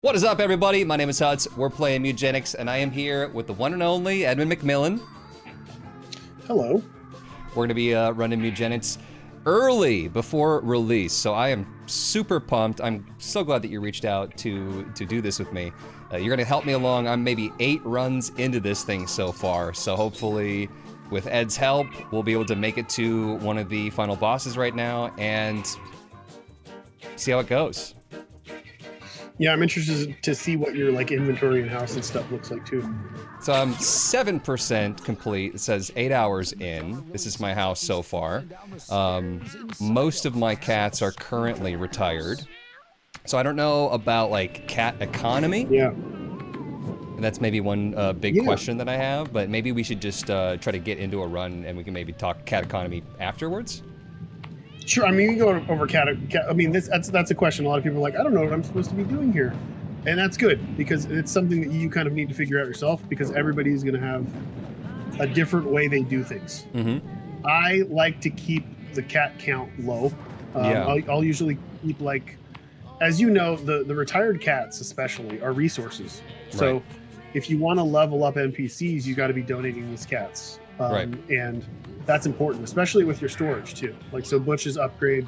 What is up, everybody? My name is Huts. We're playing Mewgenics, and I am here with the one and only Edmund McMillen. Hello. We're going to be running Mewgenics early before release, so I am super pumped. I'm so glad that you reached out to do this with me. You're going to help me along. I'm maybe 8 runs into this thing so far, so hopefully with Ed's help, we'll be able to make it to one of the final bosses right now and see how it goes. Yeah, I'm interested to see what your inventory and house and stuff looks like too. So I'm 7% complete. It says 8 hours in. This is my house so far. Most of my cats are currently retired. So I don't know about cat economy. Yeah. And that's maybe one big question that I have, but maybe we should just try to get into a run and we can maybe talk cat economy afterwards. Sure. I mean, you can go over cat. I mean, that's a question. A lot of people are like, I don't know what I'm supposed to be doing here, and that's good because it's something that you kind of need to figure out yourself because everybody's going to have a different way they do things. Mm-hmm. I like to keep the cat count low. I'll usually keep as you know, the retired cats especially are resources. So Right. if you want to level up NPCs, you got to be donating these cats. Right. And that's important, especially with your storage too. So Butch's upgrade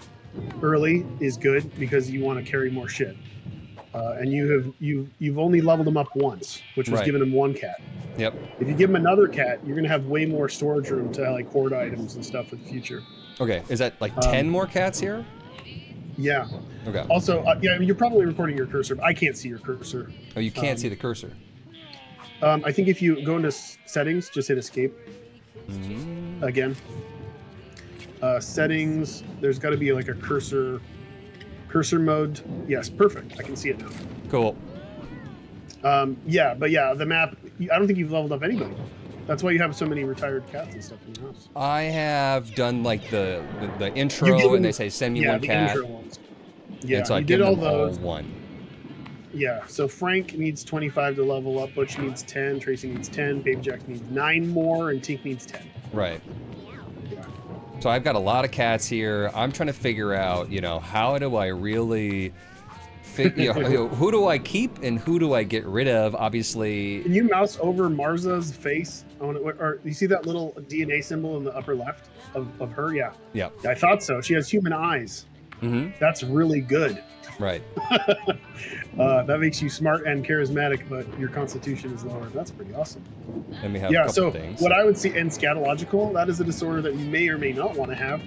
early is good because you want to carry more shit. And you've only leveled him up once, which was giving him 1 cat. Yep. If you give him another cat, you're gonna have way more storage room to hoard items and stuff for the future. Okay. Is that 10 more cats here? Yeah. Okay. Also, yeah, you're probably recording your cursor, but I can't see your cursor. Oh, you can't see the cursor. I think if you go into settings, just hit escape. Again. Settings, there's got to be a cursor mode. Yes, perfect. I can see it now. Cool. Yeah, but yeah, the map, I don't think you've leveled up anybody. That's why you have so many retired cats and stuff in your house. I have done the intro and they say send me 1 cat. Intro ones. Yeah, and so I you give did all them those. all 1. Yeah, so Frank needs 25 to level up, Butch needs 10, Tracy needs 10, Baby Jack needs 9 more, and Tink needs 10. Right. Yeah. So I've got a lot of cats here. I'm trying to figure out, how do I really who do I keep and who do I get rid of? Obviously. Can you mouse over Marza's face? Or you see that little DNA symbol in the upper left of her? Yeah. Yeah. I thought so. She has human eyes. Mm-hmm. That's really good. Right. That makes you smart and charismatic, but your constitution is lower. That's pretty awesome. And we have a couple things. What I would see, and scatological, that is a disorder that you may or may not want to have.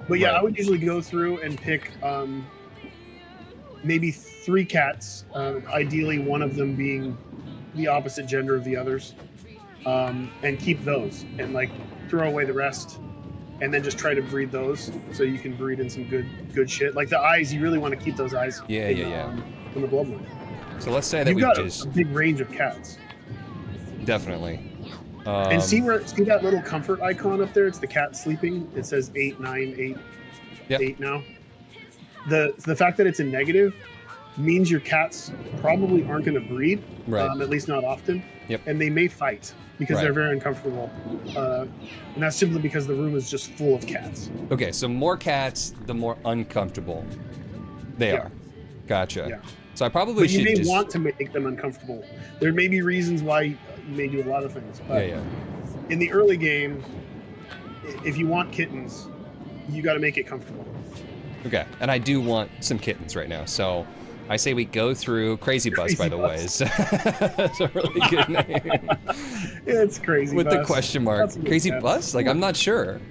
But yeah, I would usually go through and pick maybe 3 cats, ideally one of them being the opposite gender of the others, and keep those and throw away the rest. And then just try to breed those so you can breed in some good shit. Like the eyes, you really want to keep those eyes from the bloodline. So let's say that You've got just a big range of cats. Definitely. And see that little comfort icon up there? It's the cat sleeping. It says 8, 9, 8, 8 now. The fact that it's a negative means your cats probably aren't going to breed, at least not often. Yep. And they may fight because they're very uncomfortable. And that's simply because the room is just full of cats. Okay, so more cats, the more uncomfortable they are. Gotcha. Yeah. So I probably should you may want to make them uncomfortable. There may be reasons why you may do a lot of things. But in the early game, if you want kittens, you got to make it comfortable. Okay, and I do want some kittens right now, so I say we go through Crazy Bus, by the way. It's a really good name. It's Crazy With Bus. the question mark. Crazy Bus? I'm not sure.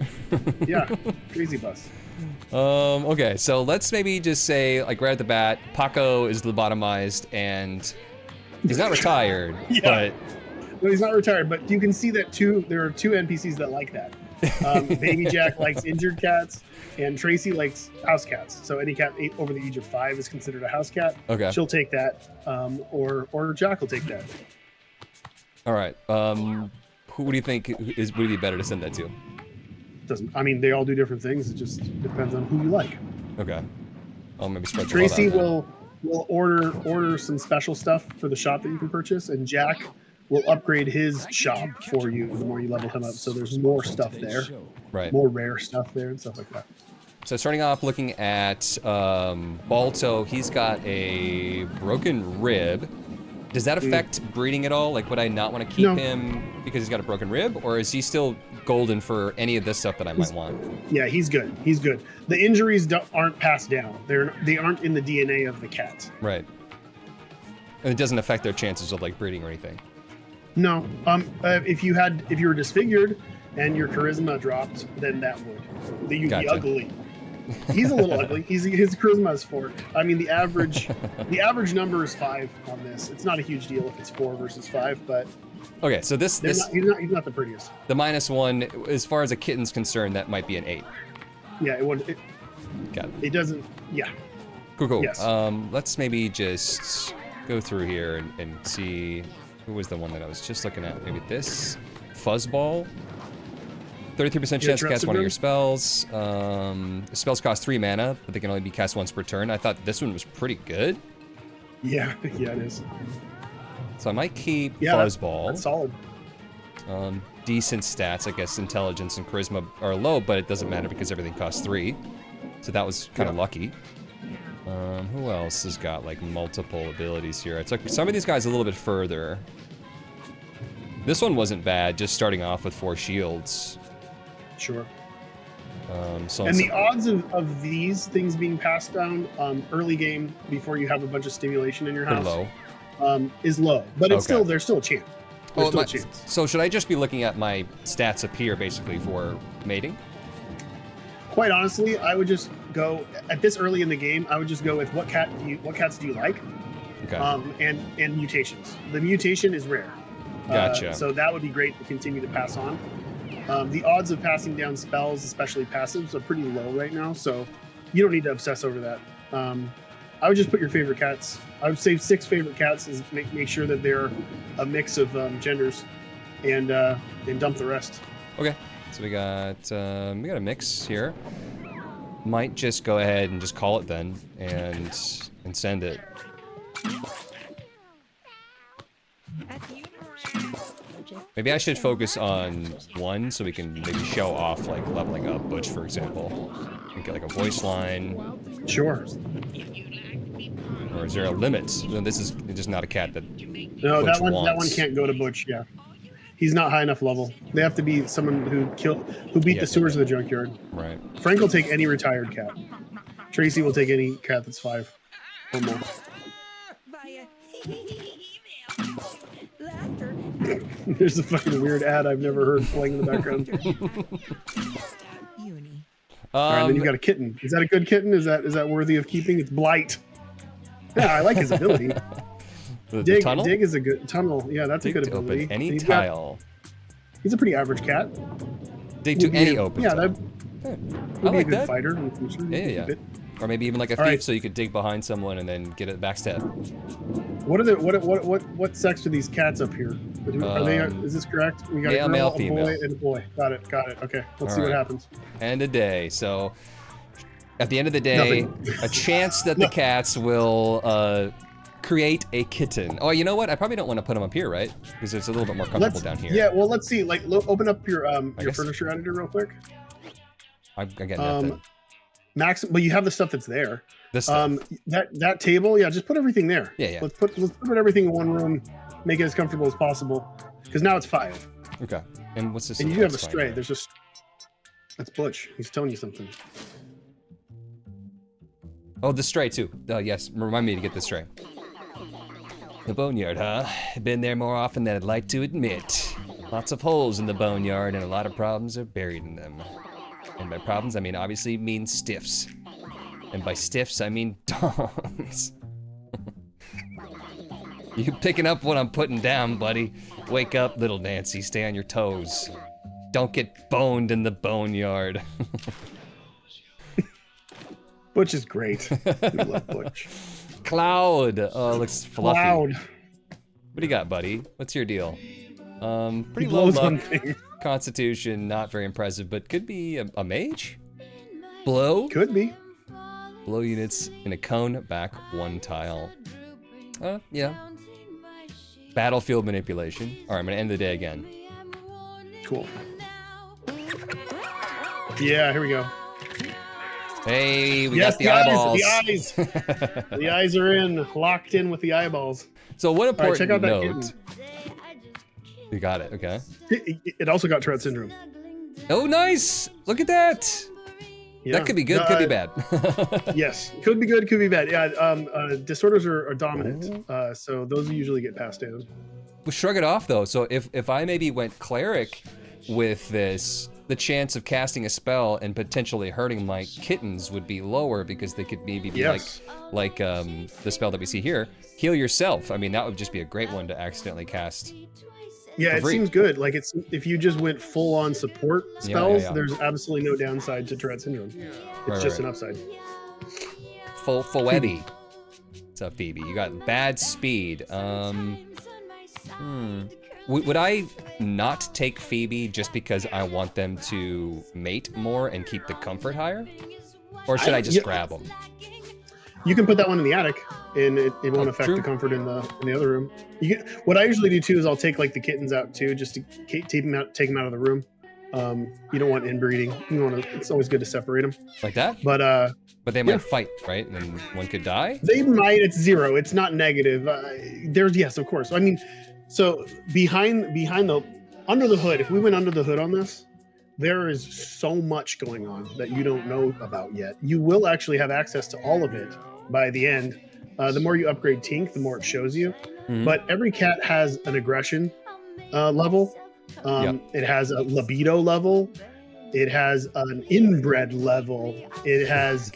Yeah, Crazy Bus. Okay, so let's maybe just say, right at the bat, Paco is lobotomized, and he's not retired, but... No, he's not retired, but you can see that there are 2 NPCs that like that. Baby Jack likes injured cats, and Tracy likes house cats. So any cat over the age of 5 is considered a house cat. Okay. She'll take that, or Jack will take that. All right. Who do you think would be better to send that to? They all do different things. It just depends on who you like. Okay. I'll maybe spread the Tracy love out will order some special stuff for the shop that you can purchase, and Jack will upgrade his shop for you the more you level him up. So there's more stuff there, right? More rare stuff there and stuff like that. So starting off looking at Balto, he's got a broken rib. Does that affect breeding at all? Like, would I not want to keep him because he's got a broken rib, or is he still golden for any of this stuff that I might want? Yeah, he's good. He's good. The injuries aren't passed down. They aren't in the DNA of the cat. Right. And it doesn't affect their chances of like breeding or anything. No. If you were disfigured and your charisma dropped, then that would. You'd be ugly. He's a little ugly. His charisma is 4. I mean, the average number is 5 on this. It's not a huge deal if it's 4 versus 5, but okay. So he's not the prettiest. The -1, as far as a kitten's concerned, that might be an 8. Yeah, it would. Got it. It doesn't. Yeah. Cool. Yes. Let's maybe just go through here and see who was the one that I was just looking at. Maybe this Fuzzball. 33% chance to cast one of your spells. Spells cost 3 mana, but they can only be cast once per turn. I thought this one was pretty good. Yeah, yeah, it is. So I might keep Fuzzball. That's solid. Decent stats, I guess. Intelligence and Charisma are low, but it doesn't matter because everything costs 3. So that was kind of lucky. Who else has got like multiple abilities here? I took some of these guys a little bit further. This one wasn't bad, just starting off with 4 shields. Sure. So and the odds of these things being passed down early game before you have a bunch of stimulation in your house is low, but it's there's still a chance. There's still a chance. So should I just be looking at my stats up here basically for mating? Quite honestly, I would just go at this early in the game. I would just go with what cats do you like, and mutations. The mutation is rare. Gotcha. So that would be great to continue to pass on. The odds of passing down spells, especially passives, are pretty low right now, so you don't need to obsess over that. I would just put your favorite cats. I would say 6 favorite cats is make sure that they're a mix of genders, and dump the rest. Okay, so we got a mix here. Might just go ahead and just call it then, and send it. Maybe I should focus on 1 so we can maybe show off like leveling up Butch, for example. And get like a voice line. Sure. Or is there a limit? No, this is just not a cat that No, Butch that one wants. can't go to Butch, yeah. He's not high enough level. They have to be someone who beat the sewers of the junkyard. Right. Frank will take any retired cat. Tracy will take any cat that's 5 or more. There's a fucking weird ad I've never heard playing in the background. All right, then you got a kitten. Is that a good kitten? Is that worthy of keeping? It's Blight. Yeah, I like his ability. The tunnel? Dig is a good tunnel. Yeah, that's a good ability. Open any tile. He's a pretty average cat. Dig to any open tile. Would be a good fighter in the future. Yeah. Or maybe even like a thief, so you could dig behind someone and then get it backstab. What sex are these cats up here? Are they? Is this correct? We got a girl, male, a female. boy, and a boy. Got it. Okay, let's see what happens. End of day. So, at the end of the day, a chance that the cats will create a kitten. Oh, you know what? I probably don't want to put them up here, right? Because it's a little bit more comfortable down here. Yeah. Well, let's see. Like, open up your furniture editor real quick. I got nothing. But you have the stuff that's there. This stuff. That table, just put everything there. Yeah. Let's put everything in one room, make it as comfortable as possible. Because now it's 5. Okay. And what's this? And you have a stray. There's just that's Butch. He's telling you something. Oh, the stray too. Yes, remind me to get the stray. The boneyard, huh? Been there more often than I'd like to admit. Lots of holes in the boneyard, and a lot of problems are buried in them. And by problems, I mean obviously stiffs. And by stiffs, I mean dogs. You picking up what I'm putting down, buddy. Wake up, little Nancy. Stay on your toes. Don't get boned in the boneyard. Butch is great. We love Butch. Cloud. Oh, looks fluffy. Cloud. What do you got, buddy? What's your deal? Pretty low luck. Constitution, not very impressive, but could be a mage? Blow? Could be. Blow units in a cone, back 1 tile. Yeah. Battlefield manipulation. Alright, I'm gonna end the day again. Cool. Yeah, here we go. Hey, we Yes, got the eyeballs. The eyes. The eyes are in, locked in with the eyeballs. So one important check out that note. You got it. Okay. It also got Tourette syndrome. Oh, nice. Look at that. Yeah. That could be good, could be bad. Yes, could be good, could be bad. Yeah, disorders are dominant, so those usually get passed down. Well, shrug it off though. So if I maybe went cleric with this, the chance of casting a spell and potentially hurting my kittens would be lower because they could maybe be like the spell that we see here, heal yourself. I mean, that would just be a great one to accidentally cast. Yeah, it seems good. Like it's if you just went full on support spells, there's absolutely no downside to Tourette syndrome. It's just an upside. Phoebe. What's up, Phoebe? You got bad speed. Would I not take Phoebe just because I want them to mate more and keep the comfort higher? Or should I just grab them? You can put that one in the attic, and it won't affect the comfort in the other room. What I usually do too is I'll take like the kittens out too, just to take them out of the room. You don't want inbreeding. It's always good to separate them. Like that? But they might fight, right? And then one could die? They might. It's zero. It's not negative. Yes, of course. I mean, so under the hood, if we went under the hood on this, there is so much going on that you don't know about yet. You will actually have access to all of it by the end. The more you upgrade Tink, the more it shows you. But every cat has an aggression level. It has a libido level. It has an inbred level. It has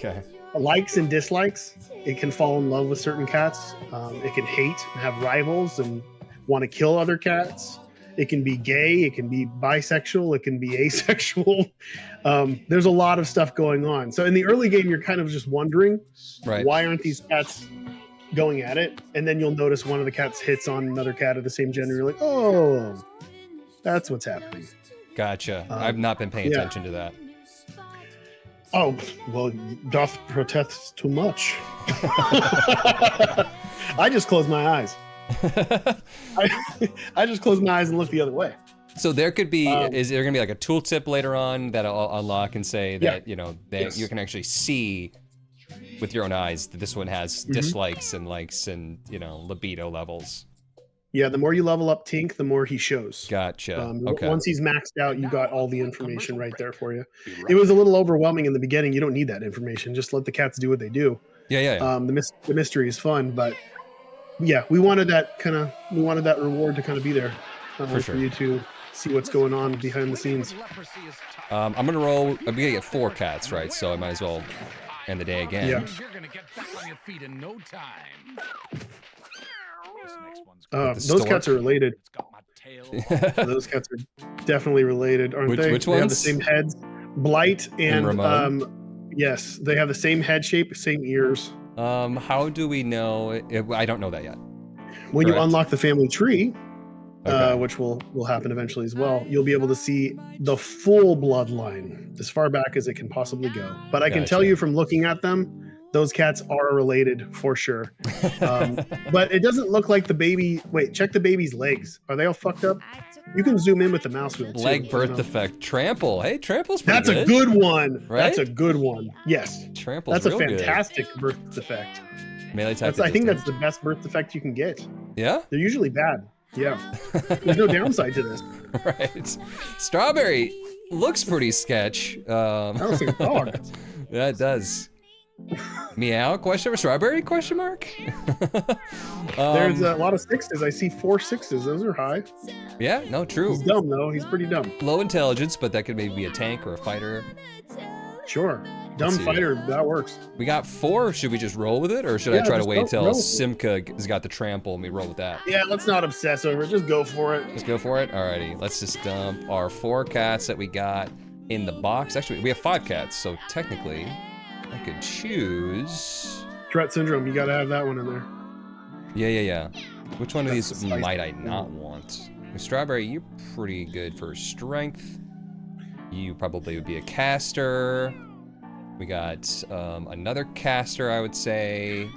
likes and dislikes. It can fall in love with certain cats. It can hate and have rivals and want to kill other cats. It can be gay. It can be bisexual. It can be asexual. There's a lot of stuff going on. So in the early game, you're kind of just wondering, why aren't these cats going at it? And then you'll notice one of the cats hits on another cat of the same gender. You're like, oh, that's what's happening. Gotcha. I've not been paying attention to that. Oh, well, doth protest too much. I just close my eyes. I just close my eyes and look the other way. So there could be, is there gonna be like a tooltip later on that I'll unlock and say that, you know, that you can actually see with your own eyes that this one has dislikes and likes and, you know, libido levels. Yeah, the more you level up Tink, the more he shows. Gotcha. Once he's maxed out, you got all the information right there for you. It was a little overwhelming in the beginning. You don't need that information. Just let the cats do what they do. Yeah. The mystery is fun, but yeah, we wanted that reward to kind of be there for you to see what's going on behind the scenes. I'm gonna get 4 cats, right? So I might as well end the day again. Yeah. You're gonna get back on your feet in no time. Those cats are related. Those cats are definitely related, aren't they? Which ones? They have the same heads. Blight and yes, they have the same head shape, same ears. How do we know? I don't know that yet. When you unlock the family tree, which will happen eventually as well, you'll be able to see the full bloodline as far back as it can possibly go. But I can tell you from looking at them, those cats are related for sure. But it doesn't look like the baby. Wait, check the baby's legs. Are they all fucked up? You can zoom in with the mouse wheel too. Leg birth defect. Trample. Hey, Trample's pretty good. That's a good one. Right? That's a good one. Yes. Trample's That's a real fantastic birth defect. Melee type. I think that's the best birth defect you can get. Yeah? They're usually bad. Yeah. There's no downside to this. Right. Strawberry looks pretty sketch. That looks like a dog. Yeah, it does. Meow? Question mark? Strawberry? Question mark? There's a lot of 6s. I see 4 6s. Those are high. Yeah, no, true. He's dumb though. He's pretty dumb. Low intelligence, but that could maybe be a tank or a fighter. Sure. Dumb fighter, that works. We got 4. Should we just roll with it, or should I try to wait till Simca has got the trample and we roll with that? Yeah, let's not obsess over it. Just go for it. Let's go for it. Alrighty. Let's just dump our 4 cats that we got in the box. Actually, we have 5 cats, so technically I could choose. Tourette syndrome. You got to have that one in there. Yeah. Which one of these might I not want? Strawberry, you're pretty good for strength. You probably would be a caster. We got another caster, I would say.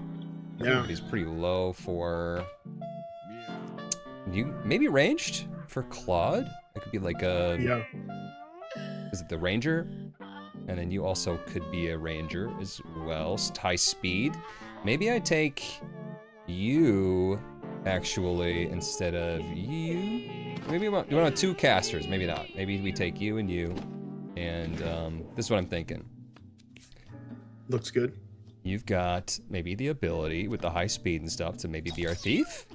Yeah. He's pretty low for. You maybe ranged for Claude. It could be like a. Yeah. Is it the ranger? And then you also could be a ranger as well. High speed. Maybe I take you, actually, instead of you. Maybe you want 2 casters. Maybe not. Maybe we take you and you. And this is what I'm thinking. Looks good. You've got maybe the ability with the high speed and stuff to maybe be our thief.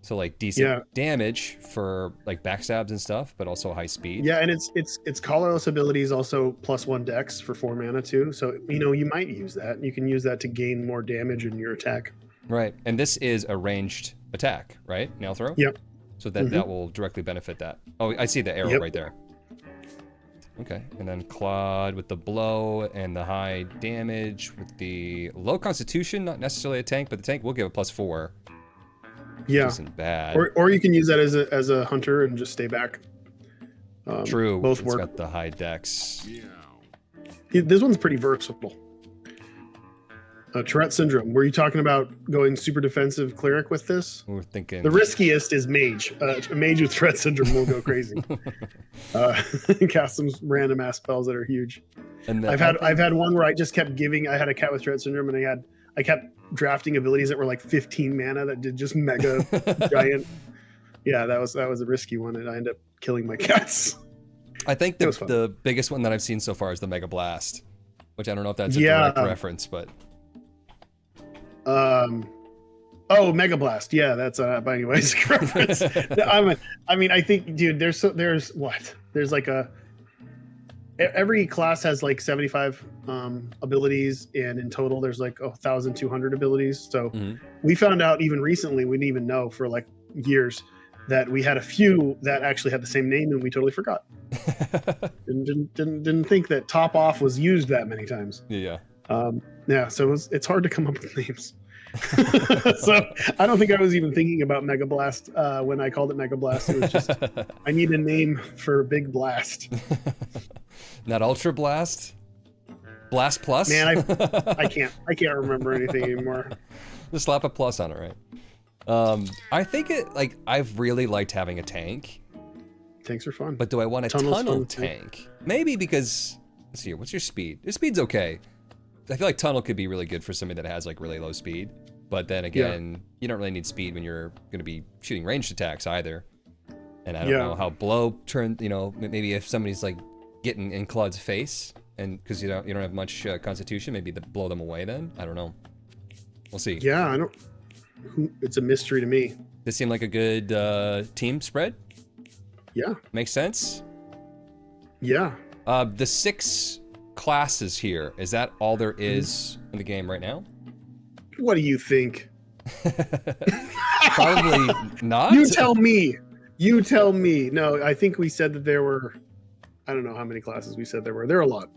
So like decent damage for like backstabs and stuff, but also high speed. Yeah, and its colorless ability is also +1 dex for 4 mana too. So you might use that. You can use that to gain more damage in your attack. Right, and this is a ranged attack, right? Nail throw. Yep. So that will directly benefit that. Oh, I see the arrow right there. Okay, and then Claude with the blow and the high damage with the low constitution, not necessarily a tank, but the tank will give a +4. Yeah. Isn't bad. Or you can use that as a hunter and just stay back. True. Both it's work. got the high dex. This one's pretty versatile. Tourette syndrome. Were you talking about going super defensive cleric with this? We're thinking The riskiest is mage. A mage with Tourette syndrome will go crazy. Cast some random ass spells that are huge. And then I've had one where I just kept giving. I had a cat with Tourette syndrome, and I kept drafting abilities that were like 15 mana that did just mega giant. Yeah, that was a risky one, and I ended up killing my cats. I think the biggest one that I've seen so far is the Mega Blast, which I don't know if that's a direct reference, but. Oh, Mega Blast. Yeah, that's by anyways reference. I mean, I think, dude, there's like every class has like 75 abilities, and in total there's like 1,200 abilities. So we found out even recently, we didn't even know for like years, that we had a few that actually had the same name, and we totally forgot. didn't think that Top Off was used that many times. Yeah. Yeah, so it's hard to come up with names. So I don't think I was even thinking about Mega Blast when I called it Mega Blast. It was just I need a name for Big Blast. Not Ultra Blast? Blast Plus? Man, I can't remember anything anymore. Just slap a plus on it, right? I think I've really liked having a tank. Tanks are fun. But do I want a tunnel tank? Maybe because, let's see here, what's your speed? Your speed's okay. I feel like tunnel could be really good for somebody that has like really low speed. But then again, you don't really need speed when you're going to be shooting ranged attacks either. And I don't know how blow turn, maybe if somebody's like getting in Claude's face, and because you don't have much constitution, maybe blow them away then. I don't know. We'll see. Yeah, it's a mystery to me. This seemed like a good team spread. Yeah. Makes sense. Yeah. The 6 classes here, is that all there is in the game right now? What do you think? Probably not. You tell me. No, I think we said that there were, I don't know how many classes we said there were. There are a lot.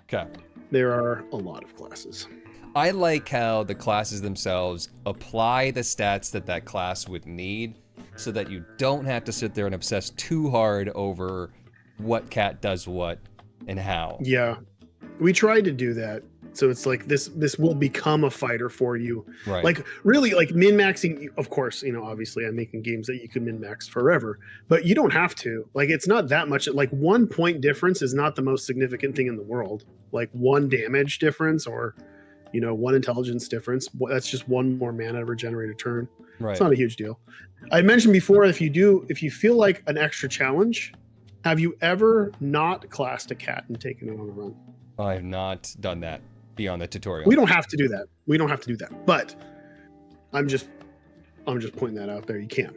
Okay. There are a lot of classes. I like how the classes themselves apply the stats that class would need, so that you don't have to sit there and obsess too hard over what cat does what and how. Yeah, we tried to do that. So it's like this will become a fighter for you. Right. Like really, like min-maxing, of course, obviously I'm making games that you can min-max forever, but you don't have to. Like, it's not that much. Like 1 point difference is not the most significant thing in the world. Like 1 damage difference or 1 intelligence difference. That's just 1 more mana to regenerate a turn. Right. It's not a huge deal. I mentioned before, if you feel like an extra challenge, have you ever not classed a cat and taken it on a run? I have not done that beyond the tutorial. We don't have to do that. But I'm just pointing that out there. You can.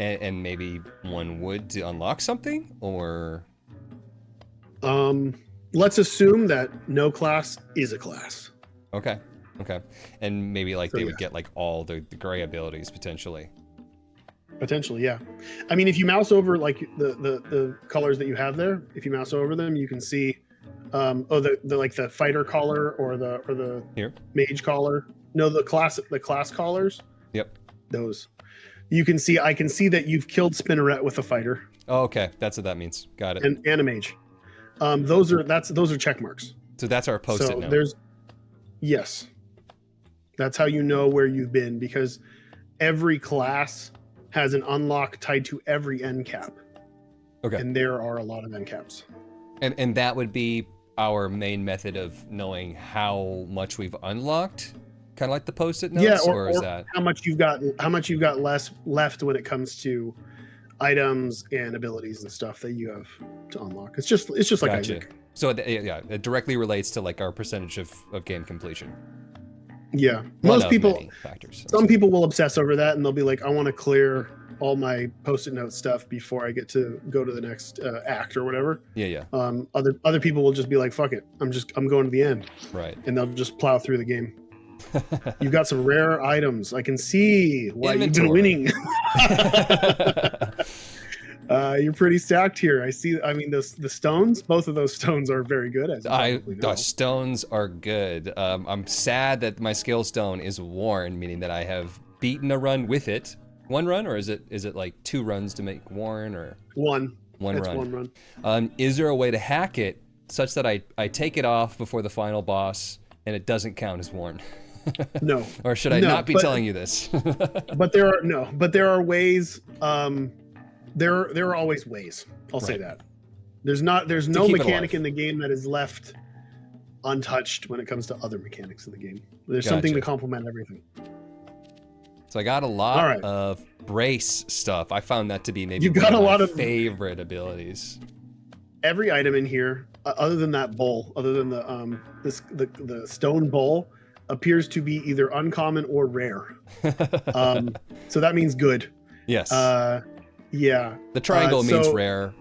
And maybe one would to unlock something, or let's assume that no class is a class. Okay. And maybe they would get like all the gray abilities potentially. Potentially, yeah. I mean, if you mouse over like the colors that you have there, if you mouse over them, you can see the fighter collar or the here mage collar. No, the class collars. Yep. Those. You can see. I can see that you've killed Spinneret with a fighter. Oh, okay. That's what that means. Got it. And a mage. Those are check marks. So that's our post-it now. Yes. That's how you know where you've been, because every class has an unlock tied to every end cap. Okay. And there are a lot of end caps. And that would be our main method of knowing how much we've unlocked, kind of like the post-it notes, Yeah, or is that how much you've got left when it comes to items and abilities and stuff that you have to unlock. It's just like gotcha. Isaac. So it directly relates to like our percentage of game completion. Yeah, most people. Factors. Some people will obsess over that, and they'll be like, "I want to clear all my post-it note stuff before I get to go to the next act or whatever." Yeah. Other people will just be like, "Fuck it, I'm going to the end." Right. And they'll just plow through the game. You've got some rare items. I can see why you've been winning. You're pretty stacked here. I see. I mean, the stones. Both of those stones are very good. As the stones are good. I'm sad that my skill stone is worn, meaning that I have beaten a run with it. One run, or is it like 2 runs to make worn, or one? One run. One run. Is there a way to hack it such that I take it off before the final boss and it doesn't count as worn? No. Or should I not be telling you this? But there are ways. There are always ways. I'll say that. There's no mechanic in the game that is left untouched when it comes to other mechanics in the game. There's something to complement everything. So I got a lot of brace stuff. I found that to be maybe one of my favorite abilities. Every item in here, other than that bowl, other than the stone bowl, appears to be either uncommon or rare. So that means good. Yes. Yeah. The triangle means rare.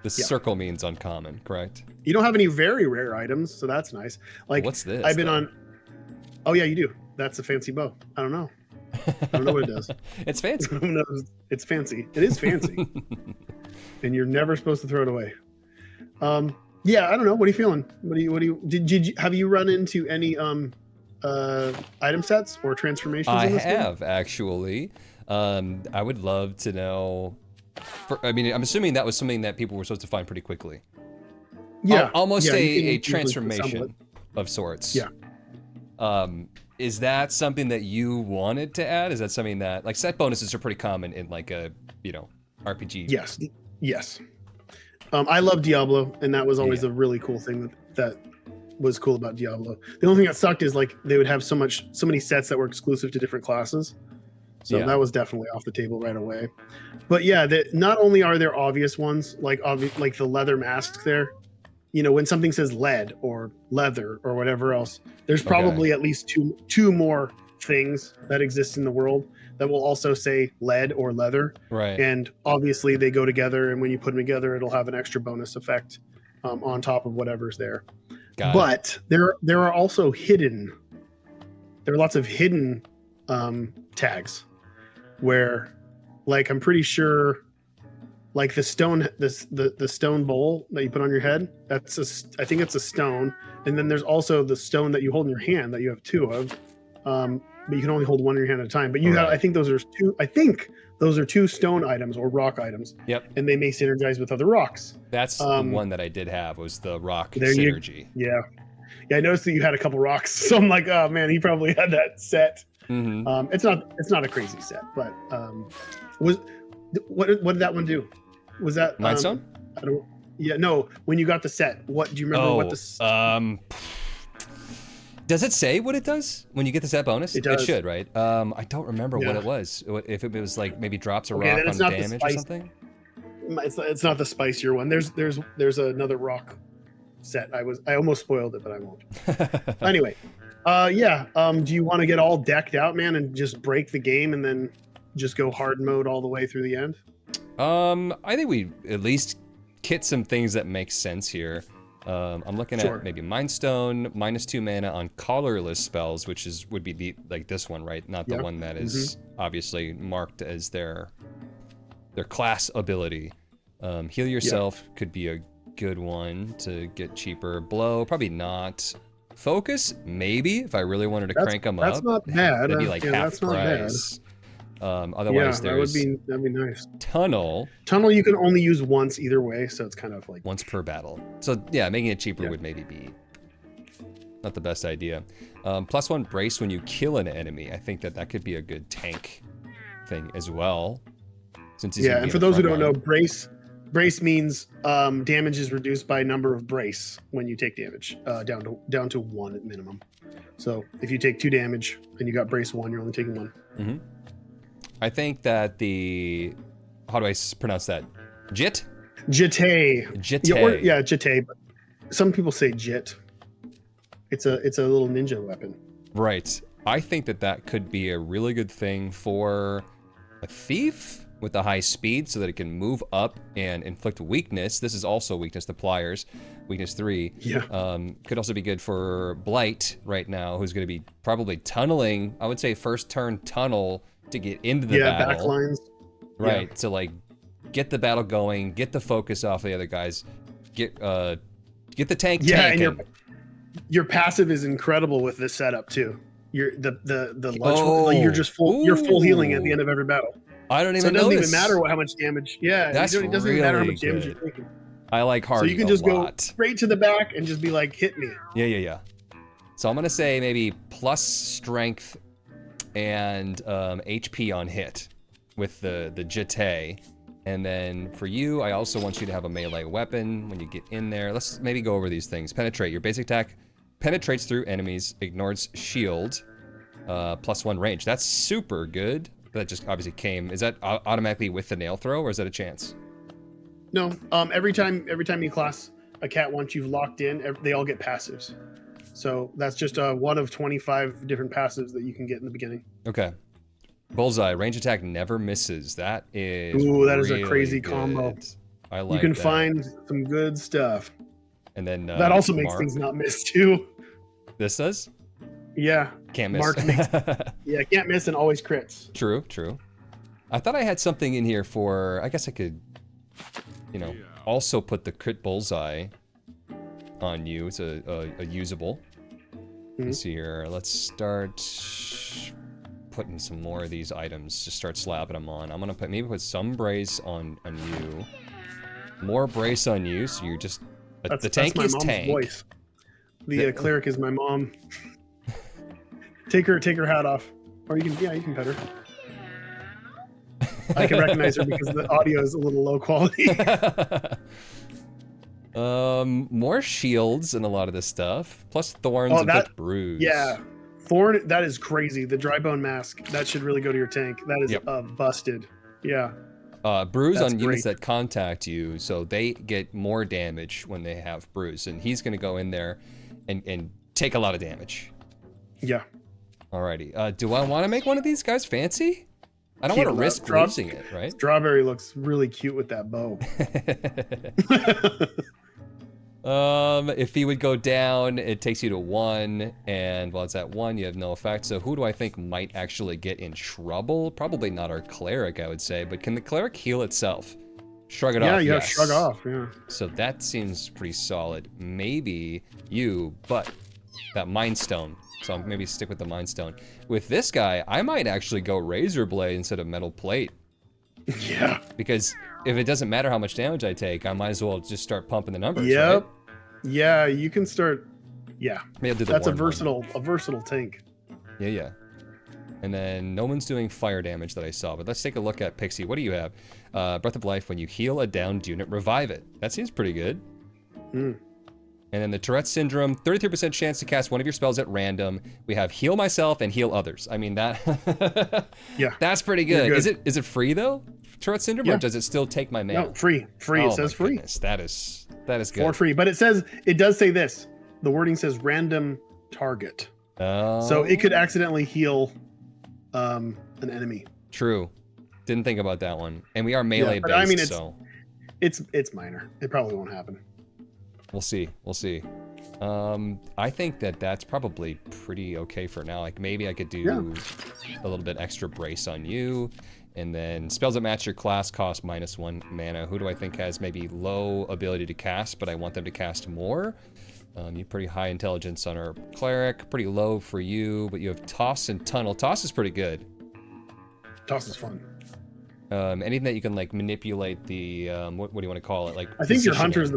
The circle means uncommon, correct? You don't have any very rare items, so that's nice. Like, what's this? I've been on. Oh yeah, you do. That's a fancy bow. I don't know. I don't know what it does. It's fancy. Who knows? It's fancy. It is fancy. And you're never supposed to throw it away. Yeah, I don't know. What are you feeling? Have you run into any item sets or transformations? I in this have game? Actually. I would love to know. I mean, I'm assuming that was something that people were supposed to find pretty quickly. Yeah, almost a transformation of sorts. Yeah. Is that something that you wanted to add? Is that something that, like, set bonuses are pretty common in like a RPG? Yes. I love Diablo, and that was always a really cool thing that was cool about Diablo. The only thing that sucked is like they would have so many sets that were exclusive to different classes. So that was definitely off the table right away. But yeah, not only are there obvious ones, like the leather mask there, when something says lead or leather or whatever else, there's probably at least two more things that exist in the world that will also say lead or leather. Right. And obviously they go together, and when you put them together, it'll have an extra bonus effect on top of whatever's there. But there are also there are lots of hidden tags where, like, I'm pretty sure, like the stone bowl that you put on your head, I think it's a stone. And then there's also the stone that you hold in your hand that you have 2 of, but you can only hold one in your hand at a time. But I think those are 2 stone items or rock items. Yep. And they may synergize with other rocks. That's the one that I did have, was the rock synergy. Yeah, I noticed that you had a couple rocks, so I'm like, oh man, he probably had that set. Mm-hmm. It's not a crazy set, but what did that one do? Was that Mind Stone? When you got the set, what do you remember? Does it say what it does when you get the set bonus? It does. It should, right? I don't remember what it was. If it was like maybe drops a rock on damage or something. It's not the spicier one. There's another rock set. I almost spoiled it, but I won't. Anyway, do you want to get all decked out, man, and just break the game and then just go hard mode all the way through the end? I think we at least kit some things that make sense here. I'm looking at maybe Mind Stone, -2 mana on colorless spells, which would be this one, right? Not the one that is obviously marked as their class ability. Heal Yourself could be a good one to get cheaper. Blow, probably not. Focus, maybe, if I really wanted to crank them up. That's not bad. That'd be like half price. Otherwise, that'd be nice. Tunnel you can only use once either way, so it's kind of like once per battle. So yeah, making it cheaper would maybe be not the best idea. +1 brace when you kill an enemy. I think that could be a good tank thing as well. Since he's and for those who don't know, brace Brace means damage is reduced by number of brace when you take damage, down to 1 at minimum. So if you take 2 damage and you got brace 1, you're only taking 1. Mm-hmm. I think that how do I pronounce that? Jit? Jite. Jite. Yeah, Jite. But some people say Jit. It's a little ninja weapon. Right. I think that could be a really good thing for a thief with a high speed so that it can move up and inflict weakness. This is also weakness to pliers, weakness 3. Yeah. Could also be good for Blight right now, who's going to be probably tunneling. I would say first turn tunnel to get into the battle. Back lines. Right. To like get the battle going, get the focus off the other guys, get the tank. Yeah, tanking. and your passive is incredible with this setup too. You're you're just full. You're full healing at the end of every battle. I don't even. So it doesn't notice. even matter how much damage. Yeah, That's it doesn't even matter how much really damage you're taking. I like Hardy So you can just a lot. go straight to the back and just be like, hit me. Yeah. So I'm gonna say maybe plus strength and HP on hit with the Jite. And then for you, I also want you to have a melee weapon when you get in there. Let's maybe go over these things. Penetrate. Your basic attack penetrates through enemies, ignores shield, +1 range. That's super good. That just obviously came. Is that automatically with the nail throw, or is that a chance? No. Every time you class a cat once you've locked in, they all get passives. So that's just one of 25 different passives that you can get in the beginning. Okay. Bullseye, range attack never misses. That is that is a really crazy good. combo. I like You can that. find some good stuff. And then that also makes Mark. things not miss too. This does? Yeah. Can't miss. Mark makes, yeah, can't miss and always crits. True. I thought I had something in here for, I guess I could, also put the crit bullseye on you. It's a usable. Let's see here. Let's start putting some more of these items. Just start slapping them on. I'm gonna maybe put some brace on you. More brace on you, so you're just the tank that's is my mom's tank. Voice. The cleric is my mom. Take her hat off, or you can pet her. I can recognize her because the audio is a little low quality. More shields and a lot of this stuff, plus thorns and bruise. Yeah, thorn. That is crazy. The dry bone mask that should really go to your tank. That is busted. Yeah. Bruise That's on units great. that contact you, so they get more damage when they have bruise, and he's gonna go in there and take a lot of damage. Yeah. Alrighty. Do I want to make one of these guys fancy? I don't want to risk losing it, right? Strawberry looks really cute with that bow. If he would go down, it takes you to 1, and while it's at 1, you have no effect. So who do I think might actually get in trouble? Probably not our cleric, I would say, but can the cleric heal itself? Shrug it off. Yeah, yes. shrug off, yeah. So that seems pretty solid. Maybe you, but that Mind Stone. So I'll maybe stick with the Mind Stone. With this guy, I might actually go Razor Blade instead of Metal Plate. Yeah. Because if it doesn't matter how much damage I take, I might as well just start pumping the numbers. Yep. Right? Yeah, you can start. Yeah. Maybe I'll do the That's a Warren one. versatile tank. Yeah. And then no one's doing fire damage that I saw, but let's take a look at Pixie. What do you have? Breath of Life, when you heal a downed unit, revive it. That seems pretty good. And then the Tourette Syndrome, 33% chance to cast one of your spells at random. We have Heal Myself and Heal Others. I mean, that yeah, that's pretty good. Is it free though? Tourette Syndrome, or does it still take my mana? No, free. Oh, it says free. Goodness. That is good. For free, but it does say this. The wording says random target. Oh. So it could accidentally heal an enemy. True. Didn't think about that one. And we are melee based, I mean, so it's minor. It probably won't happen. We'll see. I think that's probably pretty okay for now. Like maybe I could do a little bit extra brace on you, and then spells that match your class cost -1 mana. Who do I think has maybe low ability to cast, but I want them to cast more? You have pretty high intelligence on our cleric, pretty low for you, but you have Toss and Tunnel. Toss is pretty good. Toss is fun. Anything that you can like manipulate the what do you want to call it? Like I think your positioning. hunter is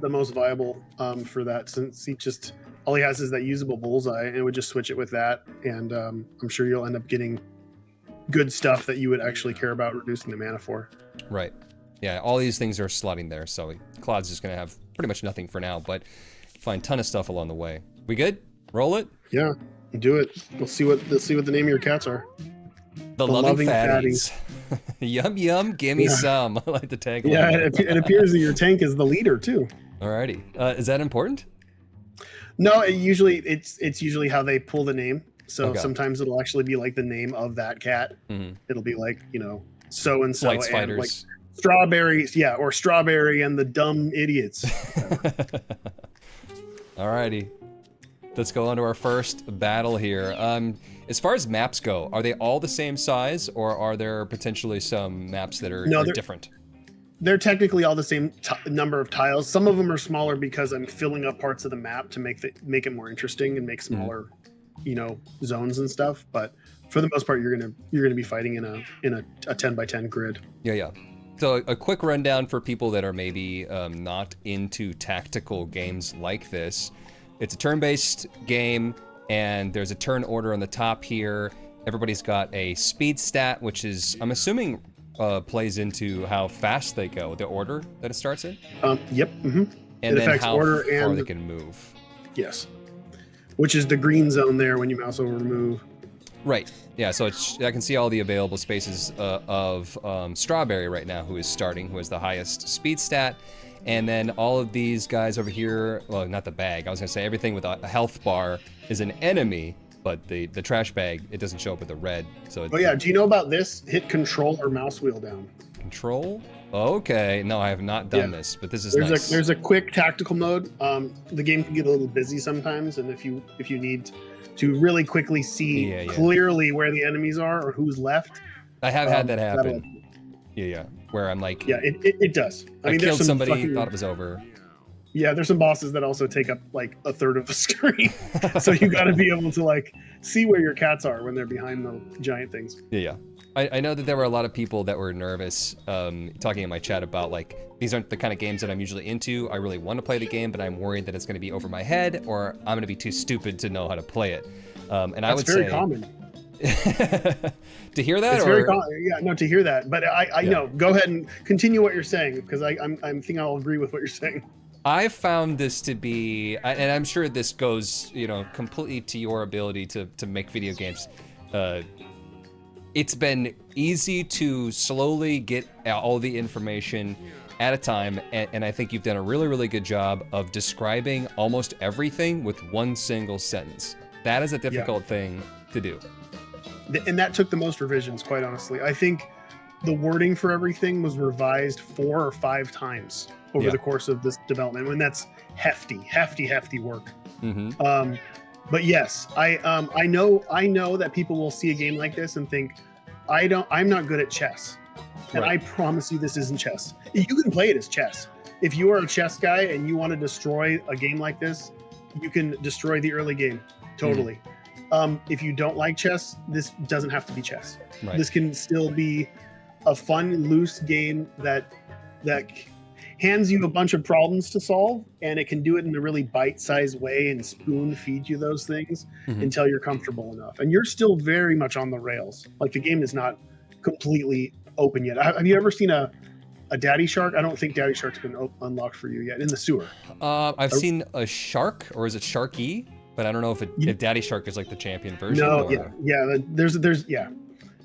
the most viable for that, since all he has is that usable bullseye, and it would just switch it with that, and I'm sure you'll end up getting good stuff that you would actually care about reducing the mana for. Right. Yeah, all these things are slotting there, so Claude's just gonna have pretty much nothing for now, but find a ton of stuff along the way. We good? Roll it? Yeah, do it. Let's see what the name of your cats are. The loving fatties. Yum yum, gimme some. I like the tagline. Yeah, it appears that your tank is the leader too. Alrighty. Is that important? No, it's usually how they pull the name. So sometimes it'll actually be like the name of that cat. It'll be like, so and so, Flights and Fighters. like strawberries, or Strawberry and the dumb idiots. Alrighty. Let's go on to our first battle here. As far as maps go, are they all the same size, or are there potentially some maps that are different? They're technically all the same number of tiles. Some of them are smaller because I'm filling up parts of the map to make it more interesting and make smaller, zones and stuff. But for the most part, you're gonna be fighting in a 10x10 grid. Yeah. So a quick rundown for people that are maybe not into tactical games like this. It's a turn-based game, and there's a turn order on the top here. Everybody's got a speed stat, which is, I'm assuming, plays into how fast they go, the order that it starts in? Yep. And it then affects how order far and they can move. Yes. Which is the green zone there when you mouse over move. Right. Yeah, so I can see all the available spaces of Strawberry right now, who is starting, who has the highest speed stat. And then all of these guys over here, well, not the bag, I was gonna say everything with a health bar is an enemy, but the trash bag, it doesn't show up with the red. So Oh yeah, do you know about this? Hit control or mouse wheel down. Control? Okay, no, I have not done this, but this is nice. There's a quick tactical mode. The game can get a little busy sometimes, and if you need to really quickly see clearly where the enemies are or who's left. I have had that happen. Yeah. Where I'm like, it does. I mean, killed there's some somebody, thought it was over. Yeah, there's some bosses that also take up like a third of the screen, so you got to be able to like see where your cats are when they're behind the giant things. Yeah. I know that there were a lot of people that were nervous talking in my chat about like, these aren't the kind of games that I'm usually into. I really want to play the game, but I'm worried that it's going to be over my head, or I'm going to be too stupid to know how to play it. And I would say, that's very common. To hear that, it's very common. Yeah, no, to hear that. But I know. Go ahead and continue what you're saying, because I think I'll agree with what you're saying. I found this to be, and I'm sure this goes, completely to your ability to make video games. It's been easy to slowly get all the information at a time, and I think you've done a really, really good job of describing almost everything with one single sentence. That is a difficult thing to do. And that took the most revisions, quite honestly. I think the wording for everything was revised 4 or 5 times over the course of this development, and that's hefty work. But yes, I know that people will see a game like this and think, I'm not good at chess. And I promise you this isn't chess. You can play it as chess. If you are a chess guy and you want to destroy a game like this, you can destroy the early game. Totally. If you don't like chess, this doesn't have to be chess. This can still be a fun, loose game that hands you a bunch of problems to solve, and it can do it in a really bite-sized way and spoon feed you those things until you're comfortable enough. And you're still very much on the rails. Like, the game is not completely open yet. Have you ever seen a daddy shark? I don't think daddy shark's been unlocked for you yet in the sewer. I've seen a shark, or is it Sharky? But I don't know if Daddy Shark is like the champion version. No, there's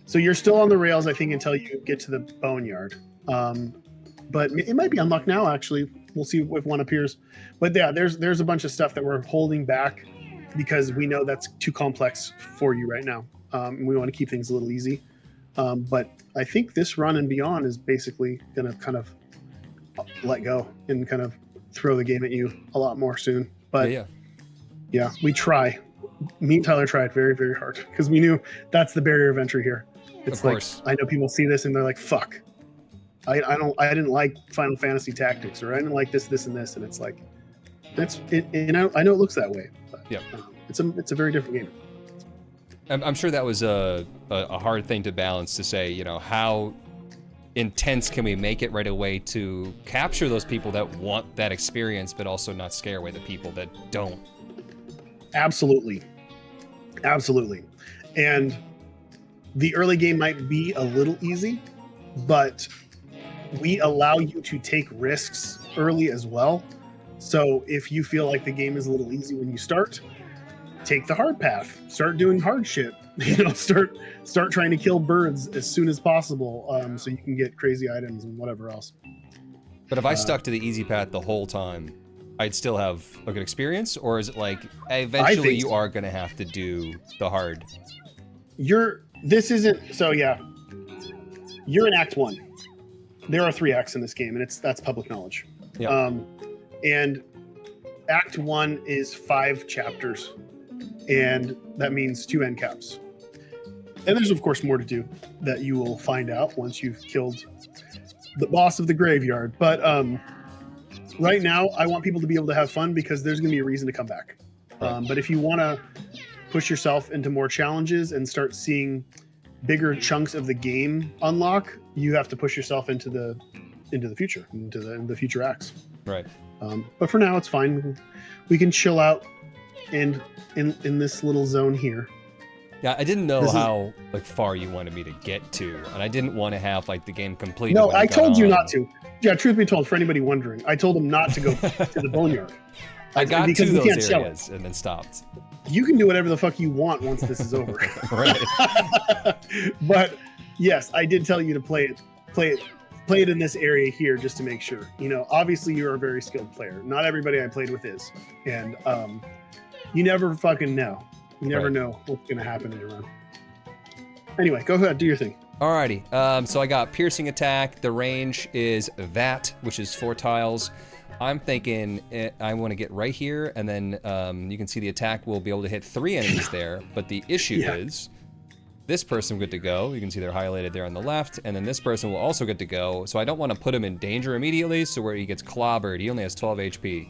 So you're still on the rails, I think, until you get to the boneyard. But it might be unlocked now, actually. We'll see if one appears. But yeah, there's a bunch of stuff that we're holding back because we know that's too complex for you right now. We want to keep things a little easy. But I think this run and beyond is basically going to kind of let go and kind of throw the game at you a lot more soon. But yeah, we try. Me and Tyler tried very, very hard because we knew that's the barrier of entry here. It's like, I know people see this and they're like, "Fuck, I didn't like Final Fantasy Tactics, or I didn't like this, and this," and it's like, I know it looks that way, but it's a very different game. I'm sure that was a hard thing to balance, to say, how intense can we make it right away to capture those people that want that experience, but also not scare away the people that don't. Absolutely. And the early game might be a little easy, but we allow you to take risks early as well. So if you feel like the game is a little easy when you start, take the hard path. Start doing hard shit. Start trying to kill birds as soon as possible, so you can get crazy items and whatever else. But if I stuck to the easy path the whole time, I'd still have a good experience, or is it like eventually you are gonna have to do the hard? You're in Act 1. There are 3 acts in this game, and that's public knowledge. Yeah. And Act 1 is 5 chapters, and that means 2 end caps. And there's of course more to do that you will find out once you've killed the boss of the graveyard. But right now, I want people to be able to have fun because there's going to be a reason to come back. But if you want to push yourself into more challenges and start seeing bigger chunks of the game unlock, you have to push yourself into the future, into the future acts. Right. But for now, it's fine. We can chill out in this little zone here. Yeah, I didn't know how far you wanted me to get to, and I didn't want to have the game completed. No, I told you not to. Yeah, truth be told, for anybody wondering, I told him not to go to the boneyard. I got to those areas and then stopped. You can do whatever the fuck you want once this is over. Right. But yes, I did tell you to play it in this area here just to make sure. Obviously you're a very skilled player. Not everybody I played with is, and you never fucking know. You never know what's gonna happen in your run. Anyway, go ahead, do your thing. Alrighty. So I got piercing attack. The range is that, which is 4 tiles. I'm thinking I want to get right here, and then you can see the attack will be able to hit 3 enemies there. But the issue is, this person good to go. You can see they're highlighted there on the left, and then this person will also get to go. So I don't want to put him in danger immediately, so where he gets clobbered. He only has 12 HP.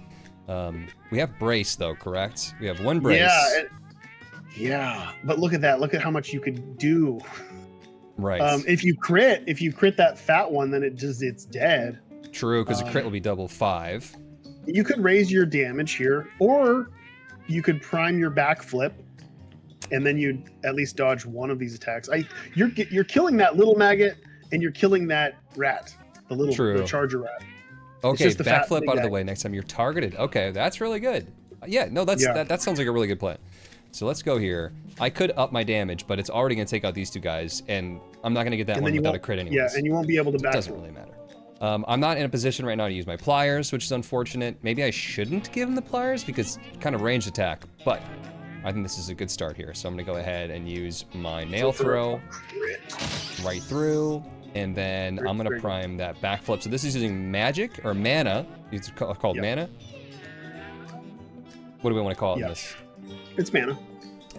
We have brace though, correct? We have 1 brace. Yeah, but look at that. Look at how much you could do. Right. If you crit that fat one, then it's dead. True, because a crit will be double 5. You could raise your damage here, or you could prime your backflip, and then you'd at least dodge one of these attacks. You're killing that little maggot, and you're killing that rat, the charger rat. Okay, backflip out of the way next time you're targeted. Okay, that's really good. Yeah, no, that sounds like a really good plan. So let's go here. I could up my damage, but it's already going to take out these 2 guys, and I'm not going to get that one without a crit anyways. Yeah, and you won't be able to backflip. It doesn't really matter. I'm not in a position right now to use my pliers, which is unfortunate. Maybe I shouldn't give him the pliers because kind of ranged attack, but I think this is a good start here. So I'm going to go ahead and use my nail throw right through, and then I'm going to prime that backflip. So this is using magic or mana. It's called mana. What do we want to call it in this? It's mana.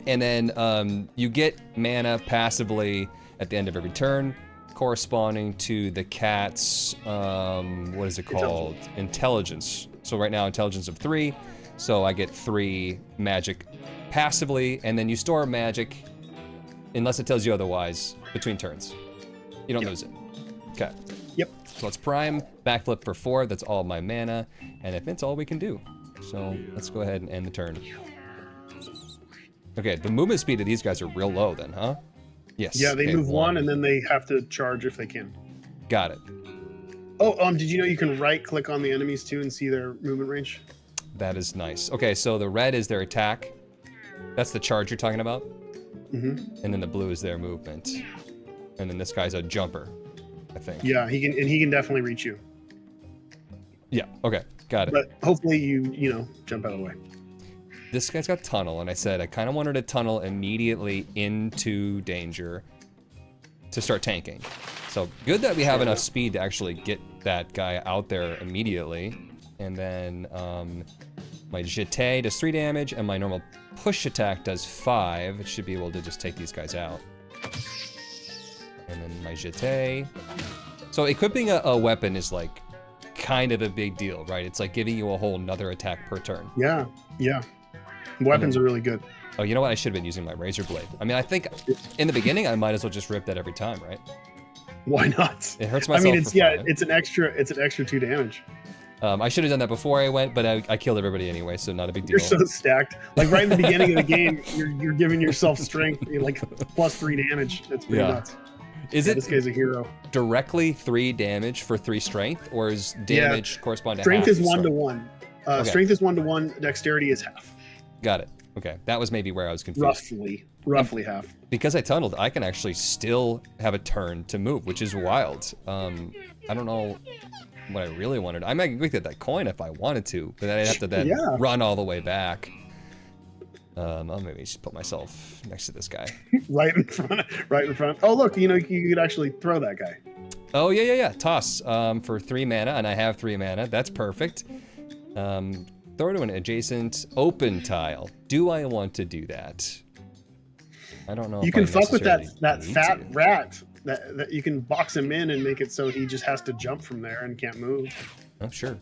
And then you get mana passively at the end of every turn, corresponding to the cat's, what is it called? Intelligence. So right now, intelligence of 3. So I get 3 magic passively, and then you store magic, unless it tells you otherwise, between turns. You don't lose it. Okay. Yep. So let's prime, backflip for 4. That's all my mana, and if it's all we can do. So let's go ahead and end the turn. Okay, the movement speed of these guys are real low then, huh? Yes. Yeah, they move 1 and then they have to charge if they can. Got it. Oh, did you know you can right-click on the enemies too and see their movement range? That is nice. Okay, so the red is their attack. That's the charge you're talking about? Mm-hmm. And then the blue is their movement. And then this guy's a jumper, I think. Yeah, he can definitely reach you. Yeah, okay, got it. But hopefully you jump out of the way. This guy's got tunnel, and I said I kind of wanted to tunnel immediately into danger to start tanking. So good that we have enough speed to actually get that guy out there immediately. And then my jeté does 3 damage, and my normal push attack does 5. It should be able to just take these guys out. And then my jeté. So equipping a weapon is kind of a big deal, right? It's like giving you a whole nother attack per turn. Yeah. Weapons are really good. Oh, you know what? I should have been using my razor blade. I mean, I think in the beginning I might as well just rip that every time, right? Why not? It hurts myself. I mean, it's an extra 2 damage. I should have done that before I went, but I killed everybody anyway, so not a big deal. You're so stacked. Right in the beginning of the game, you're giving yourself strength, plus 3 damage. That's pretty nuts. Is Yeah, it this guy's a hero. directly 3 damage for 3 strength, or is damage correspond to Strength half? is 1 to 1. Okay. Strength is 1 to 1. Dexterity is half. Got it. Okay, that was maybe where I was confused. Roughly half. Because I tunneled, I can actually still have a turn to move, which is wild. I don't know what I really wanted. I might get that coin if I wanted to, but then I'd have to then run all the way back. I'll maybe just put myself next to this guy. Right in front. Oh, look, you could actually throw that guy. Oh, yeah. Toss for 3 mana, and I have 3 mana. That's perfect. Throw to an adjacent open tile. Do I want to do that? I don't know. You can fuck with that fat rat. That you can box him in and make it so he just has to jump from there and can't move. Oh, sure.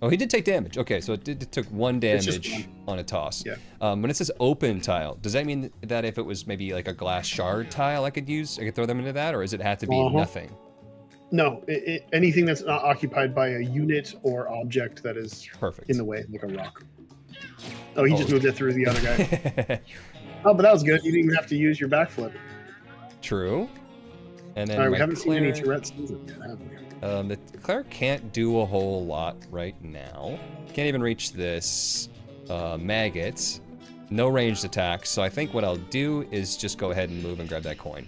Oh, he did take damage. Okay, so it took 1 damage on a toss. Yeah. When it says open tile, does that mean that if it was maybe like a glass shard tile I could throw them into that, or does it have to be nothing? No, anything that's not occupied by a unit or object that is perfect in the way, like a rock. Oh, he just moved it through the other guy. Oh, but that was good. You didn't even have to use your backflip. True. And then all right, we haven't seen any Tourette's yet, have we? The cleric can't do a whole lot right now. Can't even reach this maggot. No ranged attacks, so I think what I'll do is just go ahead and move and grab that coin.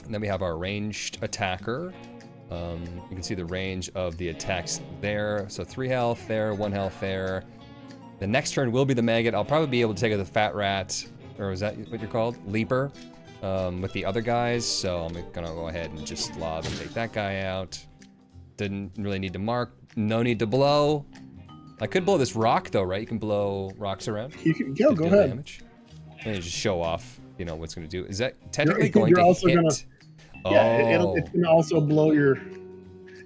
And then we have our ranged attacker. You can see the range of the attacks there. So 3 health there, 1 health there. The next turn will be the maggot. I'll probably be able to take out the fat rat, or is that what you're called? Leaper, with the other guys. So I'm gonna go ahead and just lob and take that guy out. Didn't really need to mark. No need to blow. I could blow this rock though, right? You can blow rocks around. You can go ahead. Damage. And just show off, what's gonna do. Is that technically going to also hit? Yeah, it's gonna also blow your.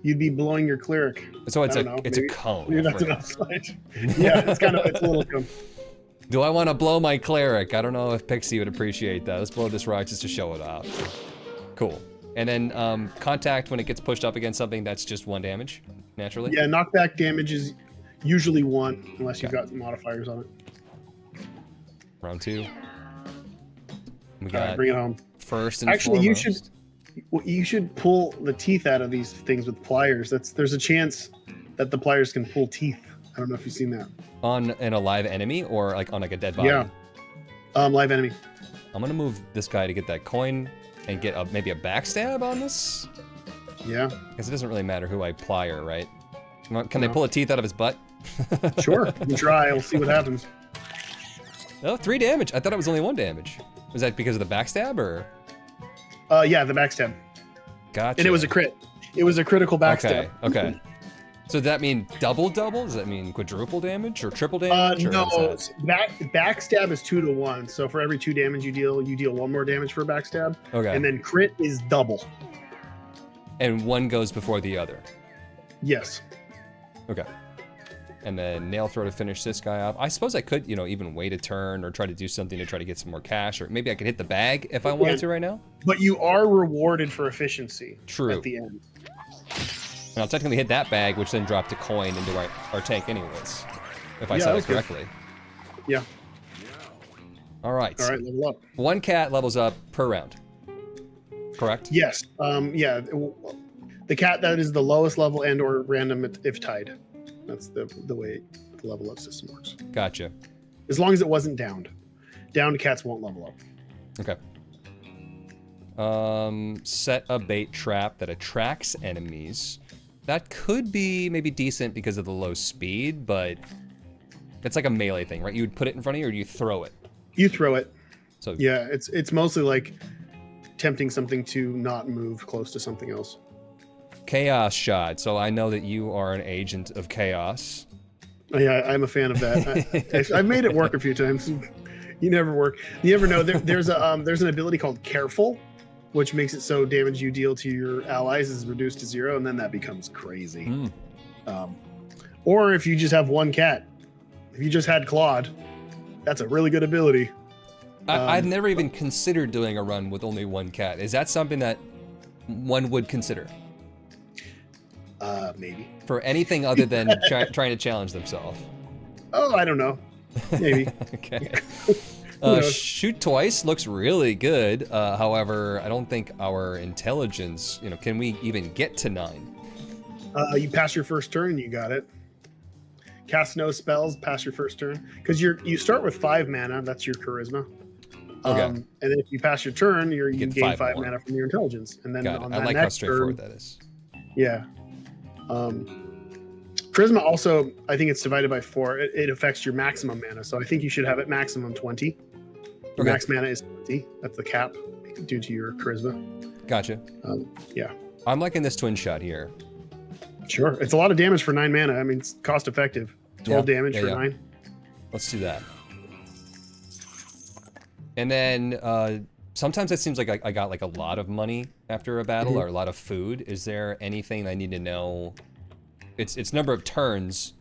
You'd be blowing your cleric. So it's a cone. Maybe that's an upside. Yeah, it's a little cone. Do I want to blow my cleric? I don't know if Pixie would appreciate that. Let's blow this rock just to show it off. Cool. And then contact when it gets pushed up against something, that's just 1 damage, naturally. Yeah, knockback damage is usually 1 unless you've got some modifiers on it. Round 2. We got all right, bring it home. First and actually, foremost. you should pull the teeth out of these things with pliers. There's a chance that the pliers can pull teeth. I don't know if you've seen that. On an alive enemy or like on a dead body? Yeah. Live enemy. I'm gonna move this guy to get that coin and get maybe a backstab on this. Yeah. Because it doesn't really matter who I plier, right? Can they pull a teeth out of his butt? Sure. You can try. We'll see what happens. Oh, 3 damage. I thought it was only 1 damage. Was that because of the backstab or? Yeah, the backstab. Gotcha. And it was a crit. It was a critical backstab. Okay. So does that mean double? Does that mean quadruple damage or triple damage? No, backstab is 2 to 1. So for every 2 damage you deal 1 more damage for a backstab. Okay. And then crit is double. And 1 goes before the other. Yes. Okay. And then nail throw to finish this guy off. I suppose I could, even wait a turn or try to do something to try to get some more cash, or maybe I could hit the bag if I wanted to right now. But you are rewarded for efficiency. True. At the end. And I'll technically hit that bag, which then dropped a coin into our tank anyways, if I said it correctly. Yeah. All right. All right, level up. 1 cat levels up per round. Correct? Yes. Yeah. The cat that is the lowest level and or random if tied. That's the way the level up system works. Gotcha. As long as it wasn't downed. Downed cats won't level up. Okay. Set a bait trap that attracts enemies. That could be maybe decent because of the low speed, but it's like a melee thing, right? You would put it in front of you, or do you throw it? You throw it. So yeah, it's mostly like tempting something to not move close to something else. Chaos shot. So I know that you are an agent of chaos. Oh, yeah, I'm a fan of that. I've made it work a few times. You never work. You never know. There's an ability called Careful, which makes it so damage you deal to your allies is reduced to 0, and then that becomes crazy. Or if you just have 1 cat, if you just had Claude, that's a really good ability. I've never even considered doing a run with only 1 cat. Is that something that one would consider? Maybe. For anything other than trying to challenge themselves. Oh, I don't know. Maybe. Okay. Shoot twice looks really good. However, I don't think our intelligence, can we even get to 9? You pass your first turn, you got it. Cast no spells, pass your first turn. Because you start with 5 mana, that's your charisma. Okay. And then if you pass your turn, you gain 5 more. mana from your intelligence. And then on I that like how next straightforward turn, that is. yeah. Charisma also, I think it's divided by 4. It affects your maximum mana. So I think you should have it maximum 20. Your max mana is 20. That's the cap due to your charisma. Gotcha. Yeah. I'm liking this twin shot here. Sure. It's a lot of damage for 9 mana. I mean, it's cost effective. 12 damage for 9. Let's do that. And then sometimes it seems like I got like a lot of money after a battle or a lot of food. Is there anything I need to know? It's number of turns.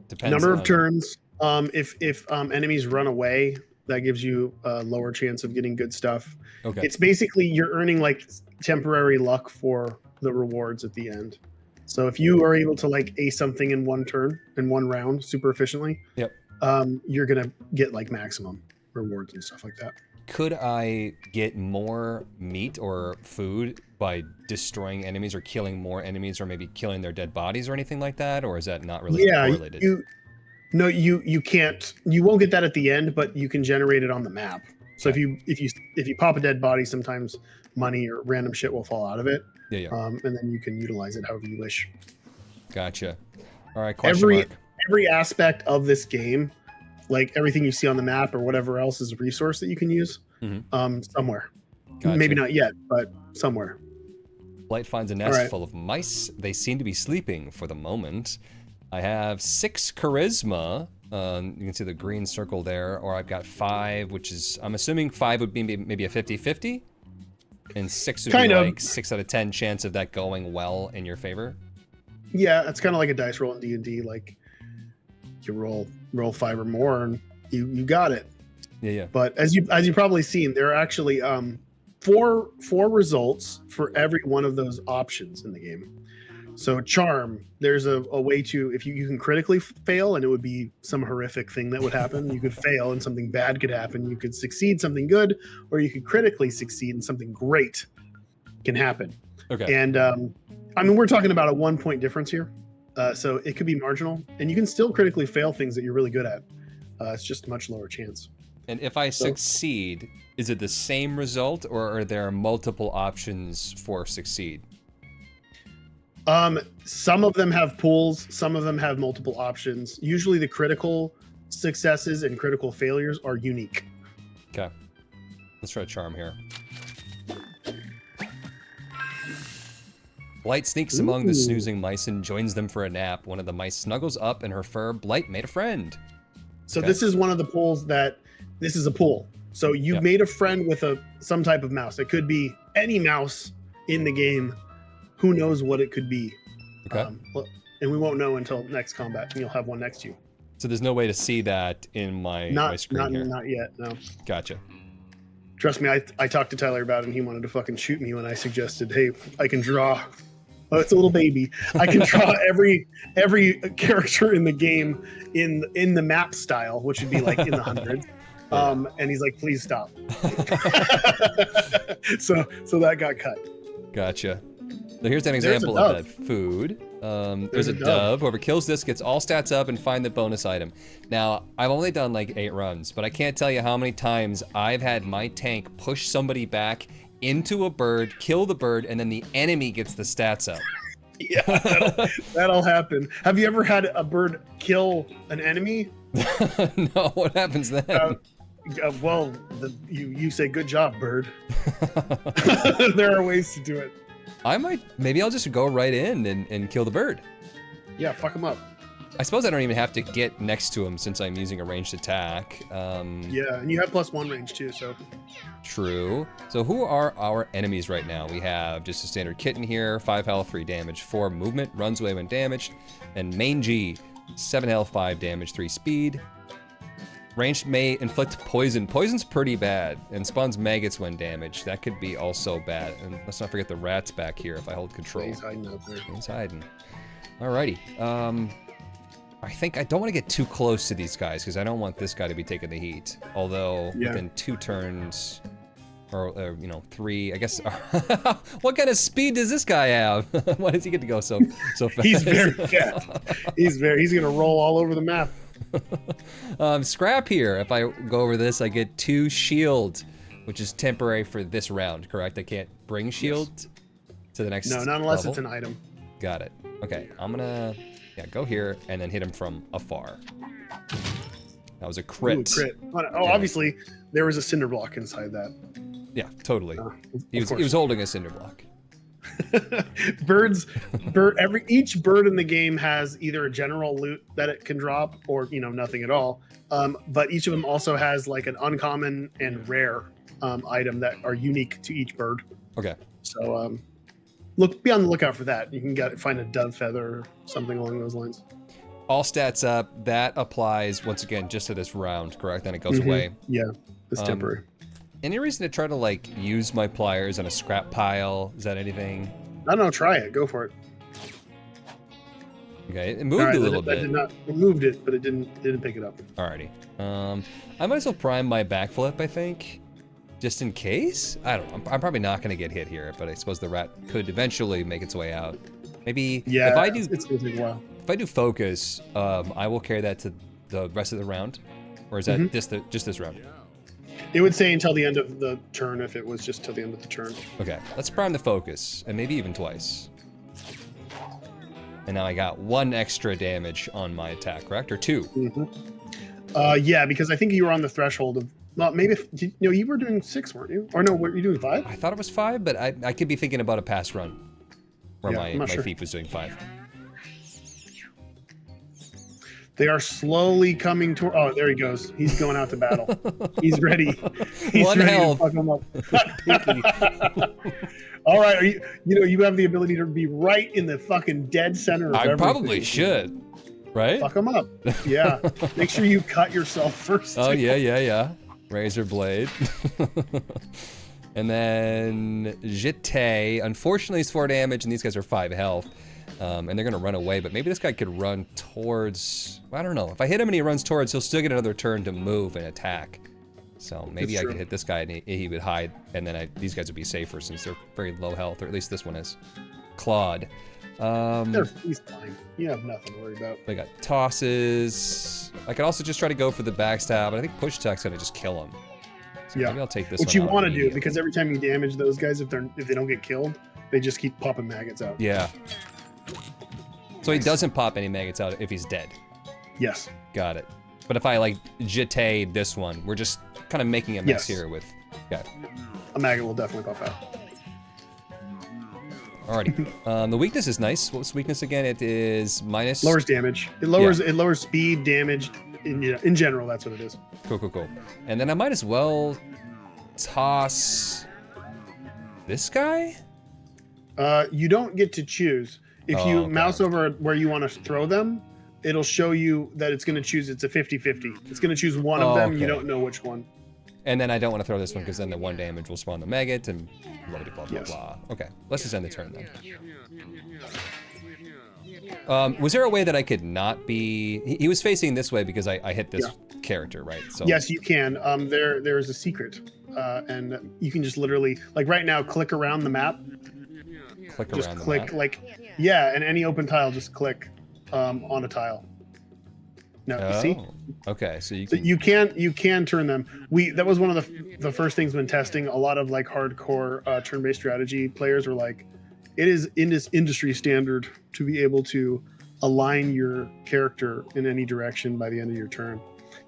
Depends number of turns. If enemies run away, that gives you a lower chance of getting good stuff. Okay. It's basically you're earning like temporary luck for the rewards at the end. So if you are able to like ace something in 1 turn, in 1 round, super efficiently, yep. You're gonna get like maximum rewards and stuff like that. Could I get more meat or food by destroying enemies or killing more enemies or maybe killing their dead bodies or anything like that? Or is that not really correlated? You can't. You won't get that at the end, but you can generate it on the map. So if you pop a dead body, sometimes money or random shit will fall out of it. Yeah. And then you can utilize it however you wish. Gotcha. All right. Question mark. Every aspect of this game, like everything you see on the map or whatever else, is a resource that you can use somewhere. Gotcha. Maybe not yet, but somewhere. Blight finds a nest full of mice. They seem to be sleeping for the moment. I have 6 charisma. You can see the green circle there, or I've got 5, which is, I'm assuming 5 would be maybe a 50-50, and 6 would be like 6 out of 10 chance of that going well in your favor. Yeah, it's kind of like a dice roll in D&D. Like you roll 5 or more, and you got it. Yeah. But as you probably seen, there are actually 4 results for every one of those options in the game. So charm, there's a way to, if you can critically fail and it would be some horrific thing that would happen. You could fail and something bad could happen. You could succeed, something good, or you could critically succeed and something great can happen. Okay. And I mean, we're talking about a 1 point difference here. So it could be marginal, and you can still critically fail things that you're really good at. It's just a much lower chance. And if I succeed, is it the same result, or are there multiple options for succeed? Some of them have pools, some of them have multiple options. Usually the critical successes and critical failures are unique. Okay. Let's try charm here. Blight sneaks among the snoozing mice and joins them for a nap. One of the mice snuggles up in her fur. Blight made a friend. So this is one of the pools this is a pool. So you made a friend with some type of mouse. It could be any mouse in the game. Who knows what it could be? Okay. And we won't know until next combat, and you'll have one next to you. So there's no way to see that in my screen here? Not yet, no. Gotcha. Trust me, I talked to Tyler about it, and he wanted to fucking shoot me when I suggested, hey, I can draw. Oh, it's a little baby. I can draw every character in the game in the map style, which would be like in the hundreds. And he's like, please stop. So that got cut. Gotcha. So here's an example of that food. There's a dove. Whoever kills this gets all stats up and find the bonus item. Now, I've only done like 8 runs, but I can't tell you how many times I've had my tank push somebody back into a bird, kill the bird, and then the enemy gets the stats up. Yeah, that'll happen. Have you ever had a bird kill an enemy? No, what happens then? Well, you say, good job, bird. There are ways to do it. Maybe I'll just go right in and kill the bird. Yeah, fuck him up. I suppose I don't even have to get next to him since I'm using a ranged attack. Yeah, and you have +1 range too, so. True. So who are our enemies right now? We have just a standard kitten here, 5 health, 3 damage, 4 movement, runs away when damaged, and mangy, 7 health, 5 damage, 3 speed. Ranged may inflict poison. Poison's pretty bad, and spawns maggots when damaged. That could be also bad. And let's not forget the rat's back here if I hold control. He's hiding out there. He's hiding. Alrighty. I think I don't want to get too close to these guys because I don't want this guy to be taking the heat. Although within 2 turns, or you know, 3, I guess. What kind of speed does this guy have? Why does he get to go so fast? He's very fast. He's gonna roll all over the map. Scrap here. If I go over this, I get 2 shield, which is temporary for this round. Correct? I can't bring shield to the next. No, not unless level? it's an item. Got it. Okay, I'm gonna go here and then hit him from afar. That was a crit. Ooh, crit. Oh, obviously there was a cinder block inside that. Yeah, totally. He was holding a cinder block. Each bird in the game has either a general loot that it can drop or, you know, nothing at all. But each of them also has like an uncommon and rare item that are unique to each bird. Okay. So be on the lookout for that. You can find a dove feather or something along those lines. All stats up. That applies once again just to this round, correct? Then it goes away. Yeah, it's temporary. Any reason to try to like use my pliers on a scrap pile? Is that anything? I don't know. Try it. Go for it. Okay, it moved a little bit. It moved it, but it didn't pick it up. Alrighty. I might as well prime my backflip, I think, just in case. I don't know. I'm probably not going to get hit here, but I suppose the rat could eventually make its way out. Maybe if I do. It's going to take a while. If I do focus, I will carry that to the rest of the round, or is that just this round? It would say until the end of the turn if it was just till the end of the turn. Okay, let's prime the focus, and maybe even twice. And now I got 1 extra damage on my attack, correct? Or 2? Yeah, because I think you were on the threshold of. Well, maybe you were doing 6, weren't you? Or no, were you doing 5? I thought it was 5, but I could be thinking about a past run where my sure. thief was doing 5. They are slowly coming toward. Oh, there he goes. He's going out to battle. He's ready. He's 1 ready health. to fuck him up. All right, you have the ability to be right in the fucking dead center of I everything. probably should, right? Fuck him up. Yeah. Make sure you cut yourself first. Oh yeah. Razor blade. And then Jete. Unfortunately, it's 4 damage, and these guys are 5 health. And they're gonna run away, but maybe this guy could run towards. I don't know. If I hit him and he runs towards, he'll still get another turn to move and attack. So maybe I could hit this guy and he would hide, and then these guys would be safer since they're very low health, or at least this one is. Claude. He's fine. You have nothing to worry about. I got tosses. I could also just try to go for the backstab, but I think push attack's gonna just kill him. So maybe I'll take this Which one you out want to do, immediately. because every time you damage those guys, if they don't get killed, they just keep popping maggots out. Yeah. So he doesn't pop any maggots out if he's dead. Yes. Got it. But if I like jete this one, we're just kind of making a mess here with. Yeah. A maggot will definitely pop out. Alrighty. The weakness is nice. What's weakness again? It is minus. Lowers damage. It lowers speed, damage. In general, that's what it is. Cool. And then I might as well toss this guy. You don't get to choose. If you mouse over where you want to throw them, it'll show you that it's going to choose. It's a 50-50. It's going to choose one of them. You don't know which one. And then I don't want to throw this one because then the 1 damage will spawn the maggot and blah blah blah. Okay, let's just end the turn then. Was there a way that I could not be? He was facing this way because I hit this character, right? So yes, you can. There's a secret, and you can just literally, like right now, click around the map. And any open tile, just click on a tile. No, you see? Okay, so you can turn them. That was one of the first things when testing. A lot of like hardcore turn-based strategy players were like, it is in this industry standard to be able to align your character in any direction by the end of your turn.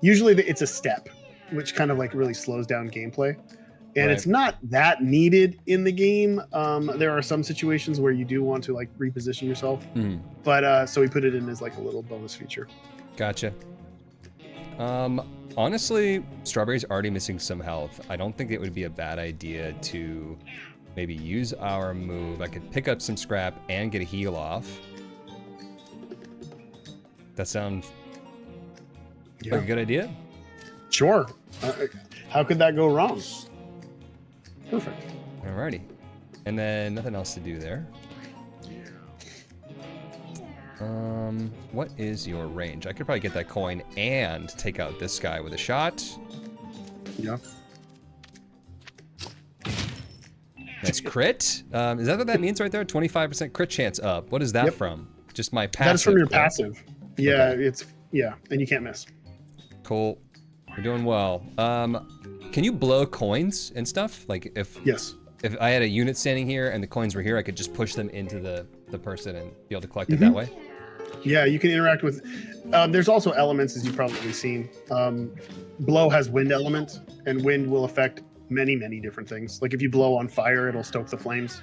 Usually it's a step, which kind of like really slows down gameplay. And it's not that needed in the game. There are some situations where you do want to like reposition yourself, but so we put it in as like a little bonus feature. Gotcha. Honestly, Strawberry's already missing some health. I don't think it would be a bad idea to maybe use our move. I could pick up some scrap and get a heal off. That sounds like a good idea? Sure. How could that go wrong? Perfect. Alrighty. And then nothing else to do there. What is your range? I could probably get that coin and take out this guy with a shot. Yeah. That's crit. Is that what that means right there? 25% crit chance up. What is that from? Just my passive. That's from your correct? passive. Yeah, Okay. and you can't miss. Cool. You're doing well. Can you blow coins and stuff? Like if I had a unit standing here and the coins were here, I could just push them into the person and be able to collect it that way? Yeah, you can interact with. There's also elements, as you've probably seen. Blow has wind element, and wind will affect many different things. Like if you blow on fire, it'll stoke the flames.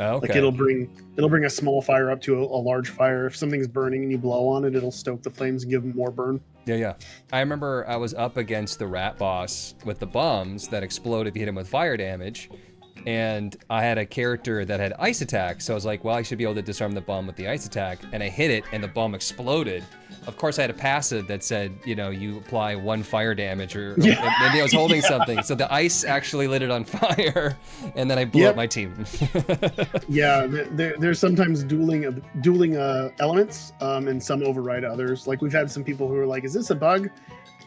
Oh, okay. Like it'll bring a small fire up to a large fire. If something's burning and you blow on it, it'll stoke the flames and give them more burn. Yeah. I remember I was up against the rat boss with the bombs that explode if you hit him with fire damage. And I had a character that had ice attack, so I was like, well, I should be able to disarm the bomb with the ice attack, and I hit it, and the bomb exploded. Of course, I had a passive that said, you apply 1 fire damage, or maybe I was holding something, so the ice actually lit it on fire, and then I blew up my team. Yeah, there's sometimes dueling elements, and some override others. Like we've had some people who are like, is this a bug?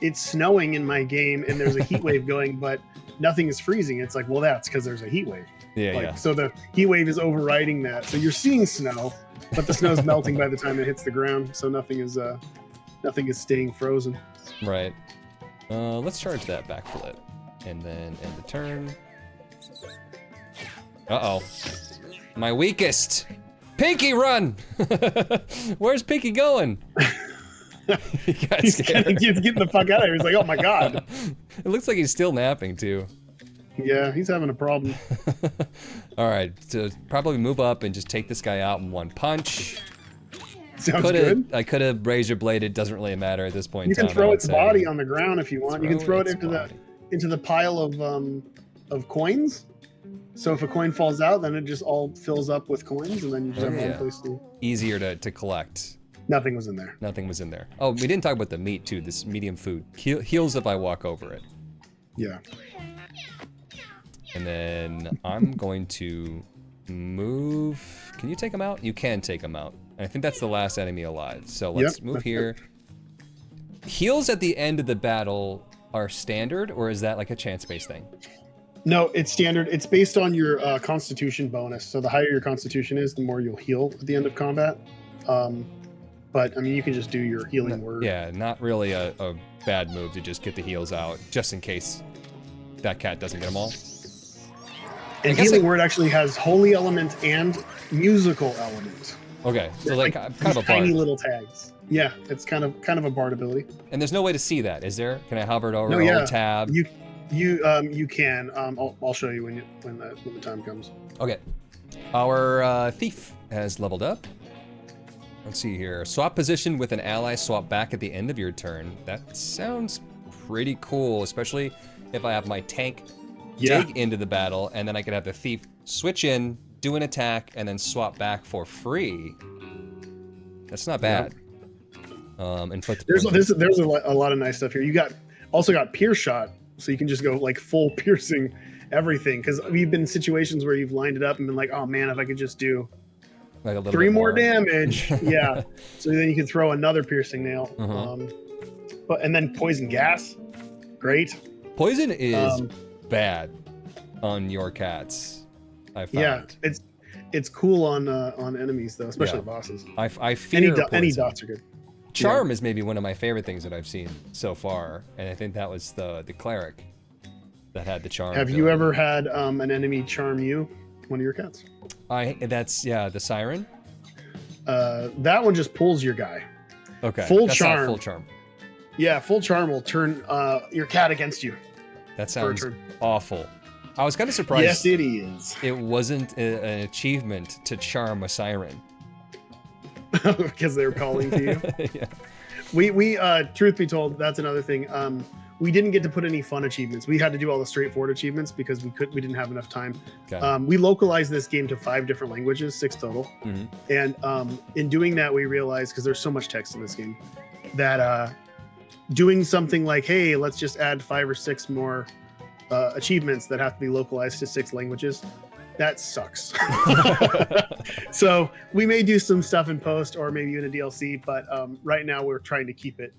It's snowing in my game, and there's a heat wave going, but nothing is freezing. It's like, well, that's because there's a heat wave. Yeah. So the heat wave is overriding that. So you're seeing snow, but the snow's melting by the time it hits the ground. So nothing is staying frozen. Right. Let's charge that backflip, and then end the turn. Uh-oh. My weakest. Pinky, run! Where's Pinky going? He got scared. He's getting the fuck out of here. He's like, oh my god. It looks like he's still napping too. Yeah, he's having a problem. All right, so probably move up and just take this guy out in 1 punch. Sounds good. I could have razor bladed. Doesn't really matter at this point. You in time, can throw I its would body say. on the ground if you want. You can throw it into the pile of coins. So if a coin falls out, then it just all fills up with coins, and then you just have one place to. Easier to collect. Nothing was in there. Nothing was in there. Oh, we didn't talk about the meat too. This medium food heals if I walk over it. Yeah. And then I'm going to move. Can you take him out? You can take him out. And I think that's the last enemy alive. So let's move here. Heals at the end of the battle are standard, or is that like a chance-based thing? No, it's standard. It's based on your constitution bonus. So the higher your constitution is, the more you'll heal at the end of combat. But I mean, you can just do your healing word. Yeah, not really a bad move to just get the heals out, just in case that cat doesn't get them all. And healing word actually has holy element and musical element. Okay, so like kind of a tiny bard. little tags. Yeah, it's kind of a bard ability. And there's no way to see that, is there? Can I hover it over? No, yeah. Hold tab. You can. I'll show you when the time comes. Okay, our thief has leveled up. Let's see here. Swap position with an ally. Swap back at the end of your turn. That sounds pretty cool, especially if I have my tank dig into the battle, and then I could have the thief switch in, do an attack, and then swap back for free. That's not bad. Inflict. There's a lot of nice stuff here. You also got pierce shot, so you can just go like full piercing everything. Because we've been in situations where you've lined it up and been like, oh man, if I could just do like a little 3 bit more damage. Yeah. So then you can throw another piercing nail. And then poison gas. Great. Poison is bad on your cats. I found. Yeah, it's cool on enemies though, especially bosses. I fear any dots are good. Charm is maybe one of my favorite things that I've seen so far, and I think that was the cleric that had the charm. Have you ever had an enemy charm you, one of your cats? That's the siren. That one just pulls your guy. Okay. Full That's charm. not full charm. Yeah, full charm will turn your cat against you. That sounds awful. I was kind of surprised. Yes, it is. It wasn't an achievement to charm a siren. Because they're calling to you. Yeah. We truth be told, that's another thing. We didn't get to put any fun achievements. We had to do all the straightforward achievements because we didn't have enough time. Okay. We localized this game to 5 different languages, 6 total. And in doing that, we realized, because there's so much text in this game, that doing something like, hey, let's just add 5 or 6 more achievements that have to be localized to 6 languages that sucks. So we may do some stuff in post or maybe even a DLC, but right now we're trying to keep it.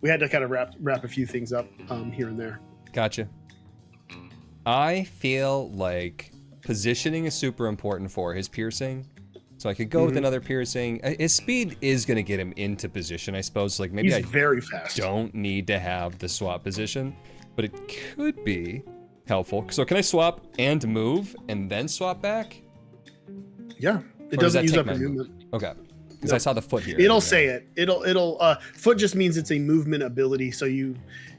We had to kind of wrap a few things up here and there. Gotcha. I feel like positioning is super important for his piercing. So I could go with another piercing. His speed is going to get him into position, I suppose. Like maybe He's very fast. Don't need to have the swap position, but it could be helpful. So can I swap and move and then swap back? Yeah, it Or does doesn't that use take up my your movement. Okay, because I saw the foot here. It'll say it. It'll foot just means it's a movement ability. So you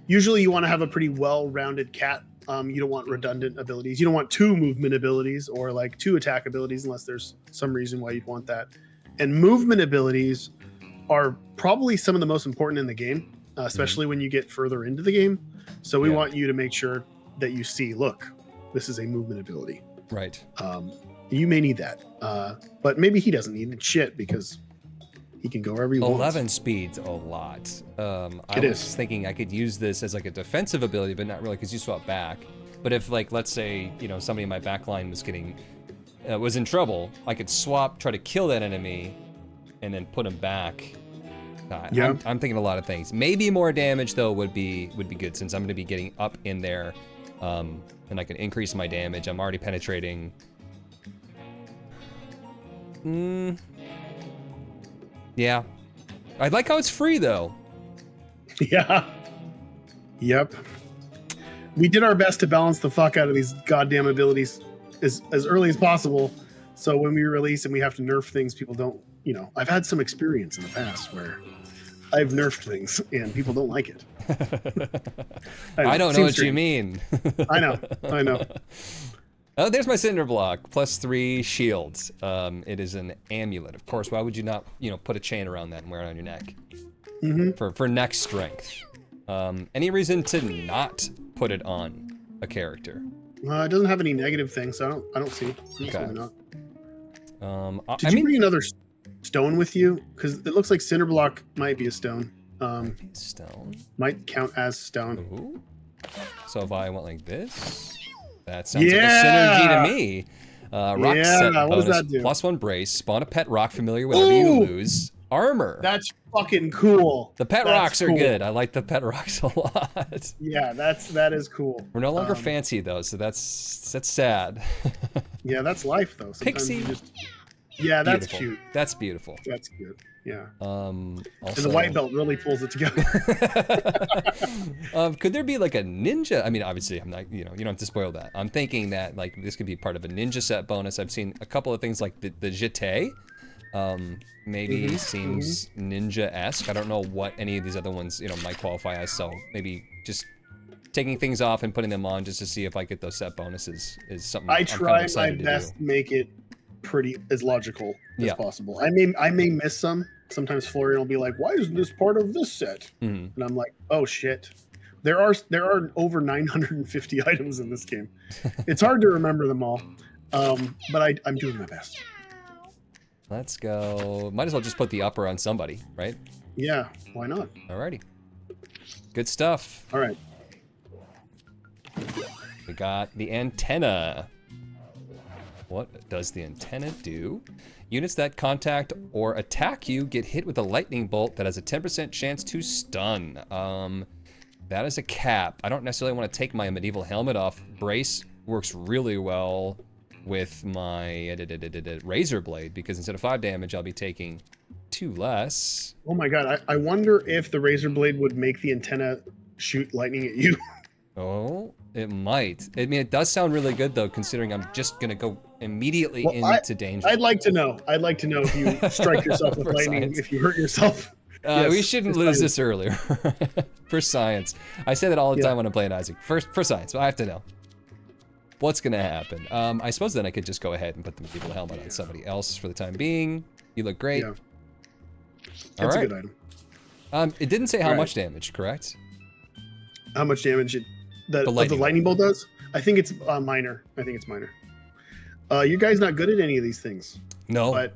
want to have a pretty well-rounded cat. You don't want redundant abilities. You don't want 2 movement abilities or like 2 attack abilities unless there's some reason why you'd want that. And movement abilities are probably some of the most important in the game, especially when you get further into the game. So we want you to make sure that you see, look, this is a movement ability. Right. You may need that, but maybe he doesn't need shit because he can go wherever he wants. 11 speed's a lot. I was thinking I could use this as like a defensive ability, but not really because you swap back. But if like, let's say, you know, somebody in my back line was in trouble, I could swap, try to kill that enemy, and then put him back. I'm thinking a lot of things. Maybe more damage though would be good since I'm going to be getting up in there, and I can increase my damage. I'm already penetrating. Yeah. I like how it's free, though. Yeah. Yep. We did our best to balance the fuck out of these goddamn abilities as early as possible. So when we release and we have to nerf things, people don't, you know, I've had some experience in the past where I've nerfed things and people don't like it. I don't know what you mean. I know. Oh, there's my cinder block, +3 shields. It is an amulet. Of course, why would you not, you know, put a chain around that and wear it on your neck? For neck strength. Any reason to not put it on a character? It doesn't have any negative things, so I don't see. Okay. Not. Did you bring another stone with you? Because it looks like cinder block might be a stone. Stone? Might count as stone. Ooh. So if I went like this... That sounds like a synergy to me. Rock set bonus, +1 brace, spawn a pet rock familiar whenever you lose armor. That's fucking cool. The pet rocks are good. I like the pet rocks a lot. Yeah, that is cool. We're no longer fancy though, so that's sad. Yeah, that's life though. Sometimes Pixie. Yeah, that's Beautiful. cute. That's beautiful. That's cute. Yeah. Also, and the white belt really pulls it together. Could there be like a ninja? I mean, obviously, I'm not. You know, you don't have to spoil that. I'm thinking that like this could be part of a ninja set bonus. I've seen a couple of things like the jeté. Maybe seems ninja-esque. I don't know what any of these other ones, you know, might qualify as. So maybe just taking things off and putting them on just to see if I get those set bonuses is something. I try my best to make it pretty as logical as possible. I may miss some. Sometimes Florian will be like, "Why isn't this part of this set?" And I'm like, "Oh shit." There are over 950 items in this game. It's hard to remember them all, but I'm doing my best. Let's go. Might as well just put the upper on somebody, right? Yeah, why not? Alrighty. Good stuff. All right. We got the antenna. What does the antenna do? Units that contact or attack you get hit with a lightning bolt that has a 10% chance to stun. That is a cap. I don't necessarily want to take my medieval helmet off. Brace works really well with my razor blade because instead of 5 damage, I'll be taking 2 less. Oh my god, I wonder if the razor blade would make the antenna shoot lightning at you. Oh, it might. I mean, it does sound really good though, considering I'm just gonna go immediately into danger. I'd like to know. I'd like to know if you strike yourself with lightning, science. If you hurt yourself. Yes, we shouldn't lose this earlier. For science. I say that all the time when I'm playing Isaac. For science, I have to know what's gonna happen. I suppose then I could just go ahead and put the medieval helmet on somebody else for the time being. You look great. Yeah. That's a good item. It didn't say how much damage, correct? How much damage the lightning bolt does? I think it's minor. I think it's minor. You guys not good at any of these things. No. But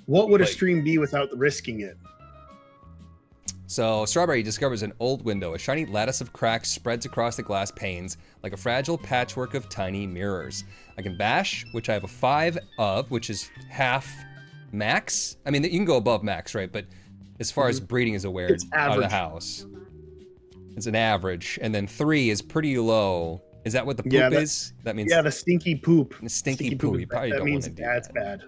what would a stream be without risking it? So Strawberry discovers an old window. A shiny lattice of cracks spreads across the glass panes like a fragile patchwork of tiny mirrors. I can bash, which I have a 5 of, which is half max. I mean, you can go above max, right? But as far as breeding is aware, out of the house, it's an average. And then 3 is pretty low. Is that what the poop is? That means the stinky poop. The stinky poop. You probably don't want to do that's that. bad.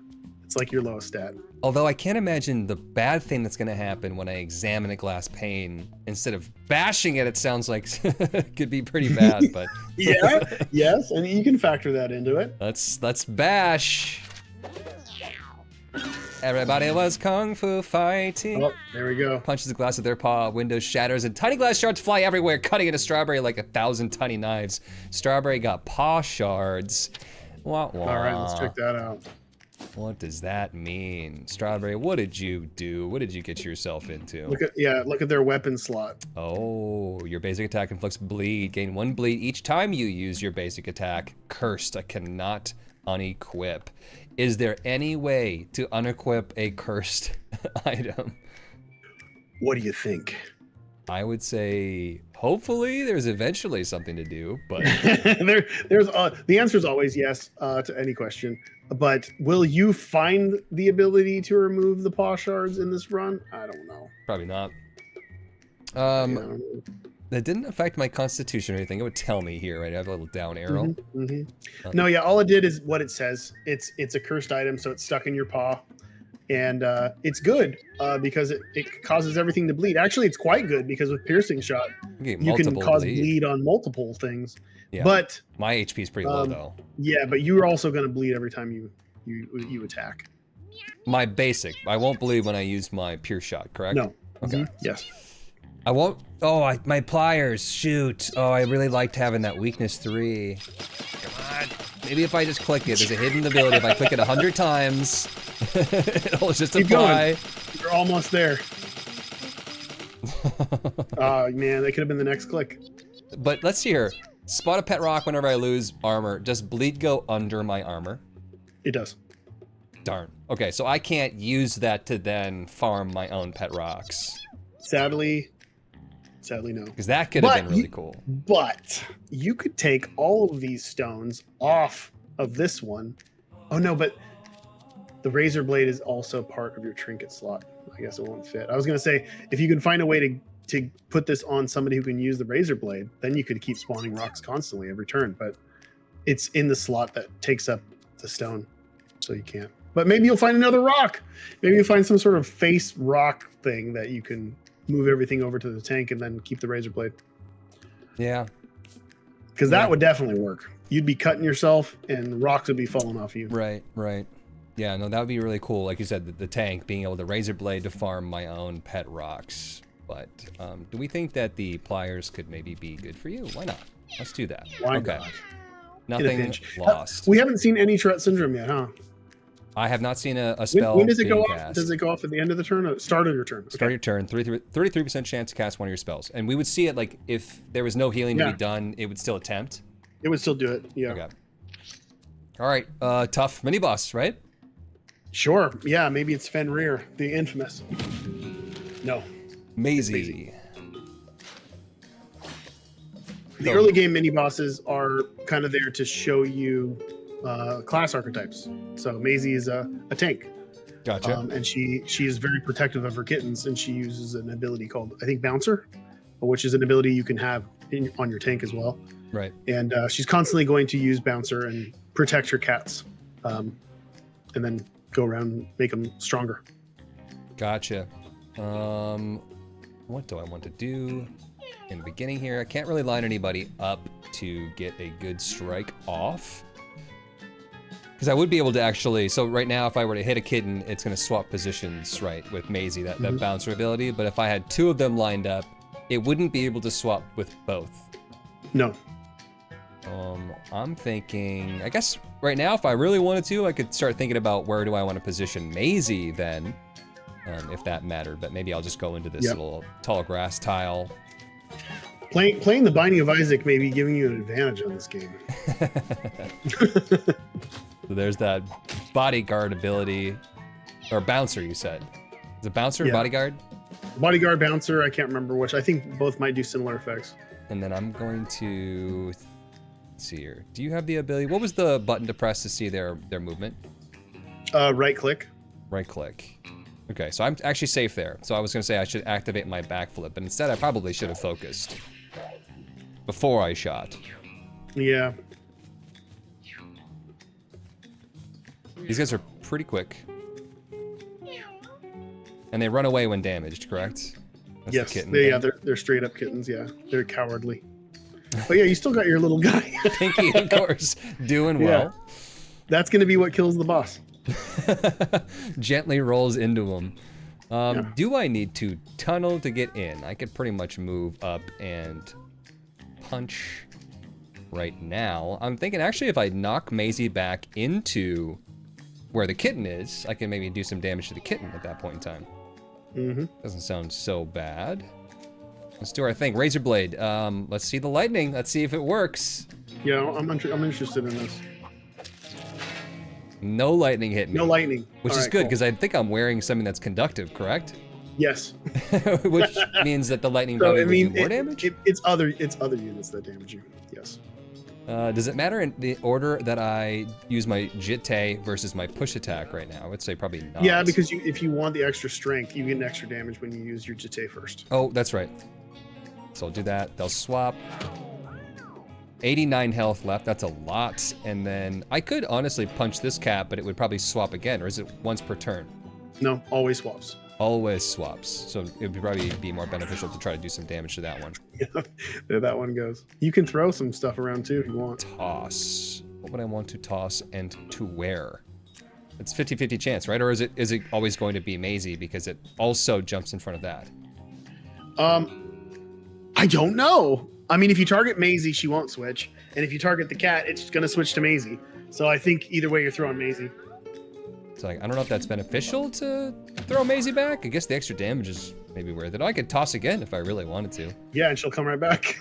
It's like your lowest stat. Although I can't imagine the bad thing that's going to happen when I examine a glass pane. Instead of bashing it, it sounds like it could be pretty bad. But yes, and you can factor that into it. Let's bash. Everybody was kung fu fighting. Oh, there we go. Punches the glass with their paw, window shatters, and tiny glass shards fly everywhere, cutting into Strawberry like 1,000 tiny knives. Strawberry got paw shards. Wah, wah. All right, let's check that out. What does that mean? Strawberry, what did you do? What did you get yourself into? Look at their weapon slot. Oh, your basic attack inflicts bleed. Gain 1 bleed each time you use your basic attack. Cursed, I cannot unequip. Is there any way to unequip a cursed item? What do you think? I would say hopefully there's eventually something to do, but the answer is always yes to any question. But will you find the ability to remove the paw shards in this run? I don't know. Probably not. That didn't affect my constitution or anything. It would tell me here, right? I have a little down arrow. No, yeah, all it did is what it says. It's a cursed item, so it's stuck in your paw. And it's good because it causes everything to bleed. Actually, it's quite good because with piercing shot, you can cause bleed on multiple things. Yeah. But my HP is pretty low though. Yeah, but you're also going to bleed every time you attack. My basic. I won't bleed when I use my pierce shot, correct? No. Okay. Yes. I won't. Oh, my pliers. Shoot. Oh, I really liked having that weakness 3. Come on. Maybe if I just click it, there's a hidden ability. If I click it 100 times, it'll just Keep apply. Going. You're almost there. Oh man, that could have been the next click. But let's see here. Spot a pet rock whenever I lose armor. Does bleed go under my armor? It does. Darn. Okay, so I can't use that to then farm my own pet rocks. Sadly, no. Because that could have been really cool. But you could take all of these stones off of this one. Oh no, but the razor blade is also part of your trinket slot. I guess it won't fit. I was gonna say, if you can find a way to put this on somebody who can use the razor blade, then you could keep spawning rocks constantly every turn. But it's in the slot that takes up the stone, so you can't. But maybe you'll find another rock. Maybe you'll find some sort of face rock thing that you can move everything over to the tank and then keep the razor blade. Yeah. Because that would definitely work. You'd be cutting yourself and rocks would be falling off you. Right. Yeah, no, that would be really cool. Like you said, the tank, being able to razor blade to farm my own pet rocks. But do we think that the pliers could maybe be good for you? Why not? Let's do that. Why not? Nothing lost. We haven't seen any Tourette syndrome yet, huh? I have not seen a spell. When does it go off? cast. Does it go off at the end of the turn or start of your turn? Start your turn. 33% chance to cast one of your spells. And we would see it like if there was no healing to be done, it would still attempt. It would still do it. Yeah. Okay. All right. Tough mini boss, right? Sure. Yeah. Maybe it's Fenrir, the infamous. No. Maisie. The early game mini bosses are kind of there to show you class archetypes. So Maisie is a tank. Gotcha. And she is very protective of her kittens, and she uses an ability called, I think, Bouncer, which is an ability you can have on your tank as well. Right. And she's constantly going to use Bouncer and protect her cats, and then go around and make them stronger. Gotcha. What do I want to do in the beginning here? I can't really line anybody up to get a good strike off. Because I would be able to actually, so right now if I were to hit a kitten, it's going to swap positions, right, with Maisie, that bouncer ability. But if I had 2 of them lined up, it wouldn't be able to swap with both. No. I'm thinking, I guess right now if I really wanted to, I could start thinking about where do I want to position Maisie then. If that mattered, but maybe I'll just go into this little tall grass tile. Playing the Binding of Isaac may be giving you an advantage on this game. So there's that bodyguard ability, or bouncer you said. Is it bouncer or bodyguard? Bodyguard, Bouncer, I can't remember which. I think both might do similar effects. And then I'm going to, let's see here. Do you have the ability, what was the button to press to see their movement? Right click. Right click. Okay, so I'm actually safe there. So I was gonna say I should activate my backflip, but instead I probably should have focused before I shot. Yeah. These guys are pretty quick. And they run away when damaged, correct? That's Yes. the kitten Yeah, thing. they're straight up kittens. Yeah, they're cowardly. But yeah, you still got your little guy. Pinky, of course, doing well. That's gonna be what kills the boss. Gently rolls into him. Yeah. Do I need to tunnel to get in? I could pretty much move up and punch right now. I'm thinking actually if I knock Maisie back into where the kitten is, I can maybe do some damage to the kitten at that point in time. Mm-hmm. Doesn't sound so bad. Let's do our thing. Razor blade. Let's see the lightning. Let's see if it works. Yeah, I'm interested in this. No lightning hit me. No lightning. Which All is right, good cool. because I think I'm wearing something that's conductive, correct? Yes. Which means that the lightning So probably I would mean, do more damage? it's other units that damage you. Yes. Does it matter in the order that I use my Jitte versus my push attack right now? I would say probably not. Yeah, because if you want the extra strength, you get an extra damage when you use your Jitte first. Oh, that's right. So I'll do that. They'll swap. 89 health left. That's a lot. And then I could honestly punch this cat, but it would probably swap again. Or is it once per turn? No, always swaps. Always swaps. So it would probably be more beneficial to try to do some damage to that one. Yeah, there that one goes. You can throw some stuff around too if you want. Toss. What would I want to toss and to where? It's 50-50 chance, right? Or is it always going to be Maisie because it also jumps in front of that? I don't know. I mean, if you target Maisie, she won't switch. And if you target the cat, it's going to switch to Maisie. So I think either way you're throwing Maisie. So like, I don't know if that's beneficial to throw Maisie back. I guess the extra damage is maybe worth it. I could toss again if I really wanted to. Yeah, and she'll come right back.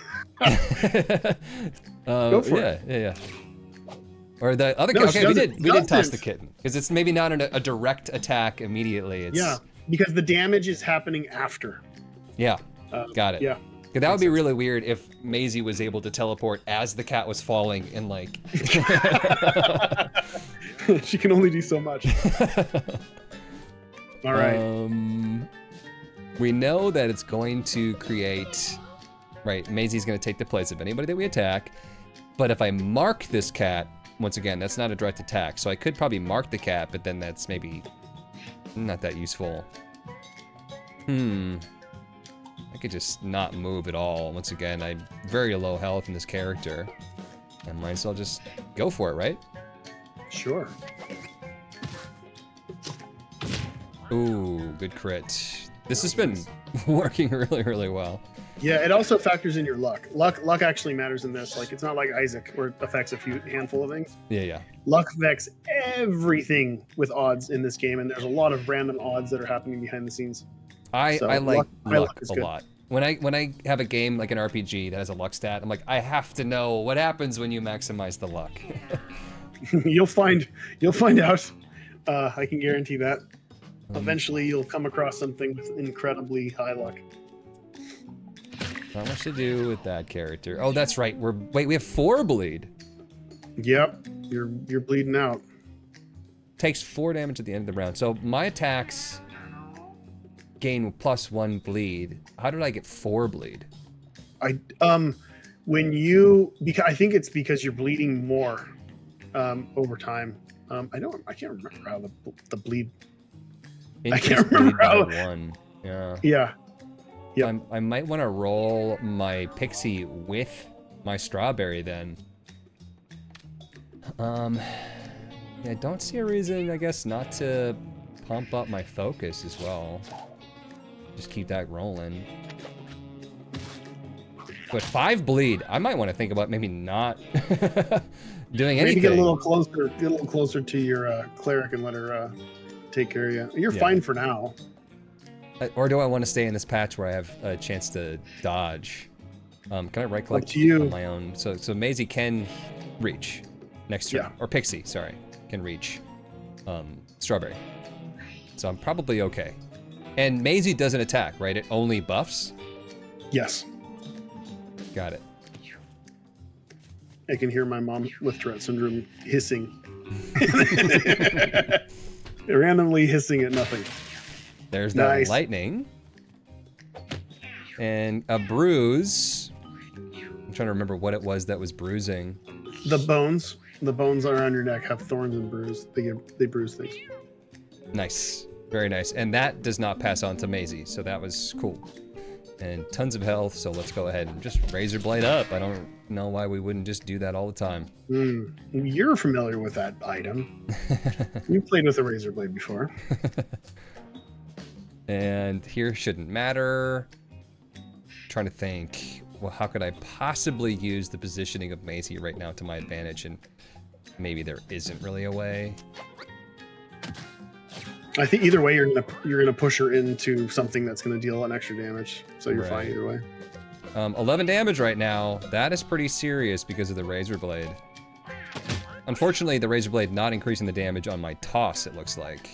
Go for it. Yeah. Or the other No, okay, we did toss doesn't. the kitten. Because it's maybe not a direct attack immediately. It's Yeah, because the damage is happening after. Yeah. Got it. Yeah. That would be really weird if Maisie was able to teleport as the cat was falling and like She can only do so much. All right. We know that it's going to create, right, Maisie's going to take the place of anybody that we attack. But if I mark this cat, once again, that's not a direct attack. So I could probably mark the cat, but then that's maybe not that useful. I could just not move at all. Once again, I'm very low health in this character. I might as well just go for it, right? Sure. Ooh, good crit. This has been working really, really well. Yeah, it also factors in your luck. Luck actually matters in this. Like, it's not like Isaac, where it affects a handful of things. Yeah. Luck affects everything with odds in this game, and there's a lot of random odds that are happening behind the scenes. I like luck is a good. lot. When I have a game like an RPG that has a luck stat, I'm like, I have to know what happens when you maximize the luck. You'll find out. I can guarantee that. Eventually, you'll come across something with incredibly high luck. Not much to do with that character. Oh, that's right. We have 4 bleed. Yep, you're bleeding out. Takes 4 damage at the end of the round. So my attacks gain +1 bleed. How did I get 4 bleed? When you I think it's because you're bleeding more over time. I can't remember how the bleed. Increased I can't remember bleed by how. 1. Yeah. Yeah. Yep. I might want to roll my pixie with my strawberry then. I don't see a reason, I guess, not to pump up my focus as well. Just keep that rolling. But 5 bleed, I might want to think about maybe not doing anything. Maybe get a little closer to your cleric and let her take care of you. You're fine for now. Or do I want to stay in this patch where I have a chance to dodge? Can I right click on my own? So Maisie can reach next turn. Yeah. Or Pixie, sorry, can reach Strawberry. So I'm probably okay. And Maisie doesn't attack, right? It only buffs? Yes. Got it. I can hear my mom with Tourette syndrome hissing. Randomly hissing at nothing. There's that Nice. lightning. And a bruise. I'm trying to remember what it was that was bruising. The bones around your neck have thorns and bruise. They bruise things. Nice. Very nice. And that does not pass on to Maisie, so that was cool. And tons of health, so let's go ahead and just Razor Blade up. I don't know why we wouldn't just do that all the time. You're familiar with that item. You played with a Razor Blade before. And here shouldn't matter. Trying to think, well, how could I possibly use the positioning of Maisie right now to my advantage? And maybe there isn't really a way. I think either way, you're gonna push her into something that's gonna deal an extra damage. So you're fine either way. 11 damage right now. That is pretty serious because of the Razor Blade. Unfortunately, the Razor Blade not increasing the damage on my toss, it looks like.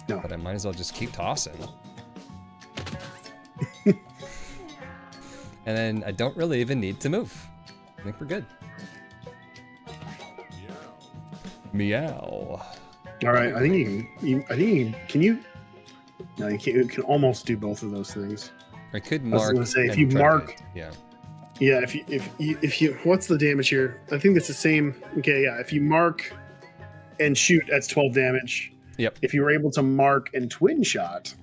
No. But I might as well just keep tossing. And then I don't really even need to move. I think we're good. Meow. All right, I think you can. Can you? No, you can't. You can almost do both of those things. I could I was mark. gonna say if and you try mark. to- yeah. Yeah, if you what's the damage here? I think it's the same. Okay, yeah. If you mark and shoot, that's 12 damage. Yep. If you were able to mark and twin shot,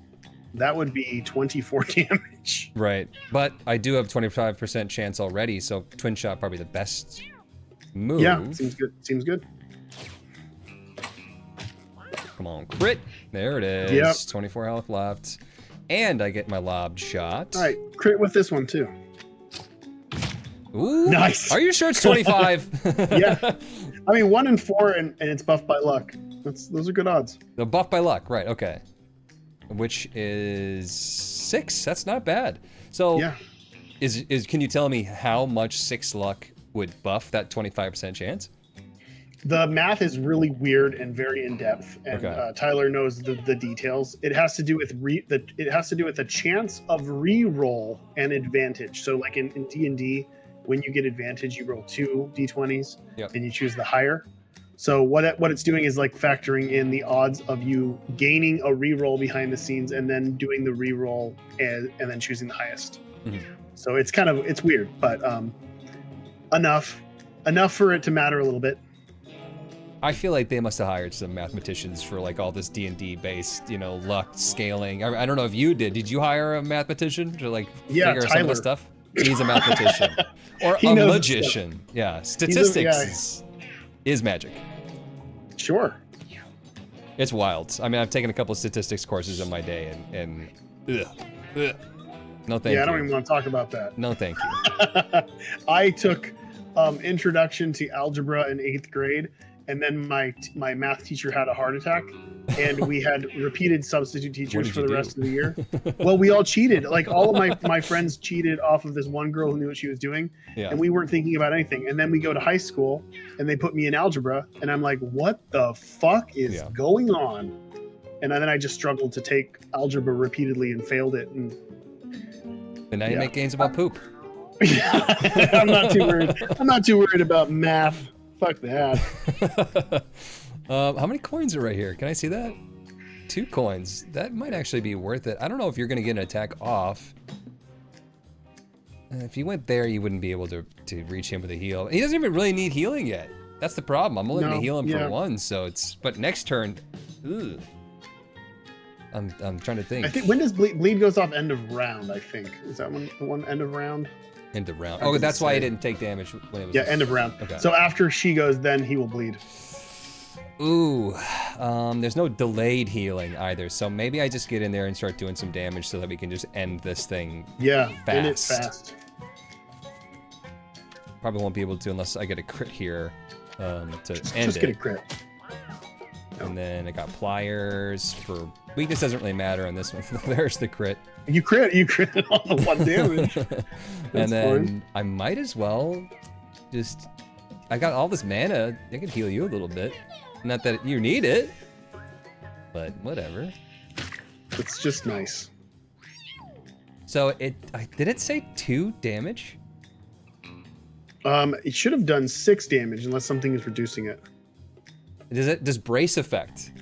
that would be 24 damage. Right, but I do have 25% chance already, so twin shot probably the best move. Yeah, seems good. Seems good. Come on, crit. There it is. Yep. 24 health left. And I get my lobbed shot. All right, crit with this one too. Ooh. Nice. Are you sure it's 25? Yeah. I mean, 1 and 4, and it's buffed by luck. Those are good odds. The buff by luck, right, okay. Which is 6. That's not bad. So Yeah. can you tell me how much 6 luck would buff that 25% chance? The math is really weird and very in depth, and Okay. Tyler knows the details. It has to do with the chance of re-roll and advantage. So, like in D&D, when you get advantage, you roll 2 d20s, Yep. and you choose the higher. So what it's doing is like factoring in the odds of you gaining a re-roll behind the scenes, and then doing the re-roll and then choosing the highest. Mhm. So it's weird, but enough for it to matter a little bit. I feel like they must have hired some mathematicians for like all this D&D based, luck scaling. I don't know if you did. Did you hire a mathematician to like Yeah, figure some of the Tyler. stuff? He's a mathematician or He a knows magician. Yeah, statistics is magic. Sure. It's wild. I mean, I've taken a couple of statistics courses in my day, and ugh. No thank you. I don't even want to talk about that. No thank you. I took introduction to algebra in 8th grade, and then my math teacher had a heart attack, and we had repeated substitute teachers did for you the do? rest of the year. Well, we all cheated. Like all of my friends cheated off of this one girl who knew what she was doing, Yeah. and we weren't thinking about anything. And then we go to high school, and they put me in algebra, and I'm like, what the fuck is Yeah. going on? And then I just struggled to take algebra repeatedly and failed it. And And now you Yeah. make games about poop. I'm not too worried. I'm not too worried about math. Fuck that. How many coins are right here? Can I see that? 2 coins. That might actually be worth it. I don't know if you're going to get an attack off. If you went there, you wouldn't be able to reach him with a heal. He doesn't even really need healing yet. That's the problem. I'm only going No, to heal him yeah. for 1, so it's... But next turn... Ugh. I'm trying to think. I think when does bleed goes off end of round? I think is that one end of round. End of round. I Oh, didn't that's why he say. didn't take damage when it was... Yeah, end of round. Okay. So after she goes, then he will bleed. Ooh, there's no delayed healing either, so maybe I just get in there and start doing some damage so that we can just end this thing. Yeah, end it Fast. fast. Probably won't be able to unless I get a crit here to end Just get a it. crit. And then I got pliers for weakness doesn't really matter on this one. There's the crit. You crit on the 1 damage. And then fine. I might as well just I got all this mana. I can heal you a little bit. Not that you need it, but whatever. It's just nice. So did it say 2 damage? It should have done 6 damage unless something is reducing it. Does brace affect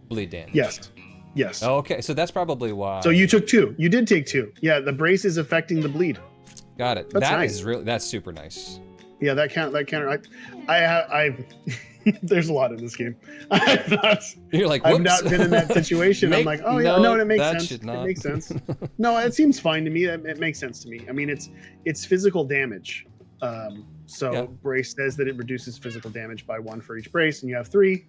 bleed damage? Yes. Yes. Oh, okay, so that's probably why. So you took 2. You did take 2. Yeah, the brace is affecting the bleed. Got it. That's nice. That's super nice. Yeah, that counter. I there's a lot in this game. You're like, whoops. I've not been in that situation. I'm like, oh yeah, no, it makes sense. It makes sense. No, it seems fine to me. It makes sense to me. I mean, it's physical damage. So brace says that it reduces physical damage by 1 for each brace, and you have 3.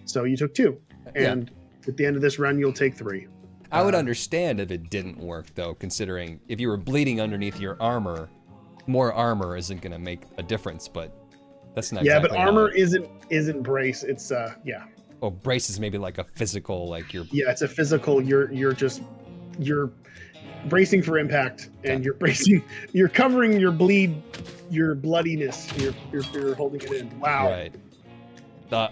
So you took 2, and at the end of this run, you'll take 3. I would understand if it didn't work, though, considering if you were bleeding underneath your armor, more armor isn't going to make a difference, but that's not exactly but armor isn't brace. It's Oh, brace is maybe like a physical, like you're... Yeah, it's a physical, you're bracing for impact, and you're covering your bleed, your bloodiness, you're holding it in. Wow. Right.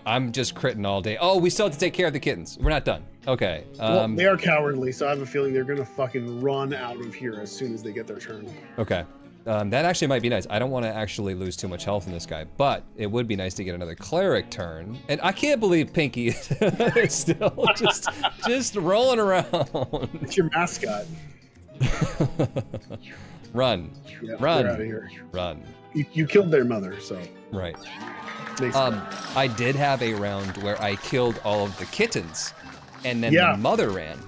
I'm just critting all day. Oh, we still have to take care of the kittens. We're not done. Okay. Well, they are cowardly, so I have a feeling they're gonna fucking run out of here as soon as they get their turn. Okay. That actually might be nice. I don't want to actually lose too much health in this guy, but it would be nice to get another cleric turn. And I can't believe Pinky is still just rolling around. It's your mascot. Run. Yeah, Run. They're out of here. Run. You killed their mother, so. Right. Makes sense. I did have a round where I killed all of the kittens, and then the mother ran.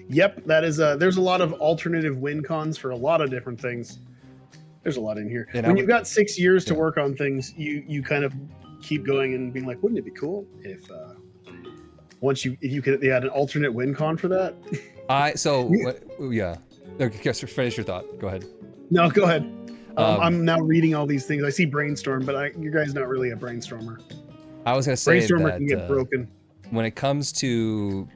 Yep, that is there's a lot of alternative win cons for a lot of different things. There's a lot in here. And when you've got 6 years to work on things, you kind of keep going and being like, wouldn't it be cool if if you could add an alternate win con for that? Okay, finish your thought. Go ahead. No, go ahead. I'm now reading all these things. I see brainstorm, but you guys not really a brainstormer. I was gonna say brainstormer that can get broken. When it comes to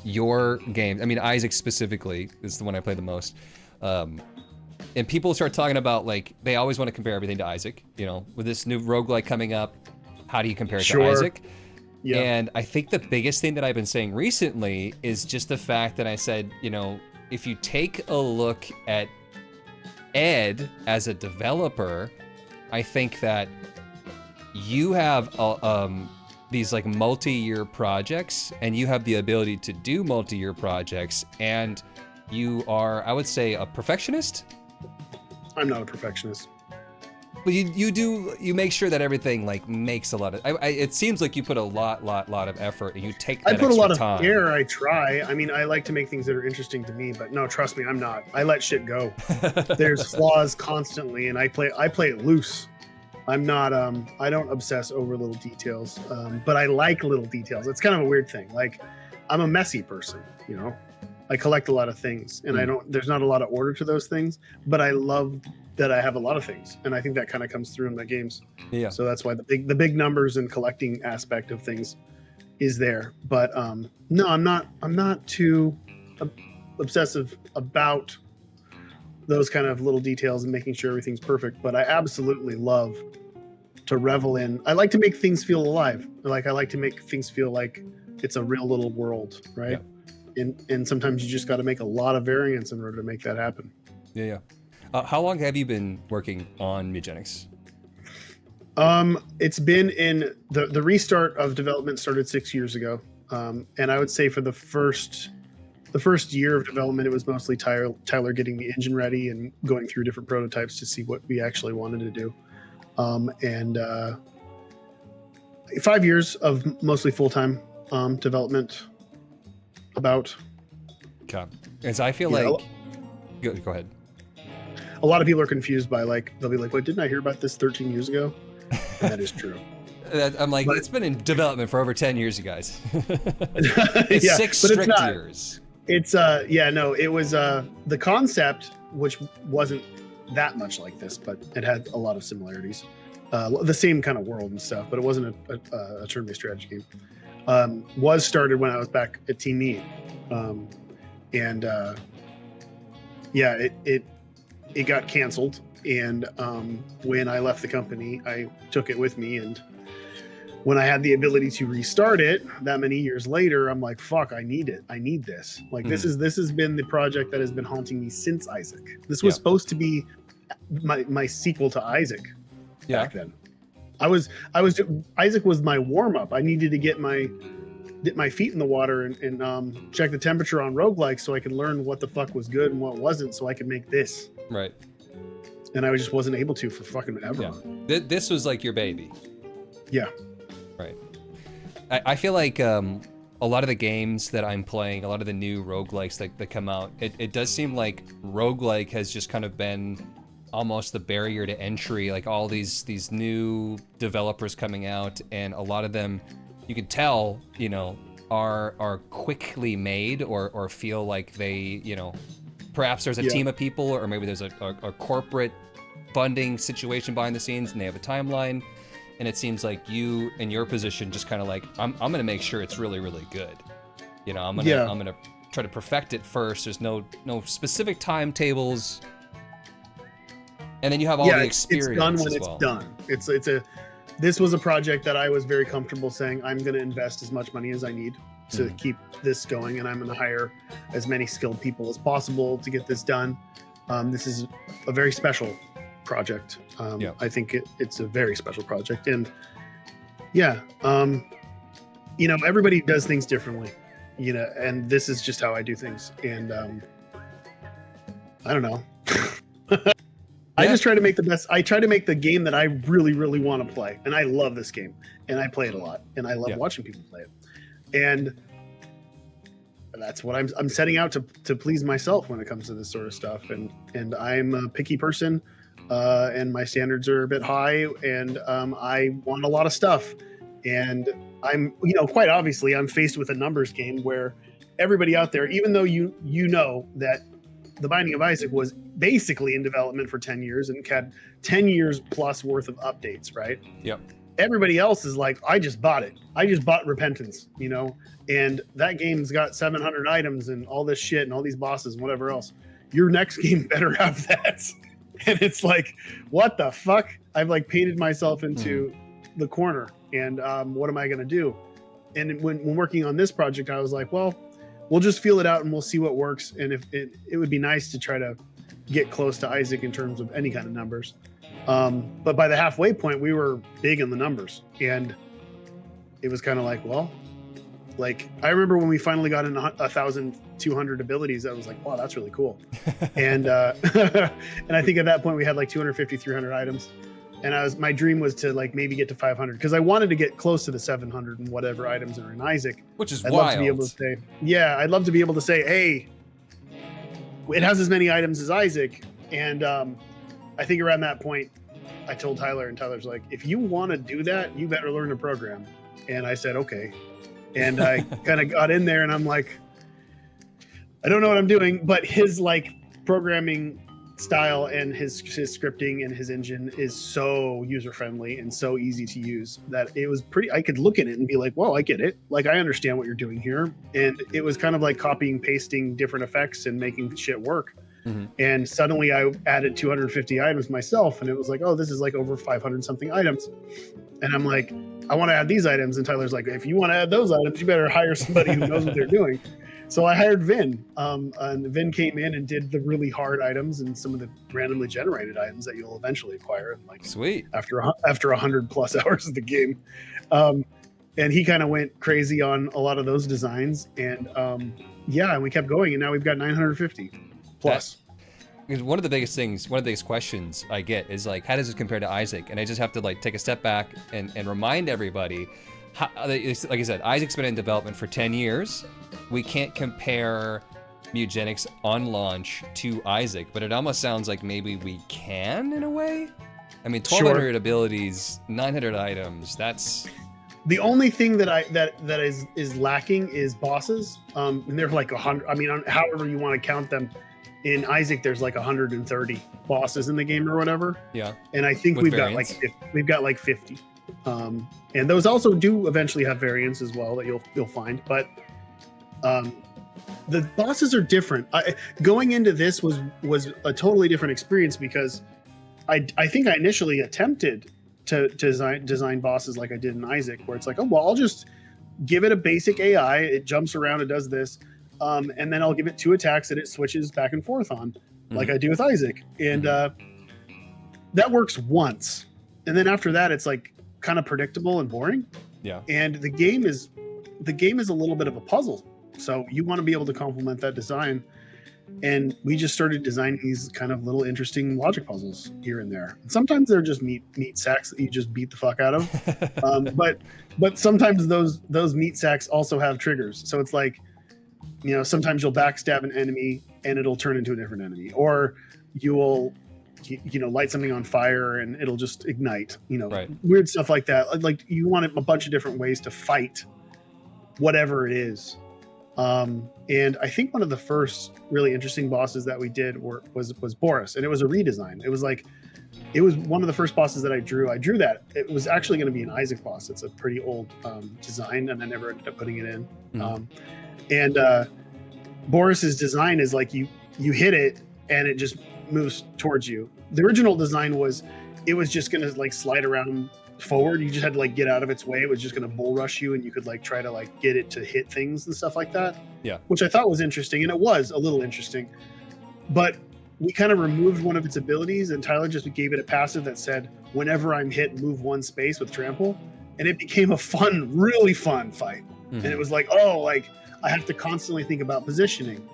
your game, I mean Isaac specifically is the one I play the most. And people start talking about, like, they always want to compare everything to Isaac. You know, with this new roguelike coming up, how do you compare it to Isaac? Yeah. And I think the biggest thing that I've been saying recently is just the fact that I said, you know, if you take a look at Ed as a developer, I think that you have these like multi-year projects, and you have the ability to do multi-year projects, and you are, I would say, a perfectionist. I'm not a perfectionist. But you make sure that everything like makes a lot of. It seems like you put a lot of effort, and you take that extra time. I put a lot of care. I try. I mean, I like to make things that are interesting to me, but no, trust me, I'm not. I let shit go. There's flaws constantly, and I play it loose. I'm not. I don't obsess over little details, but I like little details. It's kind of a weird thing. Like, I'm a messy person, you know. I collect a lot of things, and there's not a lot of order to those things, but I love that I have a lot of things, and I think that kind of comes through in my games. Yeah. So that's why the big numbers and collecting aspect of things is there. But no, I'm not too obsessive about those kind of little details and making sure everything's perfect. But I absolutely love to revel in. I like to make things feel alive. Like, I like to make things feel like it's a real little world, right? Yeah. And sometimes you just got to make a lot of variants in order to make that happen. Yeah. How long have you been working on Mewgenics? It's been in the restart of development started 6 years ago, and I would say for the first year of development, it was mostly Tyler getting the engine ready and going through different prototypes to see what we actually wanted to do, and 5 years of mostly full-time development. About. Okay, as I feel like. Go ahead. A lot of people are confused by, like, they'll be like, "Wait, didn't I hear about this 13 years ago?" And that is true. I'm like, it's been in development for over 10 years, you guys. It's 6 strict years. It's it was the concept, which wasn't that much like this, but it had a lot of similarities. The same kind of world and stuff, but it wasn't a turn-based strategy game. Was started when I was back at Team E, it got canceled, and when I left the company, I took it with me, and when I had the ability to restart it that many years later, I'm like, fuck, I need it. I need this. Like this has been the project that has been haunting me since Isaac. This was supposed to be my sequel to Isaac back then. Isaac was my warm up. I needed to dip my feet in the water and check the temperature on roguelikes so I could learn what the fuck was good and what wasn't, so I could make this. Right. And I just wasn't able to for fucking ever. Yeah. This was like your baby. Yeah. Right. I feel like a lot of the games that I'm playing, a lot of the new roguelikes that come out, it does seem like roguelike has just kind of been almost the barrier to entry. Like all these new developers coming out, and a lot of them, you can tell, you know, are quickly made or feel like they, you know, perhaps there's a team of people, or maybe there's a corporate funding situation behind the scenes, and they have a timeline. And it seems like you, in your position, just kind of like, I'm gonna make sure it's really, really good. You know, I'm gonna try to perfect it first. There's no specific timetables. And then you have all the experience. It's done when as well. It's done. This was a project that I was very comfortable saying, I'm gonna invest as much money as I need to keep this going, and I'm gonna hire as many skilled people as possible to get this done. This is a very special project. I think it's a very special project, and you know, everybody does things differently, you know, and this is just how I do things. And I don't know. I just try to make the best. I try to make the game that I really, really want to play, and I love this game, and I play it a lot, and I love watching people play it, and that's what I'm setting out to please myself when it comes to this sort of stuff. And I'm a picky person. And my standards are a bit high, and I want a lot of stuff. And I'm, you know, quite obviously, I'm faced with a numbers game where everybody out there, even though you know that The Binding of Isaac was basically in development for 10 years and had 10 years plus worth of updates, right? Yep. Everybody else is like, I just bought it. I just bought Repentance, you know, and that game's got 700 items and all this shit and all these bosses and whatever else. Your next game better have that. And it's like, what the fuck? I've like painted myself into the corner, and what am I going to do? And when working on this project, I was like, well, we'll just feel it out and we'll see what works. And if it would be nice to try to get close to Isaac in terms of any kind of numbers. But by the halfway point, we were big in the numbers, and it was kind of like, well, like I remember when we finally got in 1,200 abilities, I was like, wow, that's really cool. And and I think at that point we had like 250, 300 items. And my dream was to like maybe get to 500, because I wanted to get close to the 700 and whatever items are in Isaac. Which is I'd wild. love to be able to say, I'd love to be able to say, hey, it has as many items as Isaac. And I think around that point, I told Tyler, and Tyler's like, if you want to do that, you better learn to program. And I said, okay. And I kind of got in there, and I'm like, I don't know what I'm doing, but his like programming style and his scripting and his engine is so user friendly and so easy to use that it was I could look at it and be like, well, I get it. Like, I understand what you're doing here. And it was kind of like copying, pasting different effects and making shit work. Mm-hmm. And suddenly I added 250 items myself, and it was like, oh, this is like over 500 something items. And I'm like, I want to add these items. And Tyler's like, if you want to add those items, you better hire somebody who knows what they're doing. So I hired Vin. And Vin came in and did the really hard items and some of the randomly generated items that you'll eventually acquire. Like, sweet. After 100 plus hours of the game. And he kind of went crazy on a lot of those designs. And and we kept going. And now we've got 950 plus. Because one of the biggest questions I get is like, how does this compare to Isaac? And I just have to like take a step back and remind everybody, like I said, Isaac's been in development for 10 years. We can't compare Mewgenics on launch to Isaac, but it almost sounds like maybe we can in a way. I mean, 1,200 abilities, 900 items. That's the only thing that is lacking is bosses. And they're like 100. I mean, however you want to count them. In Isaac, there's like 130 bosses in the game or whatever. Yeah. And I think we've got like 50. And those also do eventually have variants as well that you'll find. But the bosses are different. Going into this was a totally different experience, because I think I initially attempted to design bosses like I did in Isaac, where it's like, oh well, I'll just give it a basic AI. It jumps around, it does this, and then I'll give it 2 attacks that it switches back and forth on, like I do with Isaac, and that works once, and then after that, it's like kind of predictable and boring. Yeah. And the game is a little bit of a puzzle, so you want to be able to complement that design. And we just started designing these kind of little interesting logic puzzles here and there. And sometimes they're just meat sacks that you just beat the fuck out of. But sometimes those meat sacks also have triggers. So it's like, you know, sometimes you'll backstab an enemy and it'll turn into a different enemy, or you will, you know, light something on fire and it'll just ignite. You know, weird stuff like that. Like you want a bunch of different ways to fight whatever it is. And I think one of the first really interesting bosses that we did was Boris, and it was a redesign. It was one of the first bosses that I drew. I drew that. It was actually going to be an Isaac boss. It's a pretty old design, and I never ended up putting it in. Boris's design is like you hit it and it just moves towards you. The original design was it was just going to like slide around forward. You just had to like get out of its way. It was just going to bull rush you, and you could like try to like get it to hit things and stuff like that. Yeah, which I thought was interesting, and it was a little interesting. But we kind of removed one of its abilities, and Tyler just gave it a passive that said, whenever I'm hit, move 1 space with trample, and it became a fun, really fun fight. And it was like, oh, like I have to constantly think about positioning,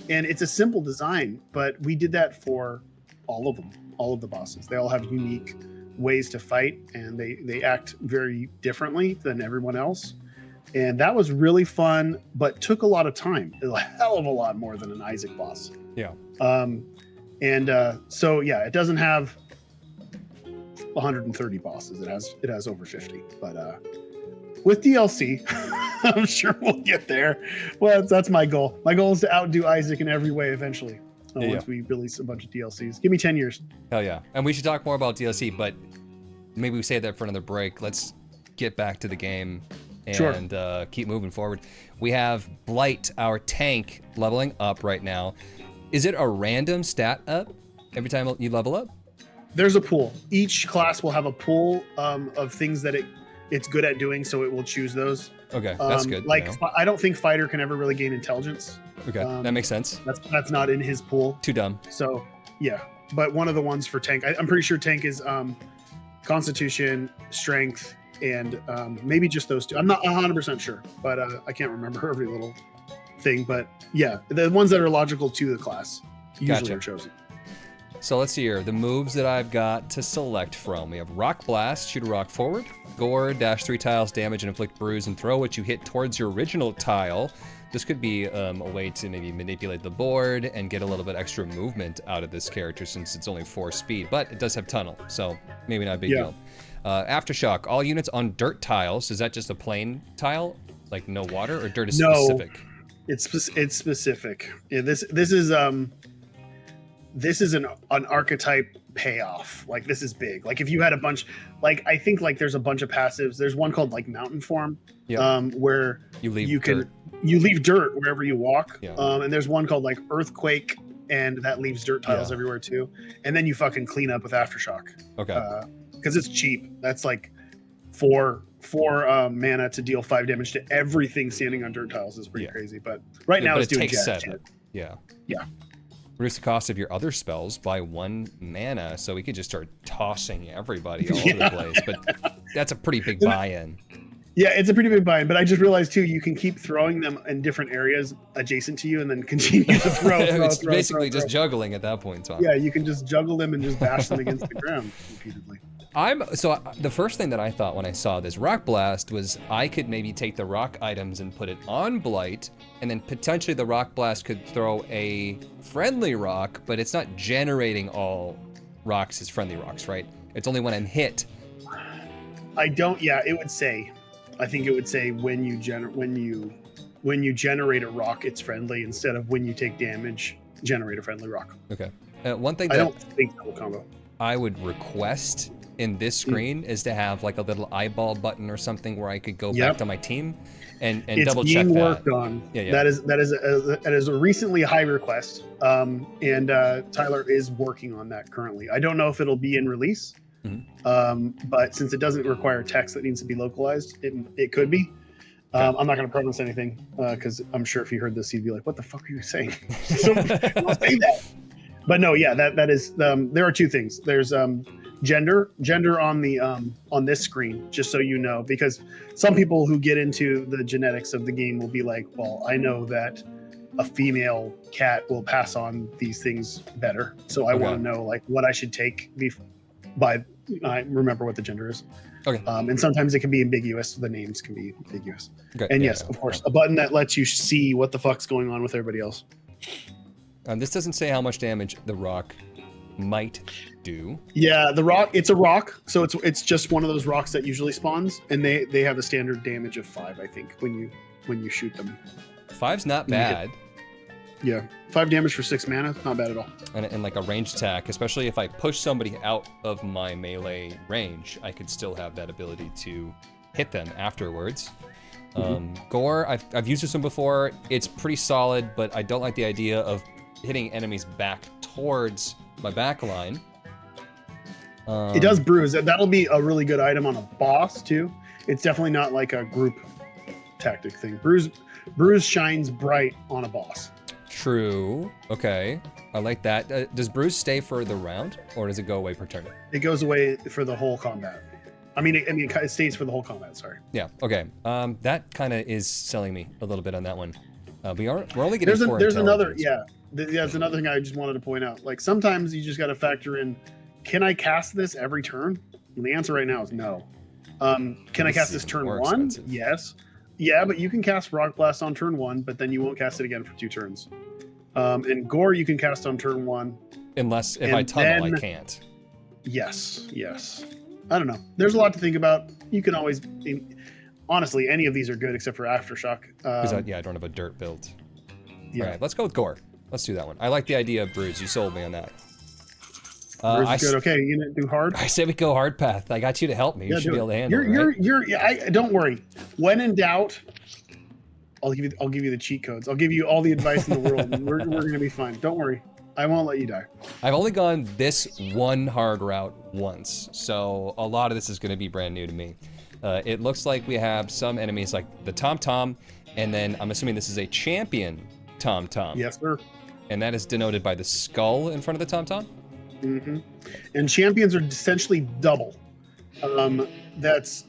and it's a simple design, but we did that for all of them, all of the bosses. They all have unique ways to fight, and they act very differently than everyone else, and that was really fun, but took a lot of time, a hell of a lot more than an Isaac boss. So yeah, it doesn't have 130 bosses. It has over 50, but with DLC I'm sure we'll get there. Well, that's my goal. My goal is to outdo Isaac in every way eventually. Once we release a bunch of DLCs. Give me 10 years. Hell yeah. And we should talk more about DLC, but maybe we save that for another break. Let's get back to the game and keep moving forward. We have Blight, our tank, leveling up right now. Is it a random stat up every time you level up? There's a pool. Each class will have a pool of things that it's good at doing, so it will choose those. Okay, that's good. Like, I don't think Fighter can ever really gain intelligence. Okay, that makes sense. That's not in his pool. Too dumb. So, yeah. But one of the ones for tank, I'm pretty sure tank is Constitution, Strength, and maybe just those 2. I'm not 100% sure, but I can't remember every little thing. But yeah, the ones that are logical to the class usually are chosen. So let's see here. The moves that I've got to select from. We have Rock Blast, shoot a rock forward. Gore, dash 3 tiles, damage and inflict bruise, and throw what you hit towards your original tile. This could be a way to maybe manipulate the board and get a little bit extra movement out of this character since it's only 4 speed, but it does have tunnel, so maybe not a big deal. Aftershock, all units on dirt tiles. Is that just a plain tile, like no water, or dirt is specific? It's specific. Yeah, this is an archetype payoff. Like, this is big. Like, if you had a bunch, like, I think like there's a bunch of passives. There's one called like Mountain Form, where you leave dirt wherever you walk. And there's one called like Earthquake, and that leaves dirt tiles everywhere too. And then you fucking clean up with Aftershock. Okay. Because it's cheap. That's like four mana to deal 5 damage to everything standing on dirt tiles is pretty crazy. But now it's doing jack shit. Yeah. Reduce the cost of your other spells by 1 mana, so we could just start tossing everybody all over the place. But that's a pretty big buy-in. Yeah, it's a pretty big buy-in, but I just realized too, you can keep throwing them in different areas adjacent to you and then continue to throw. It's basically just juggling at that point, Tom. Yeah, you can just juggle them and just bash them against the ground repeatedly. The first thing that I thought when I saw this Rock Blast was I could maybe take the rock items and put it on Blight, and then potentially the Rock Blast could throw a friendly rock, but it's not generating all rocks as friendly rocks, right? It's only when I'm hit. It would say, I think it would say when you generate a rock, it's friendly, instead of when you take damage, generate a friendly rock. Okay. One thing that I don't think that will combo. I would request in this screen is to have like a little eyeball button or something where I could go back to my team and double check that. It's being worked on. That is a recently high request, and Tyler is working on that currently. I don't know if it'll be in release, But since it doesn't require text that needs to be localized, it could be. I'm not going to promise anything because I'm sure if you heard this, you'd be like, "What the fuck are you saying?" So don't say that. But no, yeah, that is. There are two things. There's gender on the on this screen, just so you know, because some people who get into the genetics of the game will be like, "Well, I know that a female cat will pass on these things better, so I want to know like what I should take by I remember what the gender is." Okay. And sometimes it can be ambiguous. The names can be ambiguous. Okay. And yes, of course, a button that lets you see what the fuck's going on with everybody else. This doesn't say how much damage the rock might do. Yeah, the rock. It's a rock, so it's just one of those rocks that usually spawns, and they have a standard damage of 5, I think, when you shoot them. 5's not bad. Yeah, 5 damage for 6 mana, not bad at all. And like a ranged attack, especially if I push somebody out of my melee range, I could still have that ability to hit them afterwards. Gore, I've used this one before. It's pretty solid, but I don't like the idea of hitting enemies back towards my back line. It does bruise. That'll be a really good item on a boss too. It's definitely not like a group tactic thing. Bruise shines bright on a boss. True. Okay. I like that. Does bruise stay for the round, or does it go away per turn? It goes away for the whole combat. I mean, it stays for the whole combat. Sorry. Yeah. Okay. That kind of is selling me a little bit on that one. We're only getting there's another. Yeah. There's another thing I just wanted to point out. Like sometimes you just got to factor in, can I cast this every turn? And the answer right now is no. Can I cast this turn 1? Yes. Yeah, but you can cast Rock Blast on turn 1, but then you won't cast it again for 2 turns. And Gore you can cast on turn 1. Unless if I tunnel, I can't. Yes. I don't know. There's a lot to think about. You can always, honestly, any of these are good except for Aftershock. I don't have a dirt build. Yeah. All right, let's go with Gore. Let's do that one. I like the idea of Bruise. You sold me on that. Bruise is good. Okay, you gonna do hard? I say we go hard path. I got you to help me. You should be able to handle it. Right? Don't worry. When in doubt, I'll give you the cheat codes. I'll give you all the advice in the world, and we're gonna be fine. Don't worry. I won't let you die. I've only gone this one hard route once, so a lot of this is gonna be brand new to me. It looks like we have some enemies like the Tom Tom, and then I'm assuming this is a champion Tom Tom. Yes, sir. And that is denoted by the skull in front of the Tom Tom? Mm-hmm. And champions are essentially double. It's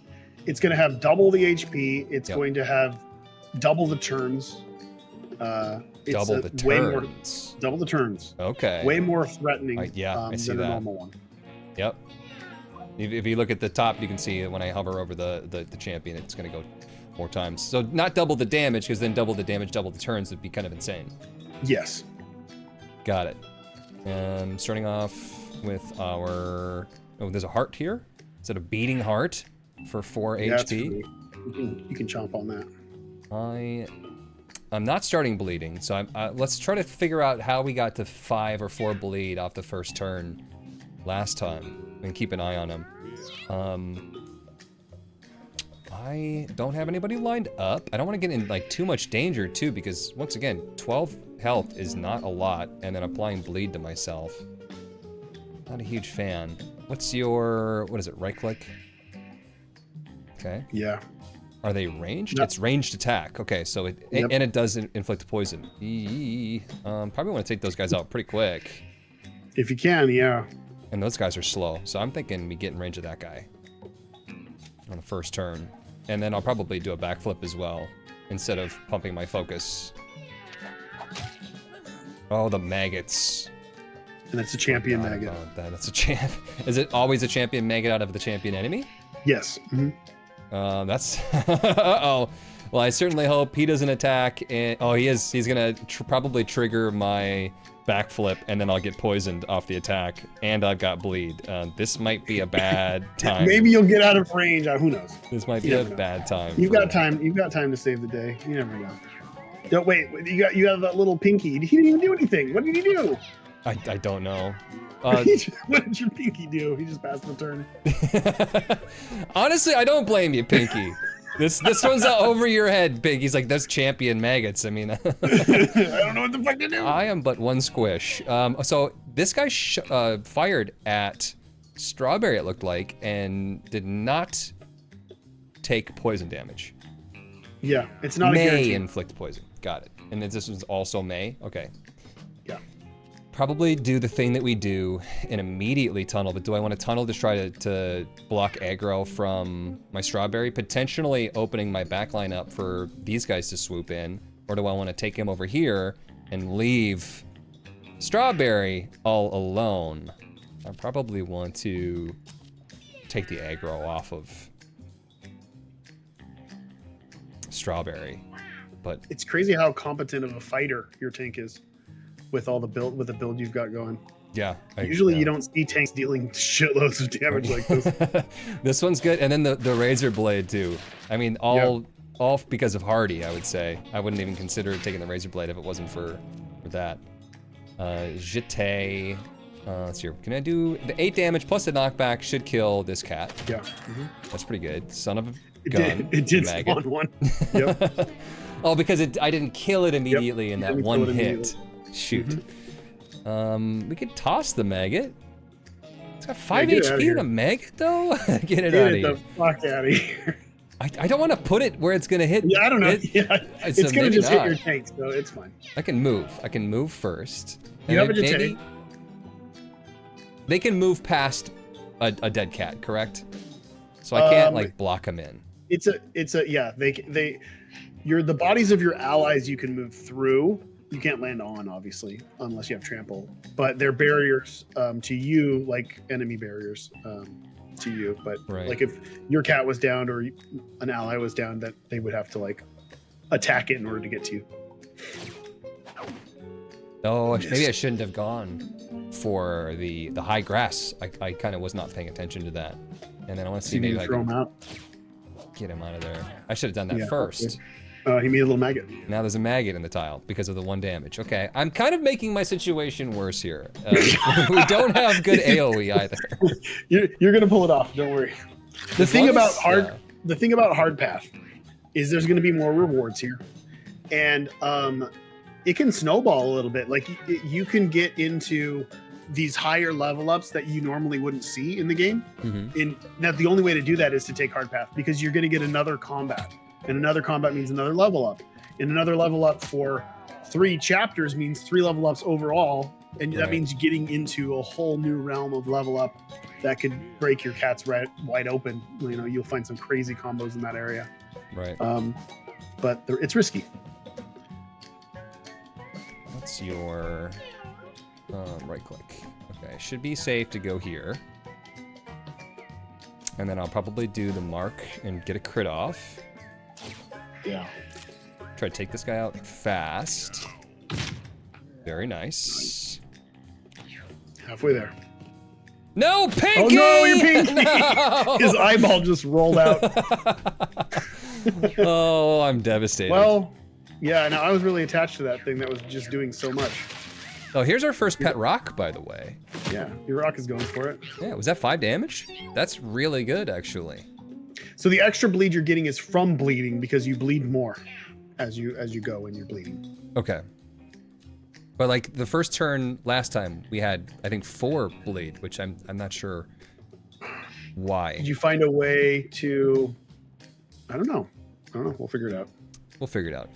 going to have double the HP. It's going to have double the turns. Double the turns. Okay. Way more threatening. I see than that. A normal one. Yep. If you look at the top, you can see when I hover over the champion, it's going to go more times. So not double the damage, because then double the damage, double the turns would be kind of insane. Yes. Got it. Starting off with our... Oh, there's a heart here? Is it a beating heart for 4 HP? You can chomp on that. I'm not starting bleeding, so let's try to figure out how we got to 5 or 4 bleed off the first turn last time, and keep an eye on him. I don't have anybody lined up. I don't want to get in like too much danger too, because once again, 12 health is not a lot, and then applying bleed to myself. Not a huge fan. What's your, what is it, right click? Okay. Yeah. Are they ranged? No. It's ranged attack. Okay, so it and it does inflict poison. Probably want to take those guys out pretty quick. If you can, yeah. And those guys are slow, so I'm thinking we get in range of that guy on the first turn. And then I'll probably do a backflip as well, instead of pumping my focus. Oh, the maggots. And it's a champion maggot. That's a champ. Is it always a champion maggot out of the champion enemy? Yes. Mm-hmm. That's... Uh-oh. Well, I certainly hope he doesn't attack. And... Oh, he is. He's gonna probably trigger my backflip, and then I'll get poisoned off the attack, and I've got bleed. This might be a bad time. Maybe you'll get out of range. Who knows? This might be a bad time. You've got time. You've got time to save the day. You never know. Don't wait. You have that little pinky. He didn't even do anything. What did he do? I don't know. What did your pinky do? He just passed the turn. Honestly, I don't blame you, Pinky. This one's over your head, Pinky. He's like, those champion maggots. I mean, I don't know what the fuck to do. I am but one squish. So this guy fired at Strawberry, it looked like, and did not take poison damage. Yeah, it's not a May guarantee. inflict poison. Got it. And this was also May? Okay. Yeah. Probably do the thing that we do and immediately tunnel, but do I want to tunnel to try to block aggro from my Strawberry? Potentially opening my backline up for these guys to swoop in, or do I want to take him over here and leave Strawberry all alone? I probably want to take the aggro off of Strawberry, but It's crazy how competent of a fighter your tank is with all the build you've got going. yeah. Usually you don't see tanks dealing shitloads of damage like this. This one's good, and then the Razor Blade too. I mean, all because of Hardy, I would say. I wouldn't even consider taking the Razor Blade if it wasn't for that. Jeté. Let's see here. Can I do the 8 damage plus the knockback should kill this cat? Yeah. That's pretty good. Son of a It gun. did maggot. spawn one. Yep. Oh, because I didn't kill it immediately in that didn't one kill it hit. Shoot. We could toss the maggot. It's got 5 get it outta HP here. and a maggot though? Get it Get out of it here. the fuck out of here. I don't want to put it where it's gonna hit. Yeah, I don't know. It, It's so gonna maybe just hit not. your tank, so it's fine. I can move. I can move first. You And have a then Jeté. they can move past a dead cat, correct? So I can't like block them in. It's a yeah. The bodies of your allies you can move through. You can't land on, obviously, unless you have trample. But they're barriers to you, like enemy barriers to you. But Right. like if your cat was down or an ally was down, that they would have to like attack it in order to get to you. Oh, maybe I shouldn't have gone for the high grass. I kind of was not paying attention to that. And then I want to see You need maybe to I throw can him out. get him out of there. I should have done that Yeah, first. He made a little maggot. Now there's a maggot in the tile because of the 1 damage. Okay, I'm kind of making my situation worse here. We don't have good AoE either. You're gonna pull it off. Don't worry. The As thing long about as- the thing about hard path is there's gonna be more rewards here, and it can snowball a little bit. Like you can get into these higher level ups that you normally wouldn't see in the game. Mhm. Now the only way to do that is to take hard path because you're gonna get another combat, and another combat means another level up, and another level up for 3 chapters means 3 level ups overall, and that Right. means getting into a whole new realm of level up that could break your cats wide open. You know, you'll find some crazy combos in that area. Right. But it's risky. What's your right click? Okay, should be safe to go here. And then I'll probably do the mark and get a crit off. Yeah. Try to take this guy out fast. Very nice. Halfway there. No, Pinky! Oh no, you're pinky! No! His eyeball just rolled out. Oh, I'm devastated. Well, yeah, no, I was really attached to that thing that was just doing so much. Oh, here's our first pet rock, by the way. Yeah, your rock is going for it. Yeah, was that 5 damage? That's really good, actually. So the extra bleed you're getting is from bleeding because you bleed more as you go when you're bleeding. Okay. But like the first turn last time, we had I think 4 bleed, which I'm not sure why. Did you find a way to? I don't know. We'll figure it out. We'll figure it out.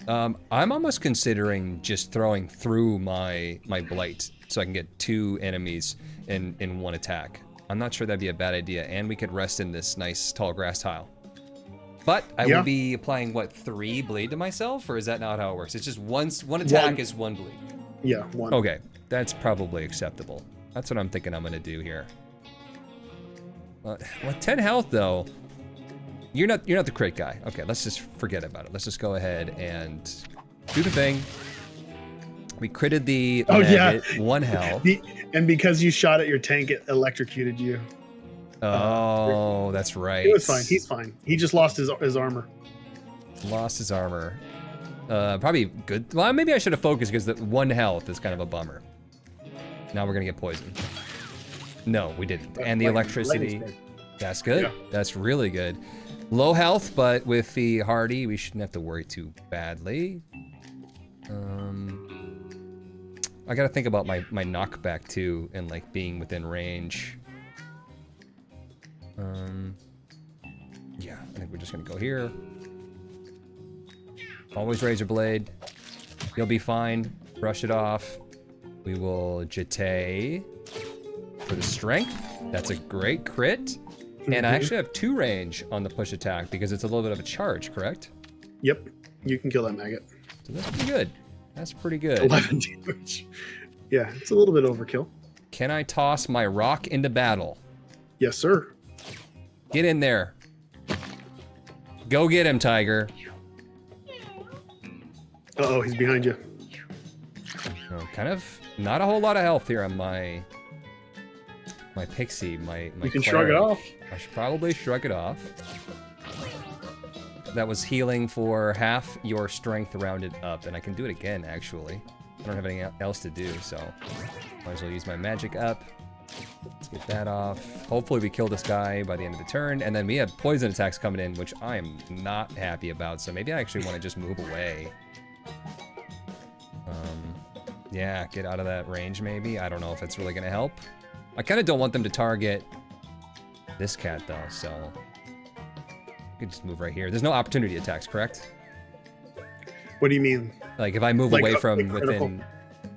I'm almost considering just throwing through my blight so I can get 2 enemies in one attack. I'm not sure that'd be a bad idea, and we could rest in this nice tall grass tile. But I Yeah. will be applying what 3 bleed to myself, or is that not how it works? It's just one attack One. is 1 bleed. Yeah, 1. Okay, that's probably acceptable. That's what I'm thinking I'm gonna do here. Well, 10 health though. You're not the crit guy. Okay, let's just forget about it. Let's just go ahead and do the thing. We critted the Oh, yeah. maggot, 1 health. And because you shot at your tank, it electrocuted you. Oh, that's right. It was fine. He's fine. He just lost his armor. Lost his armor. Probably good. Well, maybe I should have focused because the 1 health is kind of a bummer. Now we're gonna get poisoned. No, we didn't. And the electricity. That's good. Yeah. That's really good. Low health, but with the hardy, we shouldn't have to worry too badly. I gotta think about my knockback too, and like being within range. Yeah, I think we're just gonna go here. Always razor blade. You'll be fine. Brush it off. We will jete for the strength. That's a great crit. And I actually have 2 range on the push attack because it's a little bit of a charge, correct? Yep. You can kill that maggot. So that's pretty good. That's pretty good. 11 damage. Yeah, it's a little bit overkill. Can I toss my rock into battle? Yes, sir. Get in there. Go get him, Tiger. Uh-oh, he's behind you. Oh, kind of not a whole lot of health here on my pixie, my You can cleric. shrug it off. I should probably shrug it off. That was healing for half your strength rounded up, and I can do it again, actually. I don't have anything else to do, so might as well use my magic up. Let's get that off. Hopefully we kill this guy by the end of the turn, and then we have poison attacks coming in, which I'm not happy about, so maybe I actually want to just move away. Yeah, get out of that range, maybe. I don't know if it's really gonna help. I kind of don't want them to target this cat, though, so I could just move right here. There's no opportunity attacks, correct? What do you mean? Like, if I move Like away a from critical?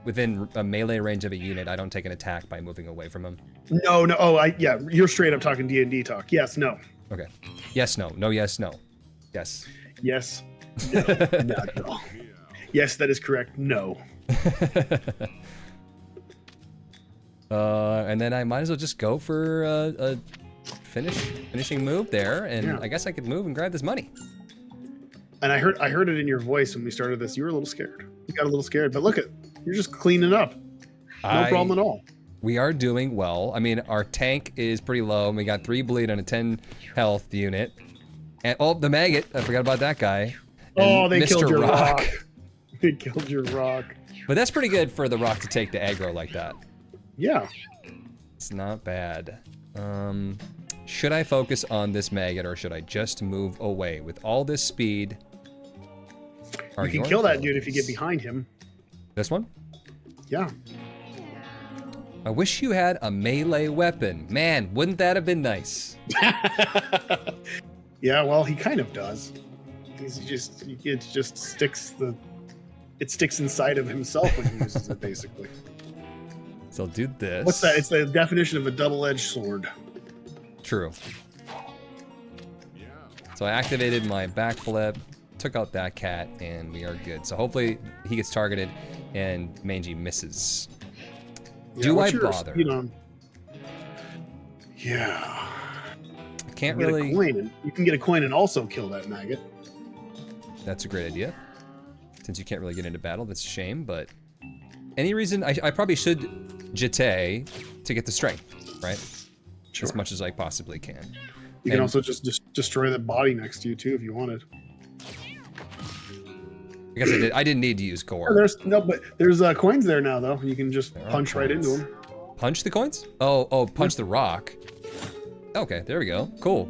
within a melee range of a unit, I don't take an attack by moving away from him. No, no. Oh, yeah. You're straight up talking D&D talk. Yes, no. Okay. Yes, no. No, yes, no. Yes. Yes. No. Not at all. Yes, that is correct. No. And then I might as well just go for a finishing move there, and Yeah. I guess I could move and grab this money. And I heard it in your voice when we started this. You were a little scared. You got a little scared, but look you're just cleaning up. No problem at all. We are doing well. I mean, our tank is pretty low, and we got 3 bleed on a 10 health unit. And oh, the maggot! I forgot about that guy. Oh, And they Mr. killed your rock. They killed your rock. But that's pretty good for the rock to take the aggro like that. Yeah. It's not bad. Should I focus on this maggot, or should I just move away? With all this speed... You can kill that dude if you get behind him. This one? Yeah. I wish you had a melee weapon. Man, wouldn't that have been nice? Yeah, well, he kind of does. It sticks inside of himself when he uses it, basically. So I'll do this. What's that? It's the definition of a double-edged sword. True. So I activated my backflip, took out that cat, and we are good. So hopefully he gets targeted and Mangy misses. Yeah, Do I what's your bother? speed on? Yeah. I can't You can get really... a coin and, you can get a coin and also kill that maggot. That's a great idea. Since you can't really get into battle, that's a shame, but... Any reason... I probably should jete to get the strength, right? Sure. As much as I possibly can. You can also just destroy the body next to you too if you wanted. I guess I didn't need to use core. There's coins there now though. You can just There are punch right into coins. them. Punch the coins? Oh, punch the rock. Okay, there we go. Cool.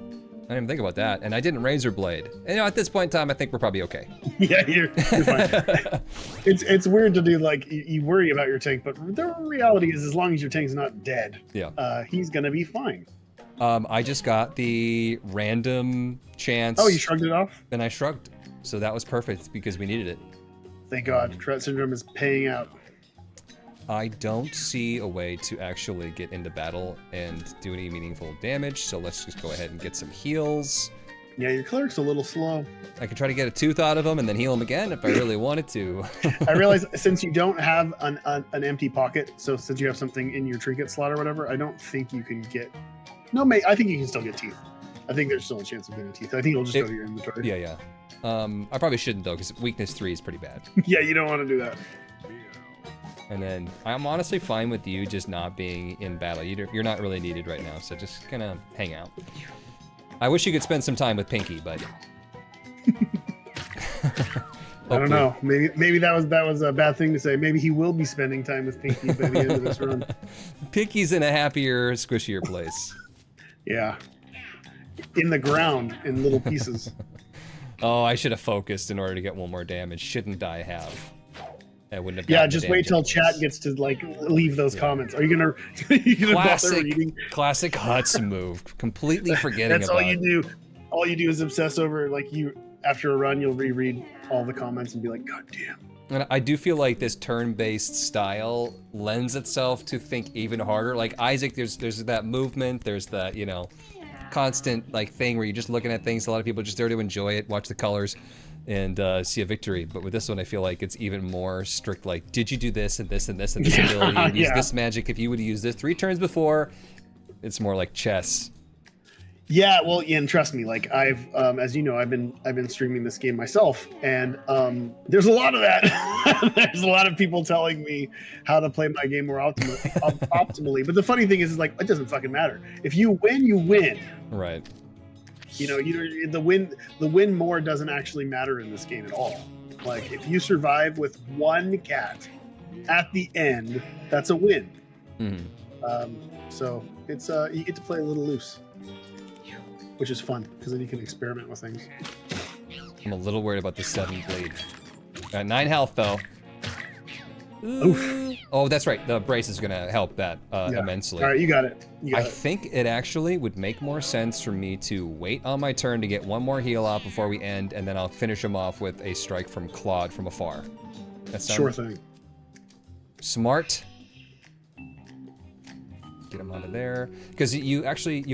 I didn't even think about that, and I didn't razor blade. And, you know, at this point in time, I think we're probably okay. Yeah, you're fine. It's weird to do, like, you worry about your tank, but the reality is, as long as your tank's not dead, Yeah. he's gonna be fine. I just got the random chance. Oh, you shrugged it off? And I shrugged. So that was perfect because we needed it. Thank God, Tourette syndrome is paying out. I don't see a way to actually get into battle and do any meaningful damage, so let's just go ahead and get some heals. Yeah, your cleric's a little slow. I could try to get a tooth out of him and then heal him again if I really wanted to. I realize since you don't have an empty pocket, so since you have something in your trinket slot or whatever, I don't think you can get... No, mate, I think you can still get teeth. I think there's still a chance of getting teeth. I think it'll just go to your inventory. Yeah. I probably shouldn't though, because weakness 3 is pretty bad. Yeah, you don't want to do that. And then I'm honestly fine with you just not being in battle. You're not really needed right now, so just kind of hang out. I wish you could spend some time with Pinky, but I don't know. Maybe that was a bad thing to say. Maybe he will be spending time with Pinky by the end of this run. Pinky's in a happier, squishier place. Yeah. In the ground, in little pieces. Oh, I should have focused in order to get one more damage. Shouldn't I have? I wouldn't have. Yeah, gotten just the wait till damage. chat gets to like leave those comments. Are you gonna bother reading? Classic Huts move. Completely forgetting That's about. all you do. All you do is obsess over like you. After a run, you'll reread all the comments and be like, God damn. And I do feel like this turn-based style lends itself to think even harder. Like Isaac, there's that movement, there's that, you know, constant like thing where you're just looking at things. A lot of people are just there to enjoy it, watch the colors, and see a victory. But with this one, I feel like it's even more strict. Like, did you do this and this and this and this ability and use this magic? If you would use this 3 turns before, it's more like chess. Yeah, well, and trust me, like I've, as you know, I've been streaming this game myself, and there's a lot of that. There's a lot of people telling me how to play my game more optimally. But the funny thing is like it doesn't fucking matter. If you win, you win. Right. You know, the win more doesn't actually matter in this game at all. Like if you survive with 1 cat at the end, that's a win. Mm-hmm. So it's you get to play a little loose, which is fun because then you can experiment with things. I'm a little worried about the 7 blade. 9 health though. Oof. Oh, that's right. The brace is gonna help that immensely. All right, you got it. I think it actually would make more sense for me to wait on my turn to get 1 more heal out before we end, and then I'll finish him off with a strike from Claude from afar. That sounds Sure thing. smart. Get him out of there, because you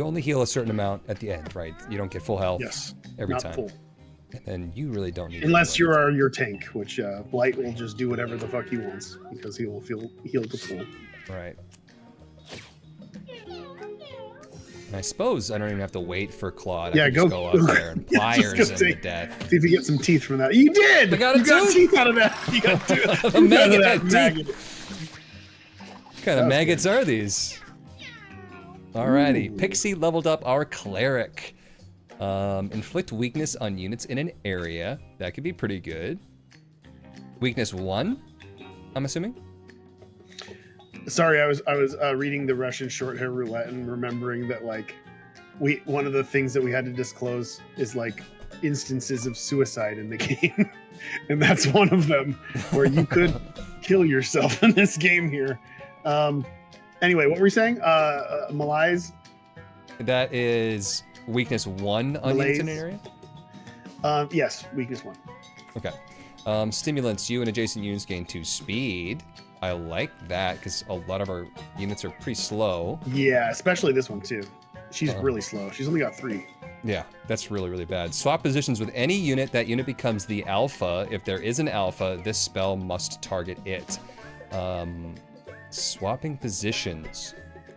only heal a certain amount at the end, right? You don't get full health. Yes. Every not time. Full. And then you really don't need. Unless you're your tank, which Blight will just do whatever the fuck he wants because he will feel healed to full. Right. And I suppose I don't even have to wait for Claude. Yeah, I can just go up there and pliers him to death. See if you get some teeth from that. You did! I got a you got tooth! teeth out of that. You got teeth out of maggot that had maggot. What kind of maggots are these? Alrighty, Ooh. Pixie leveled up our cleric. Inflict weakness on units in an area. That could be pretty good. Weakness 1, I'm assuming? Sorry, I was reading the Russian short hair roulette and remembering that like one of the things that we had to disclose is like instances of suicide in the game. And that's one of them where you could kill yourself in this game here. Anyway, what were we saying? Malaise? That is weakness 1 on units in an area? Yes, weakness 1. Okay. Stimulants, you and adjacent units gain 2 speed. I like that because a lot of our units are pretty slow. Yeah, especially this one too. She's really slow. She's only got 3. Yeah, that's really, really bad. Swap positions with any unit. That unit becomes the alpha. If there is an alpha, this spell must target it. Swapping positions.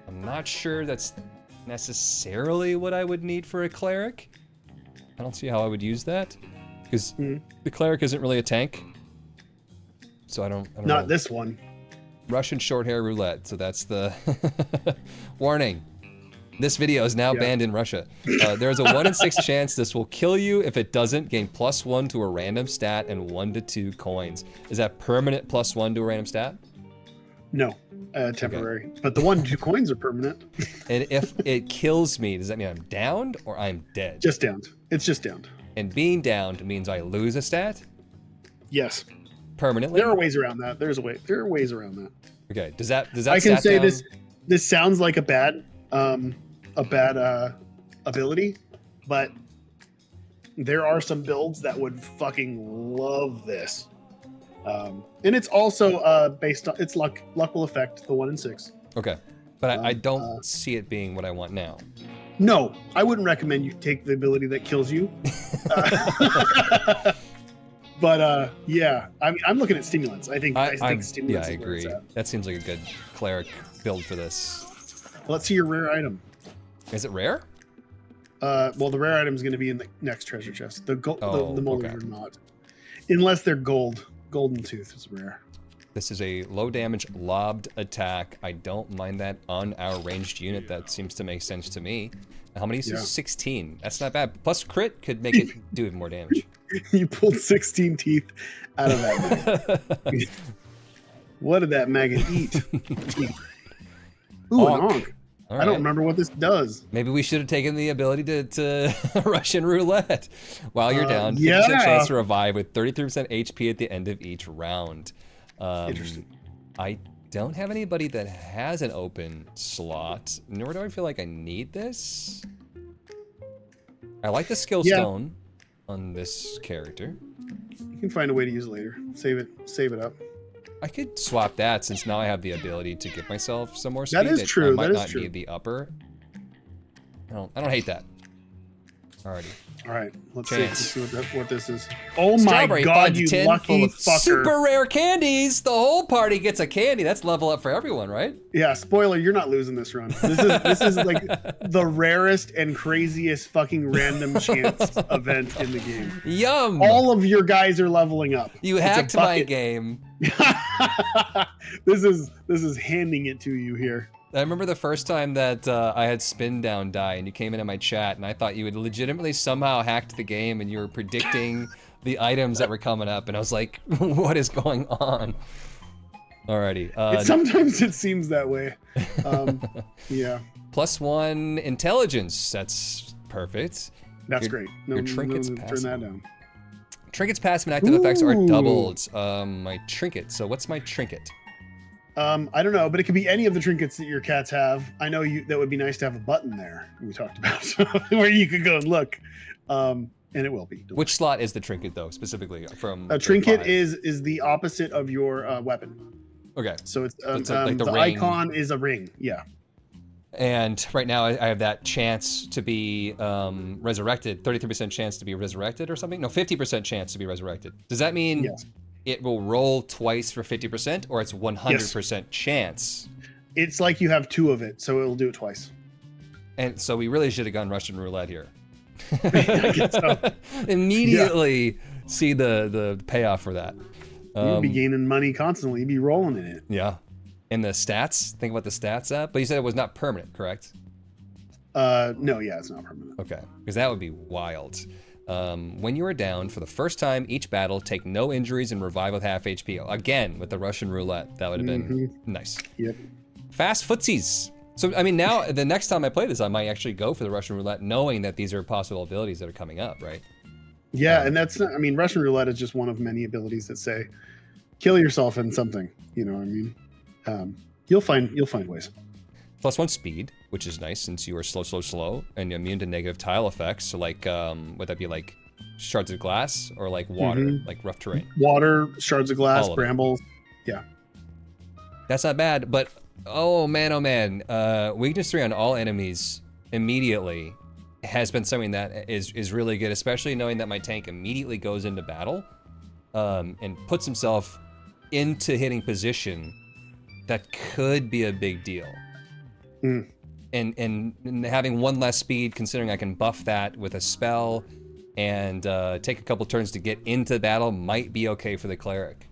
I'm not sure that's necessarily what I would need for a cleric. I don't see how I would use that because the cleric isn't really a tank. So I don't know. Not this one. Russian short hair roulette. So that's the warning. This video is now banned in Russia. There's a 1 in 6 chance this will kill you. If it doesn't, gain +1 to a random stat and 1 to 2 coins. Is that permanent +1 to a random stat? No, temporary. Okay. But the 1 to 2 coins are permanent. And if it kills me, does that mean I'm downed or I'm dead? Just downed. It's just downed. And being downed means I lose a stat? Yes. Permanently? There are ways around that. There are ways around that. Okay. Does that I can say down? this sounds like a bad ability, but there are some builds that would fucking love this. And it's also based on its luck will affect the 1 in 6. Okay. But I don't see it being what I want now. No, I wouldn't recommend you take the ability that kills you. But yeah, I'm looking at stimulants. I think stimulants. Yeah, I agree. That seems like a good cleric build for this. Let's see your rare item. Is it rare? Well, the rare item is going to be in the next treasure chest. The molars are not, unless they're gold. Golden tooth is rare. This is a low damage lobbed attack. I don't mind that on our ranged unit. That seems to make sense to me. How many uses? 16. That's not bad. Plus crit could make it do even more damage. You pulled 16 teeth out of that maggot. What did that maggot eat? Ooh, an onk. I don't remember what this does. Maybe we should have taken the ability to Russian roulette. While you're down, 50% chance to revive with 33% HP at the end of each round. Interesting. I don't have anybody that has an open slot, nor do I feel like I need this. I like the skill stone on this character. You can find a way to use it later. Save it up. I could swap that since now I have the ability to give myself some more speed. That is true. I might that is not true. need the upper. I don't hate that. Alrighty. All right, let's Chance. see what this is. Oh my Strawberry God, finds you a tin lucky full of fucker! super rare candies. The whole party gets a candy. That's level up for everyone, right? Yeah, spoiler, you're not losing this run. This is like the rarest and craziest fucking random chance event in the game. Yum! All of your guys are leveling up. You It's a hacked my bucket. game. This is handing it to you here. I remember the first time that I had Spin Down die and you came into my chat and I thought you had legitimately somehow hacked the game and you were predicting the items that were coming up and I was like, what is going on? Alrighty. Sometimes it seems that way. Yeah. +1 intelligence. That's perfect. That's great. No, your trinkets turn passive. that down. Trinkets passive and active effects are Ooh. doubled. My trinket. So what's my trinket? I don't know, but it could be any of the trinkets that your cats have. I know that would be nice to have a button there. We talked about where you could go and look, and it will be. Which slot is the trinket though, specifically from? A trinket 5? is the opposite of your weapon. Okay. So it's like the the ring. icon is a ring. Yeah. And right now I have that chance to be resurrected, 33% chance to be resurrected or something? No, 50% chance to be resurrected. Does that mean Yes. it will roll twice for 50% or it's 100% chance? It's like you have 2 of it, so it'll do it twice. And so we really should have gone Russian roulette here. I guess so. Immediately see the payoff for that. You'd be gaining money constantly. You'd be rolling in it. Yeah. And the stats, think about the stats app. But you said it was not permanent, correct? No, yeah, it's not permanent. Okay, because that would be wild. When you are down for the first time each battle, take no injuries and revive with half HP. Again, with the Russian roulette, that would have been nice. Yep. Fast footsies. So, I mean, now, the next time I play this, I might actually go for the Russian roulette, knowing that these are possible abilities that are coming up, right? Yeah, and that's not, I mean, Russian roulette is just one of many abilities that say, kill yourself in something. You know what I mean? You'll find ways. +1 speed, which is nice since you are slow, and immune to negative tile effects. So, like, would that be like shards of glass or like water, like rough terrain? Water, shards of glass, All of it. brambles. Yeah. That's not bad, but oh man, weakness 3 on all enemies immediately has been something that is really good, especially knowing that my tank immediately goes into battle and puts himself into hitting position. That could be a big deal. And having 1 less speed, considering I can buff that with a spell and take a couple turns to get into battle, might be okay for the cleric.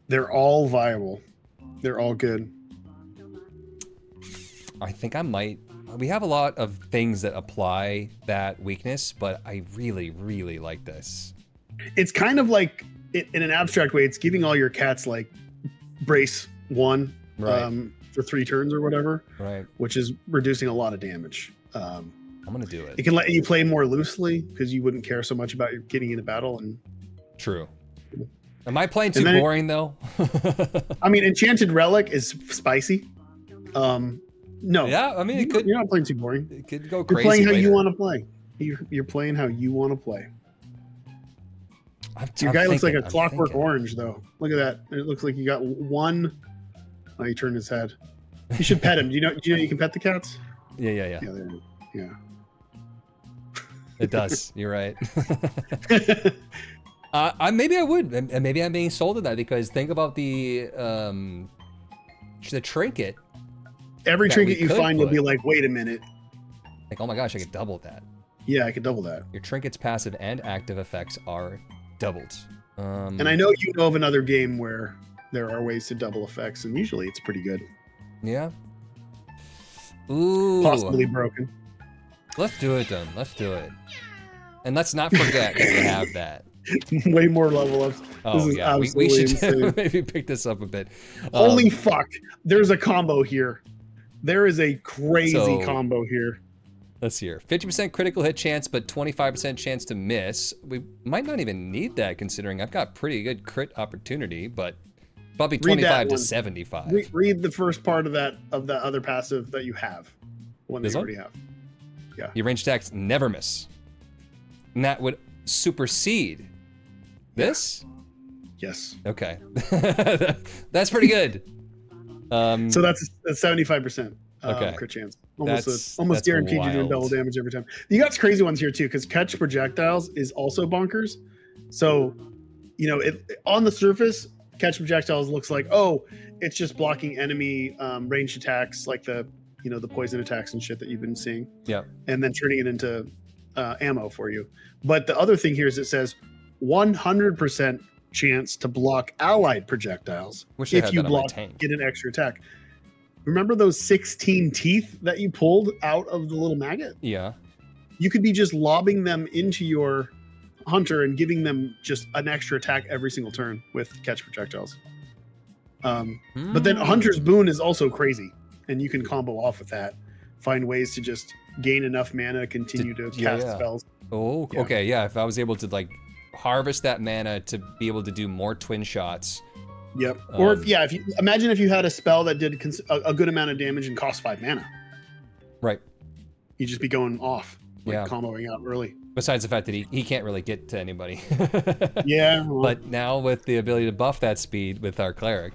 They're all viable. They're all good. I think I might. We have a lot of things that apply that weakness, but I really, really like this. It's kind of like, in an abstract way, it's giving all your cats like brace 1 Right. for 3 turns or whatever, Right. which is reducing a lot of damage. I'm gonna do It it. can let you play more loosely because you wouldn't care so much about getting into battle. And True. Am I playing too And then boring though? I mean, Enchanted Relic is spicy. No, Yeah, I mean it could. You're not playing too boring. It could go You're crazy. playing how you later. want to play. You're playing how you want to play. Your I'm guy looks like thinking, a I'm clockwork thinking. orange, though. Look at that. It looks like you got 1. Oh, he turned his head. You should pet him. Do you know you can pet the cats? Yeah. Yeah, there. Yeah. It does. You're right. Maybe I would, and maybe I'm being sold to that because think about the trinket. Every That trinket we you could find, you'll put. be like, wait a minute. Like, oh my gosh, I could double that. Yeah, I could double that. Your trinket's passive and active effects are doubled. And I know you know of another game where there are ways to double effects, and usually it's pretty good. Yeah. Ooh. Possibly broken. Let's do it then. Let's do it. And let's not forget that we have that. Way more level ups. Oh This is yeah, we absolutely should insane. maybe pick this up a bit. Holy fuck! There's a combo here. There is a crazy So- combo here. Let's see here. 50% critical hit chance, but 25% chance to miss. We might not even need that considering I've got pretty good crit opportunity, but probably 25 to 75. Read the first part of the other passive that you have. One that you already have. Yeah. Your range attacks never miss. And that would supersede this? Yes. Okay. That's pretty good. So that's 75%. Okay. Crit chance. That's Guaranteed wild. you're doing double damage every time. You got crazy ones here too, because catch projectiles is also bonkers. So, on the surface, catch projectiles looks like, oh, it's just blocking enemy ranged attacks, like the poison attacks and shit that you've been seeing. Yeah. And then turning it into ammo for you. But the other thing here is it says 100% chance to block allied projectiles. Wish I had if you that on my block, tank. get an extra attack. Remember those 16 teeth that you pulled out of the little maggot? Yeah. You could be just lobbing them into your hunter and giving them just an extra attack every single turn with catch projectiles. But then Hunter's Boon is also crazy, and you can combo off with that. Find ways to just gain enough mana to continue to cast spells. Oh, Yeah. okay. Yeah. If I was able to like harvest that mana to be able to do more twin shots. Yep. Or if you imagine if you had a spell that did a good amount of damage and cost 5 mana, Right. you'd just be going off, Yeah. comboing out early. Besides the fact that he can't really get to anybody. Yeah. Well, But now with the ability to buff that speed with our cleric,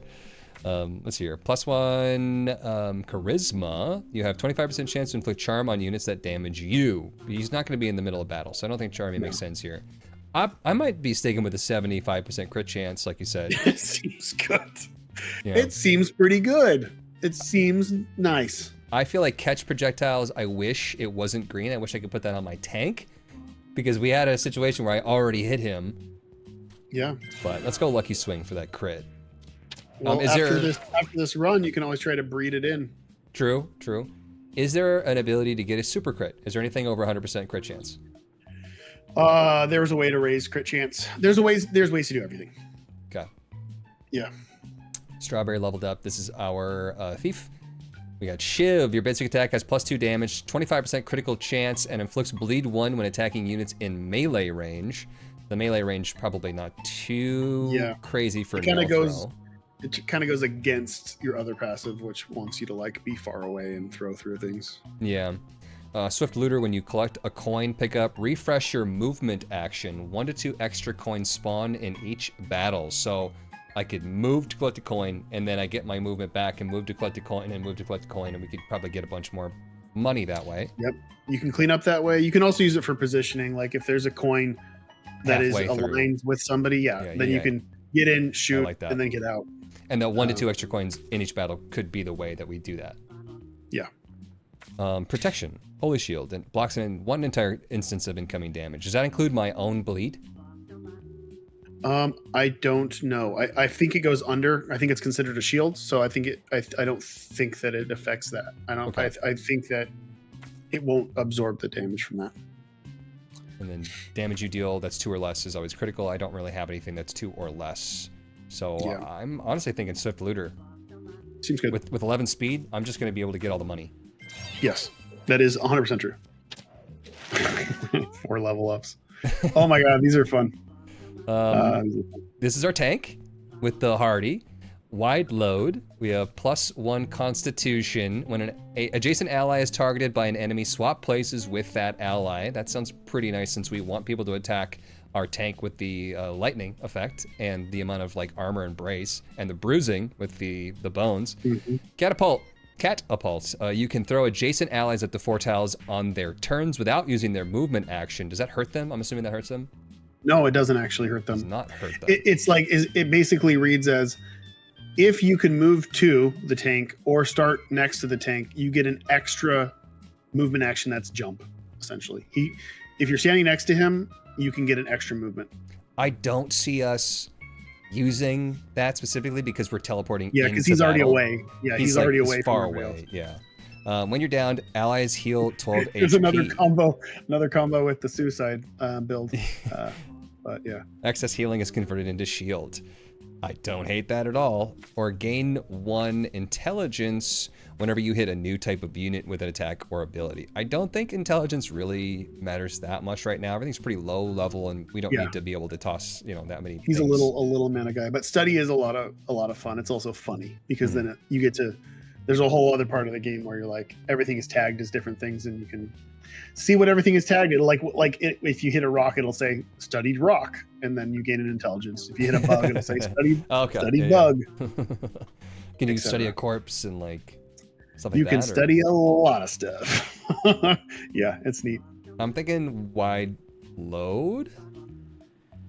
let's see here. +1 charisma. You have 25% chance to inflict charm on units that damage you. He's not going to be in the middle of battle, so I don't think charming makes sense here. I might be sticking with a 75% crit chance, like you said. it seems good. Yeah. It seems pretty good. It seems nice. I feel like catch projectiles, I wish it wasn't green. I wish I could put that on my tank because we had a situation where I already hit him. Yeah. But let's go lucky swing for that crit. Well, Is after there... this run, you can always try to breed it in. True. Is there an ability to get a super crit? Is there anything over 100% crit chance? There's a way to raise crit chance. There's ways to do everything. Okay. Yeah. Strawberry leveled up. This is our thief. We got Shiv. Your basic attack has +2 damage, 25% critical chance, and inflicts bleed 1 when attacking units in melee range. The melee range probably not too crazy for It kind of no goes. throw. It kind of goes against your other passive, which wants you to like be far away and throw through things. Yeah. Swift Looter, when you collect a coin pickup, refresh your movement action. 1 to 2 extra coins spawn in each battle. So I could move to collect a coin, and then I get my movement back and move to collect a coin and move to collect a coin, and we could probably get a bunch more money that way. Yep. You can clean up that way. You can also use it for positioning. Like if there's a coin that is Halfway through. aligned with somebody, then you can get in, shoot, like that. and then get out. And the 1 to 2 extra coins in each battle could be the way that we do that. Yeah. Protection. Holy Shield. And blocks in 1 entire instance of incoming damage. Does that include my own bleed? I don't know. I think it goes under. I think it's considered a shield, so I think I don't think that it affects that. I don't. Okay. I think that it won't absorb the damage from that. And then damage you deal that's 2 or less is always critical. I don't really have anything that's 2 or less. So I'm honestly thinking Swift Looter. Seems good. With 11 speed, I'm just going to be able to get all the money. Yes, that is 100% true. 4 level ups. Oh my god, these are fun. This is our tank with the Hardy. Wide load. We have +1 Constitution. When an adjacent ally is targeted by an enemy, swap places with that ally. That sounds pretty nice since we want people to attack our tank with the lightning effect and the amount of like armor and brace and the bruising with the bones. Mm-hmm. Catapult. You can throw adjacent allies at the 4 tiles on their turns without using their movement action. Does that hurt them? I'm assuming that hurts them. No, it doesn't actually hurt them. Does not hurt them. It basically reads as if you can move to the tank or start next to the tank, you get an extra movement action that's jump. Essentially, if you're standing next to him, you can get an extra movement. I don't see us using that specifically because we're teleporting. Yeah, because he's already away. Yeah, he's already away. Far from away. Yeah. When you're downed, allies heal 12 There's HP. another combo with the suicide build. But yeah, Excess healing is converted into shield. I don't hate that at all. Or gain 1 intelligence whenever you hit a new type of unit with an attack or ability. I don't think intelligence really matters that much right now. Everything's pretty low level, and we don't need to be able to toss, you know, that many. He's things. a little mana guy, but study is a lot of fun. It's also funny because then you get to. There's a whole other part of the game where you're like everything is tagged as different things, and you can see what everything is tagged. It'll if you hit a rock, it'll say studied rock, and then you gain an intelligence. If you hit a bug, it'll say studied bug. Can you study a corpse and like stuff like you that? You can study a lot of stuff. Yeah, it's neat. I'm thinking wide load,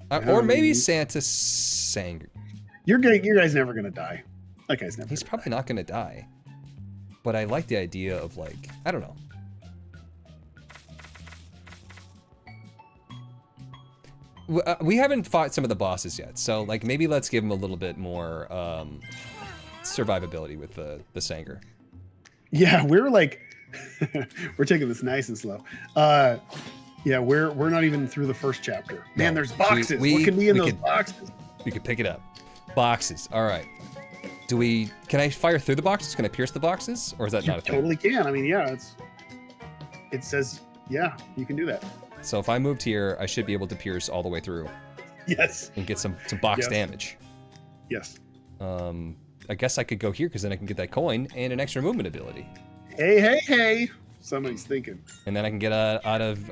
or maybe Santa Sanger. Your guy's never gonna die. That guy's never. He's probably not gonna die. But I like the idea of like, I don't know. We haven't fought some of the bosses yet, so like maybe let's give him a little bit more survivability with the Sanger. Yeah, we're like, we're taking this nice and slow. Yeah, we're not even through the first chapter. Man, there's boxes. What can be in those boxes? We could pick it up. Boxes. All right. Can I fire through the boxes? Can I pierce the boxes? Or is that not a thing? Totally can. I mean, yeah, it says, yeah, you can do that. So if I moved here, I should be able to pierce all the way through. Yes. And get some box damage. Yes. I guess I could go here because then I can get that coin and an extra movement ability. Hey. Somebody's thinking. And then I can get out of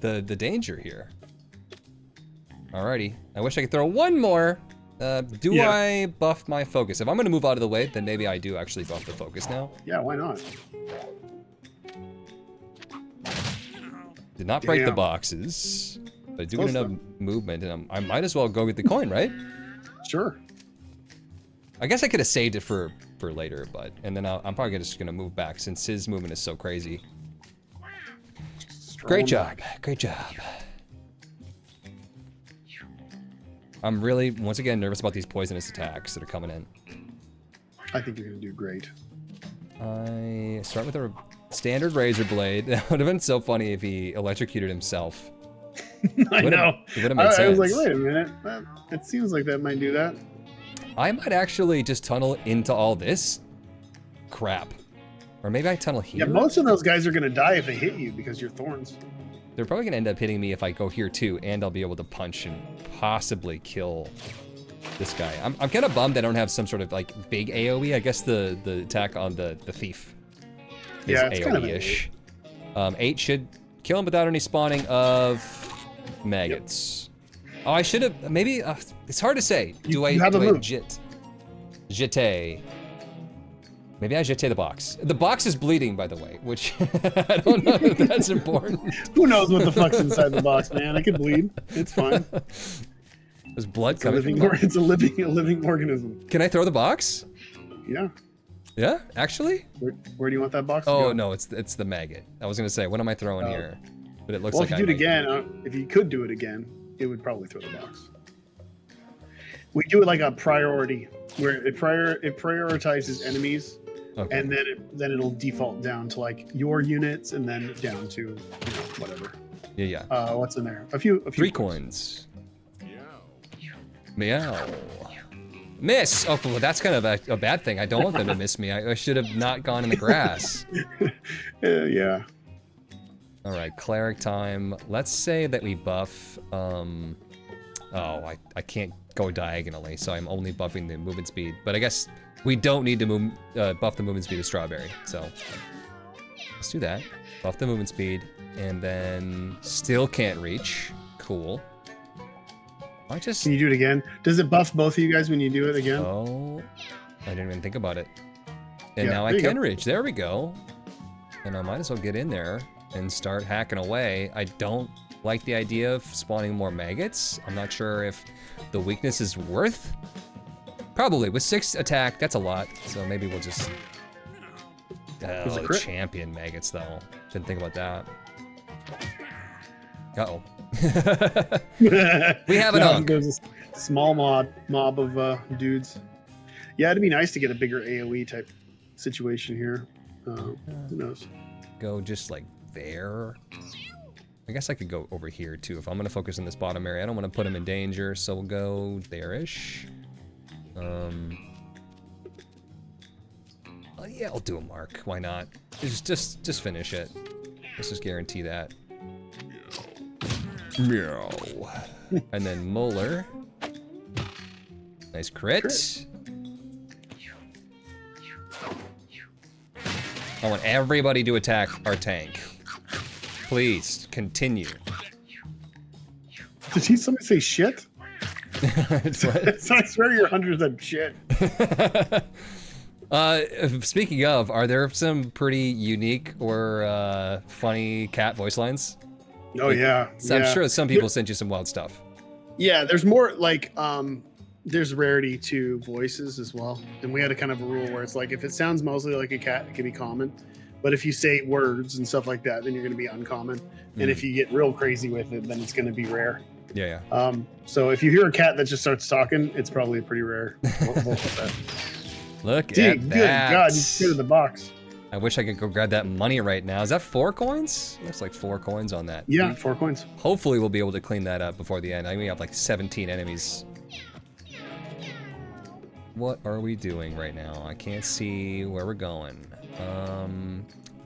the danger here. Alrighty. I wish I could throw one more. I buff my focus? If I'm going to move out of the way, then maybe I do actually buff the focus now. Yeah, why not? Did not break the boxes, but I do get enough movement, and I might as well go get the coin, right? Sure. I guess I could have saved it for later, and then I'm probably just going to move back since his movement is so crazy. Great job. I'm really, once again, nervous about these poisonous attacks that are coming in. I think you're going to do great. I start with a standard razor blade. That would have been so funny if he electrocuted himself. I know. It would have made sense. I was like, wait a minute. It seems like that might do that. I might actually just tunnel into all this crap. Or maybe I tunnel here. Yeah, most of those guys are going to die if they hit you because you're thorns. They're probably going to end up hitting me if I go here too, and I'll be able to punch and possibly kill this guy. I'm kind of bummed I don't have some sort of like big AoE. I guess the attack on the thief is AoE-ish. 8 should kill him without any spawning of maggots. Oh, I should have, maybe, it's hard to say. Do I jete? Maybe I jete the box. The box is bleeding, by the way, which I don't know if that's important. Who knows what the fuck's inside the box, man? It could bleed. It's fine. There's blood coming from it. It's a living organism. Can I throw the box? Yeah. Yeah, actually? Where do you want that box to go? Oh, no, it's the maggot. I was gonna say, what am I throwing here? But it looks like if you do it again, if you could do it again, it would probably throw the box. We do it like a priority, where it prioritizes enemies, and then it'll default down to like your units, and then down to whatever. Yeah. What's in there? A few 3 coins. Meow. Miss! Oh, well, that's kind of a bad thing. I don't want them to miss me. I should have not gone in the grass. Yeah. All right, cleric time. Let's say that we buff. I can't go diagonally, so I'm only buffing the movement speed. But I guess we don't need to buff the movement speed of Strawberry. So let's do that. Buff the movement speed, and then still can't reach. Cool. Can you do it again? Does it buff both of you guys when you do it again? Oh, I didn't even think about it. And now I can reach. There we go. And I might as well get in there and start hacking away. I don't like the idea of spawning more maggots. I'm not sure if the weakness is worth. Probably. With 6 attack, that's a lot. So maybe we'll just... champion maggots, though. Didn't think about that. Uh-oh. We have an unk. There's a small mob of dudes. Yeah, it'd be nice to get a bigger AoE type situation here. Who knows? Go just like there. I guess I could go over here too if I'm gonna focus on this bottom area. I don't want to put him in danger, so we'll go there-ish. Yeah, I'll do a mark. Why not? Just finish it. Let's just guarantee that. Meow. And then Molar. Nice crit. I want everybody to attack our tank. Please, continue. Did somebody say shit? What? I swear your hunter said shit. Speaking of, are there some pretty unique or funny cat voice lines? Oh yeah. So I'm sure some people sent you some wild stuff. Yeah, there's more like there's rarity to voices as well. And we had a kind of a rule where it's like if it sounds mostly like a cat, it can be common. But if you say words and stuff like that, then you're gonna be uncommon. And if you get real crazy with it, then it's gonna be rare. Yeah. So if you hear a cat that just starts talking, it's probably pretty rare. Look Dude, at good that. God, you just go to the box. I wish I could go grab that money right now. Is that 4 coins? Looks like 4 coins on that. Yeah, 4 coins. Hopefully we'll be able to clean that up before the end. I think we have like 17 enemies. What are we doing right now? I can't see where we're going.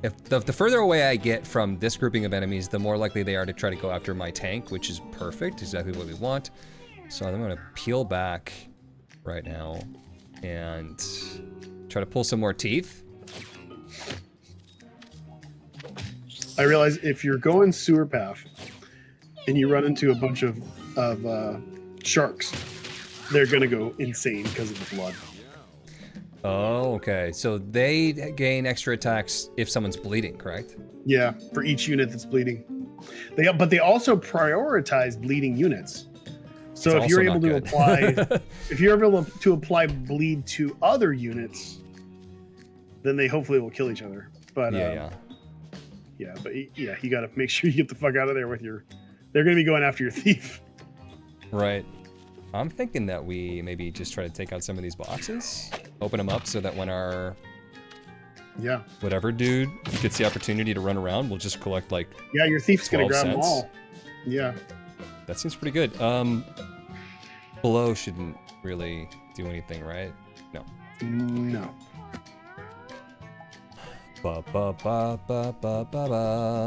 If the further away I get from this grouping of enemies, the more likely they are to try to go after my tank, which is perfect, exactly what we want. So I'm gonna peel back right now and try to pull some more teeth. I realize if you're going sewer path and you run into a bunch of sharks, they're gonna go insane because of the blood. Oh, okay. So they gain extra attacks if someone's bleeding, correct? Yeah, for each unit that's bleeding. But they also prioritize bleeding units. So It's if you're also able not to good. apply, if you're able to apply bleed to other units, then they hopefully will kill each other. But Yeah. you got to make sure you get the fuck out of there with your. They're going to be going after your thief. Right. I'm thinking that we maybe just try to take out some of these boxes, open them up so that when our whatever dude gets the opportunity to run around, we'll just collect like your thief's going to 12 grab them cents. all. Yeah. That seems pretty good. Below shouldn't really do anything, right? No. No.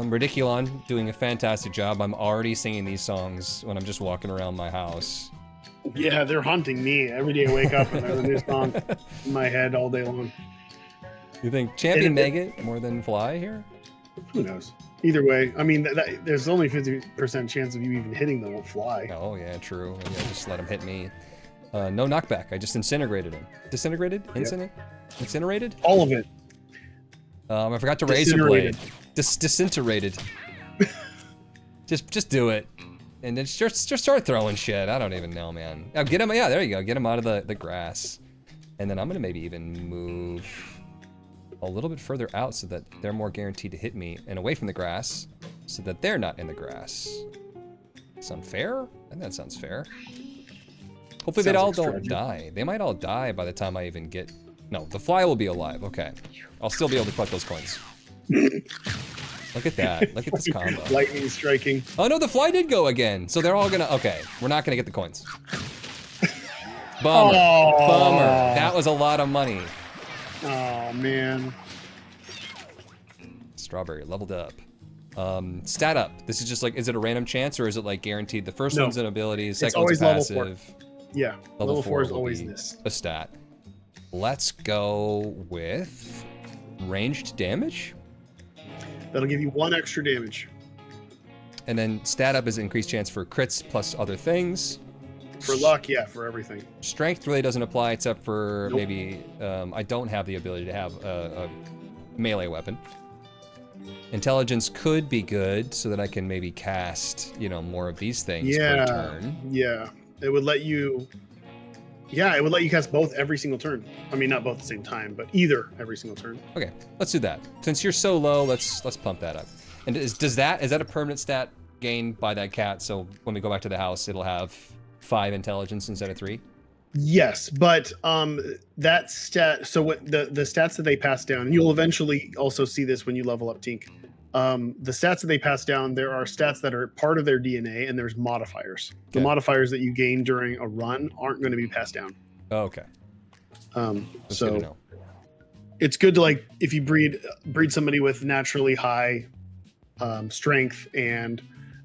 Ridiculon doing a fantastic job. I'm already singing these songs when I'm just walking around my house. Yeah, they're hunting me. Every day I wake up and there's a new song in my head all day long. You think Champion Maggot more than Fly here? Who knows? Either way, I mean, there's only 50% chance of you even hitting the fly. Oh, yeah, true. Yeah, just let him hit me. No knockback. I just incinerated him. Disintegrated? Incinerated? All of it. I forgot to razor blade. Disintegrated. just do it. And then just start throwing shit. I don't even know, man. Oh, get him. Yeah, there you go. Get him out of the grass. And then I'm going to maybe even move a little bit further out so that they're more guaranteed to hit me and away from the grass so that they're not in the grass. Sound fair? I think that sounds fair. Hopefully they all don't die. They might all die by the time I even get... No, the fly will be alive. Okay. I'll still be able to collect those coins. Look at that. Look at this combo. Lightning striking. Oh no, the fly did go again. So they're all gonna... Okay, we're not gonna get the coins. Bummer. Oh. Bummer. That was a lot of money. Oh, man. Strawberry, leveled up. Stat up. This is just like, is it a random chance or is it like guaranteed? The first one's an ability, the second one's passive. Level 4. Yeah, level 4 is always this. A stat. Let's go with ranged damage. That'll give you 1 extra damage. And then stat up is increased chance for crits plus other things. For luck, yeah, for everything. Strength really doesn't apply except for maybe I don't have the ability to have a melee weapon. Intelligence could be good so that I can maybe cast, more of these things per turn. Yeah. It would let you cast both every single turn. I mean, not both at the same time, but either every single turn. Okay, let's do that. Since you're so low, let's pump that up. And is that a permanent stat gained by that cat? So when we go back to the house, it'll have 5 intelligence instead of 3? Yes, but that stat. So what the stats that they pass down, and you'll eventually also see this when you level up Tink. the stats that they pass down, there are stats that are part of their DNA, and there's modifiers. The Okay. modifiers that you gain during a run aren't going to be passed down. Oh, okay. That's good to So know. it's good to, like, if you breed somebody with naturally high strength and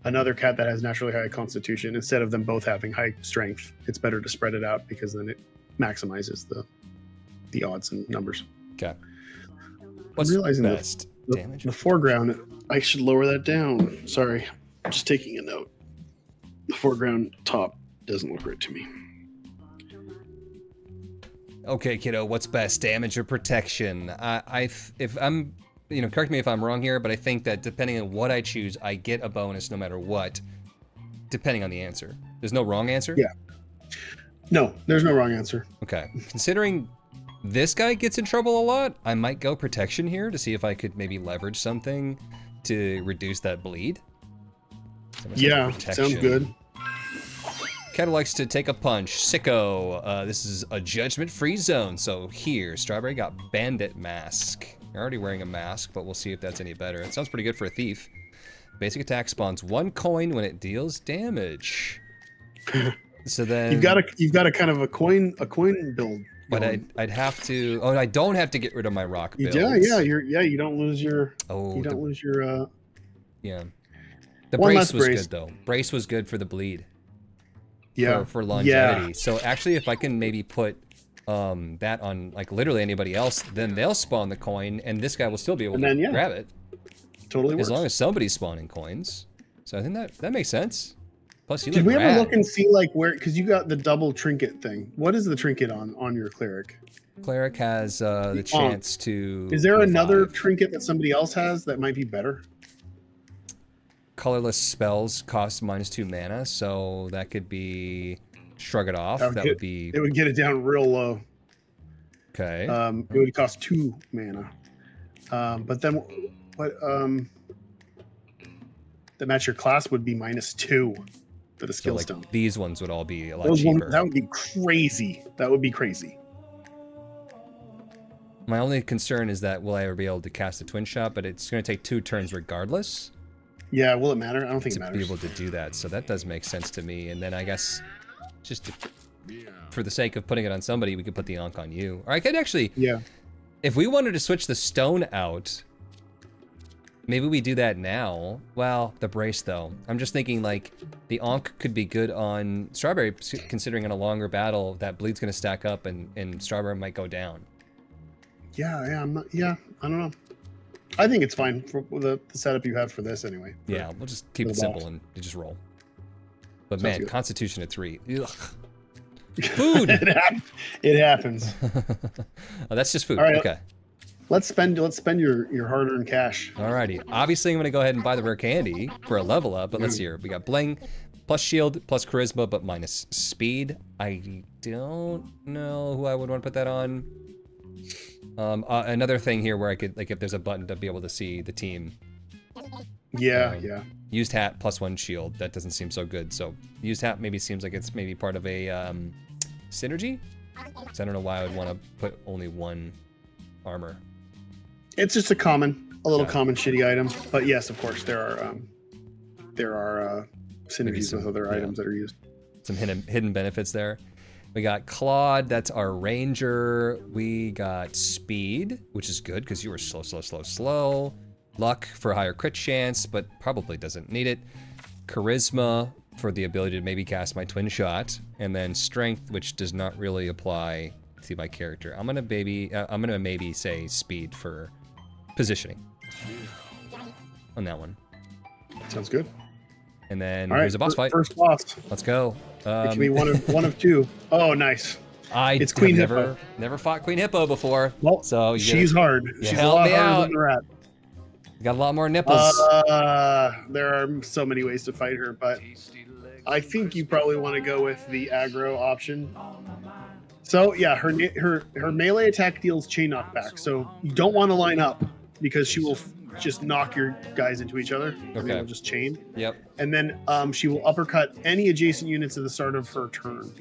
another cat that has naturally high constitution, instead of them both having high strength, it's better to spread it out because then it maximizes the odds and numbers. Okay. What's realizing that best damage? The foreground, I should lower that down. Sorry, I'm just taking a note. The foreground top doesn't look right to me. Okay, kiddo, what's best, damage or protection? If I'm, correct me if I'm wrong here, but I think that depending on what I choose, I get a bonus no matter what, depending on the answer. There's no wrong answer? Yeah. No, there's no wrong answer. Okay. Considering this guy gets in trouble a lot, I might go protection here to see if I could maybe leverage something to reduce that bleed. So Yeah, protection. sounds good. Cat likes to take a punch. Sicko. This is a judgment-free zone. So here, Strawberry got Bandit Mask. You're already wearing a mask, but we'll see if that's any better. It sounds pretty good for a thief. Basic attack spawns 1 coin when it deals damage. So then You've got a kind of a coin build. But going. I'd have to. Oh, I don't have to get rid of my rock builds. Yeah. You don't lose your. Oh, You don't lose your. yeah. The One brace less was brace. good though. Brace was good for the bleed. Yeah. For longevity. So actually, if I can maybe put that on like literally anybody else, then they'll spawn the coin, and this guy will still be able to grab it. Totally works. As long as somebody's spawning coins. So I think that makes sense. Plus, you Did look we ever rad. look and see like where? Because you got the double trinket thing. What is the trinket on your cleric? Cleric has the chance to. Is there another revive. trinket that somebody else has that might be better? Colorless spells cost -2 mana, so that could be Shrug It Off. That would be It would get it down real low. okay. It would cost 2 mana. But then what? The match your class would be -2 for the So skill like stone. these ones would all be a lot Those cheaper. ones, that would be crazy. That would be crazy. My only concern is that will I ever be able to cast a twin shot? But it's going to take 2 turns regardless Yeah, will it matter? I don't think it to be matters. able to do that. So that does make sense to me. And then I guess for the sake of putting it on somebody, we could put the Ankh on you. Or I could actually, Yeah. if we wanted to switch the stone out, maybe we do that now. Well, the brace though. I'm just thinking like the Ankh could be good on Strawberry, considering in a longer battle that bleed's going to stack up and Strawberry might go down. Yeah, I'm not. Yeah, I don't know. I think it's fine for the setup you have for this anyway. Yeah, we'll just keep for it the simple boss. and just roll. But Sounds man, good. Constitution at 3. Ugh. Food. It happens. Oh, that's just food. All right. Okay. Let's spend your hard-earned cash. Alrighty. Obviously, I'm gonna go ahead and buy the rare candy for a level up. But let's see here. We got bling, plus shield, plus charisma, but minus speed. I don't know who I would want to put that on. Another thing here where I could, like, if there's a button to be able to see the team. Yeah, Um, yeah. Used hat plus 1 shield. That doesn't seem so good. So used hat maybe seems like it's maybe part of a synergy. So I don't know why I would want to put only 1 armor. It's just a little Yeah. common shitty item. But yes, of course there are synergies some- with other yeah. items that are used. Some hidden benefits there. We got Claude, that's our ranger. We got speed, which is good because you were slow. Luck for a higher crit chance, but probably doesn't need it. Charisma for the ability to maybe cast my twin shot, and then strength, which does not really apply to my character. I'm gonna maybe say speed for positioning on that one. Sounds good. And then All right, here's a boss fight. First boss. Let's go. It can be one of 2. Oh, nice. It's Queen never fought Queen Hippo before. Well, So she's hard. She's a help lot me harder out. than the rat. Got a lot more nipples. There are so many ways to fight her, but I think you probably want to go with the aggro option. So yeah, her melee attack deals chain knockback. So you don't want to line up because she will just knock your guys into each other. And they Okay. will just chain. Yep. And then she will uppercut any adjacent units at the start of her turn.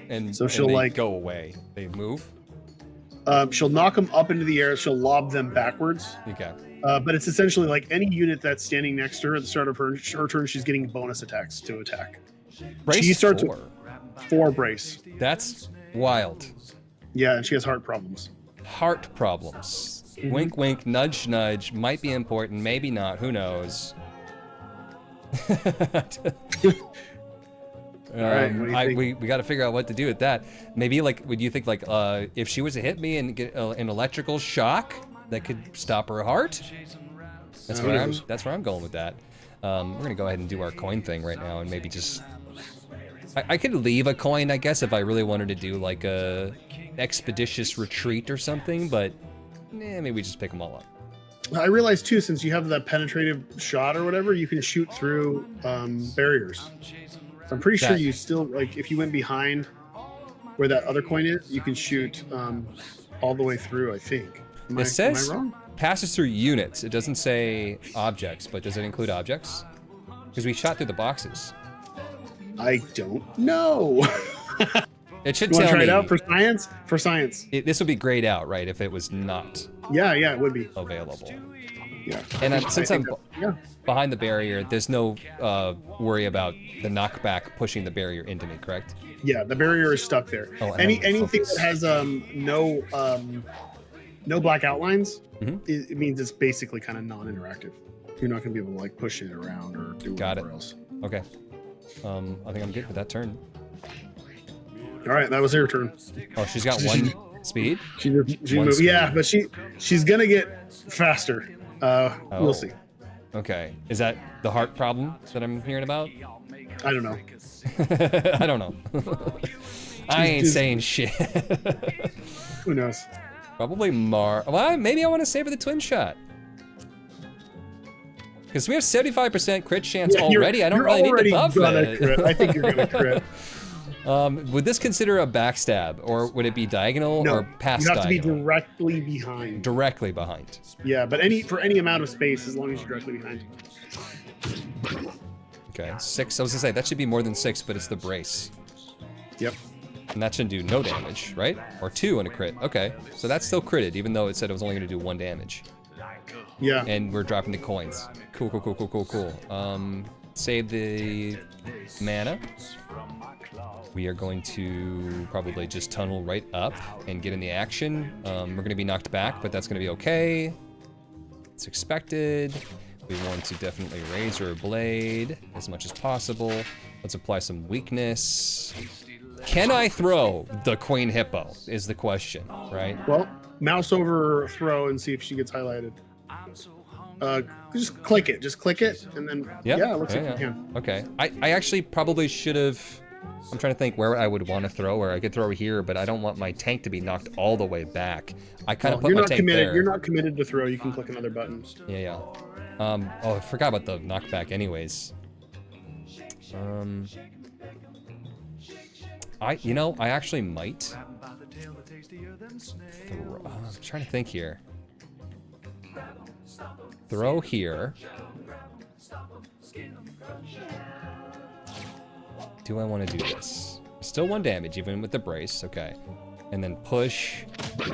And So she'll, they like- go away. They move. She'll knock them up into the air. She'll lob them backwards. Okay. But it's essentially like any unit that's standing next to her at the start of her turn, she's getting bonus attacks to attack. Brace She starts 4. with 4 brace. That's wild. Yeah, and she has heart problems. Heart problems. Wink, wink, nudge, nudge. Might be important, maybe not. Who knows? We got to figure out what to do with that. Maybe like, would you think like, if she was to hit me and get an electrical shock that could stop her heart? That's where I'm going with that. We're gonna go ahead and do our coin thing right now, and maybe just. I could leave a coin, I guess, if I really wanted to do like a expeditious retreat or something, but maybe we just pick them all up. I realized too, since you have that penetrative shot or whatever, you can shoot through barriers. So I'm pretty sure you still, like, if you went behind where that other coin is, you can shoot all the way through, I think. Am I wrong? Passes through units. It doesn't say objects, but does it include objects? Because we shot through the boxes. I don't know. It should tell me. You want to try me. it out for science? For science. This would be grayed out, right, if it was not Yeah, it would be. available. Yeah. And since I'm behind the barrier, there's no worry about the knockback pushing the barrier into me, correct? Yeah, the barrier is stuck there. Oh, anything that has no black outlines, it means it's basically kind of non-interactive. You're not going to be able to like push it around or do whatever else. Okay. I think I'm good for that turn. All right, that was her turn. Oh, she's got 1 speed? She moved. Yeah, but she's going to get faster. We'll see. Okay. Is that the heart problem that I'm hearing about? I don't know. I don't know. I ain't saying shit. Who knows? Probably Well, maybe I want to savor the twin shot. Because we have 75% crit chance already. I don't really need to buff it. Crit. I think you're gonna crit. Would this consider a backstab, or would it be diagonal or past diagonal? You have to be directly behind. Directly behind. Yeah, but for any amount of space, as long as you're directly behind. Okay, 6. I was gonna say that should be more than 6, but it's the brace. Yep. And that should do no damage, right? Or 2 on a crit. Okay, so that's still critted, even though it said it was only gonna do 1 damage. Yeah. And we're dropping the coins. Cool. Save the mana. We are going to probably just tunnel right up and get in the action. We're going to be knocked back, but that's going to be okay. It's expected. We want to definitely raise our blade as much as possible. Let's apply some weakness. Can I throw the Queen Hippo is the question, right? Well, mouse over throw and see if she gets highlighted. Just click it, and then it looks like you can. Okay, I actually probably should have. I'm trying to think where I would want to throw, or I could throw here, but I don't want my tank to be knocked all the way back. I kind of put my tank there. You're not committed to throw. You can click another button. Yeah. Oh, I forgot about the knockback. Anyways. I actually might. I'm trying to think here. Throw here. Do I want to do this? Still 1 damage, even with the brace. Okay. And then push.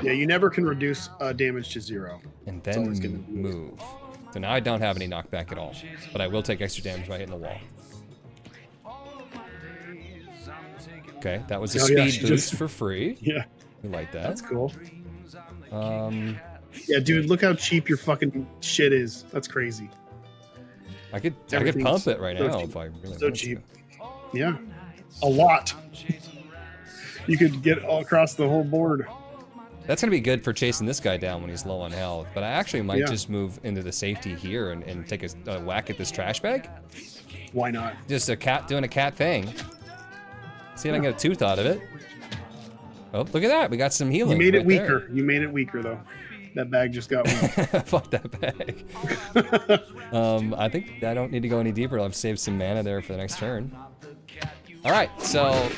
Yeah, you never can reduce damage to 0. And then move. So now I don't have any knockback at all. But I will take extra damage by hitting the wall. Okay, that was a speed boost for free. Yeah. We like that. That's cool. Yeah, dude, look how cheap your fucking shit is. That's crazy. I could pump it right now if I really wanted so cheap. Yeah, a lot. You could get all across the whole board. That's gonna be good for chasing this guy down when he's low on health. But I actually might just move into the safety here and take a whack at this trash bag. Why not? Just a cat doing a cat thing. See if I can get a tooth out of it. Oh, look at that. We got some healing. You made it weaker. You made it weaker, though. That bag just got weak. Fuck that bag. I think I don't need to go any deeper. I've saved some mana there for the next turn. All right, so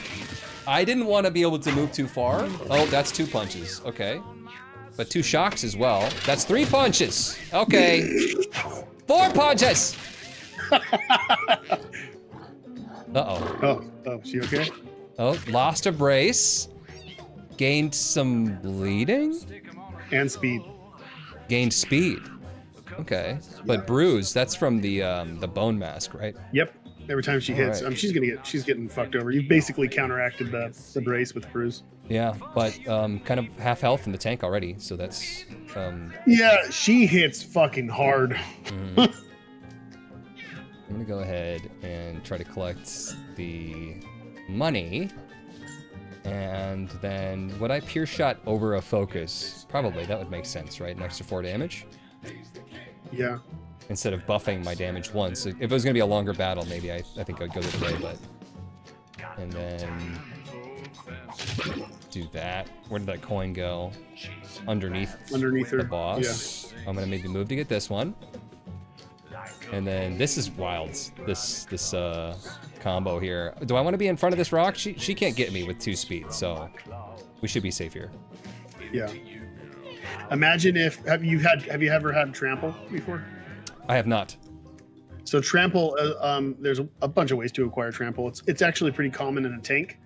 I didn't want to be able to move too far. Oh, that's 2 punches. Okay. But 2 shocks as well. That's 3 punches. Okay. 4 punches. Uh-oh. Oh, she okay? Oh, lost a brace. Gained some bleeding? And speed. Gained speed. Okay, but bruise, that's from the bone mask, right? Yep. Every time she hits, Alright. she's getting fucked over. You've basically counteracted the brace with bruise. Yeah, but kind of half health in the tank already, so that's Yeah, she hits fucking hard. I'm gonna go ahead and try to collect the money. And then would I Pierce Shot over a focus? Probably, that would make sense, right? An extra 4 damage? Yeah. Instead of buffing my damage once. If it was gonna be a longer battle, maybe I think I'd go this way, but... And then... do that. Where did that coin go? Underneath Underneath her. the boss. Yeah. I'm gonna maybe move to get this one. And then this is wild. This combo here. Do I want to be in front of this rock? She can't get me with 2 speed, so we should be safe here. Yeah. Imagine if have you ever had trample before? I have not. So trample, there's a bunch of ways to acquire trample. It's actually pretty common in a tank,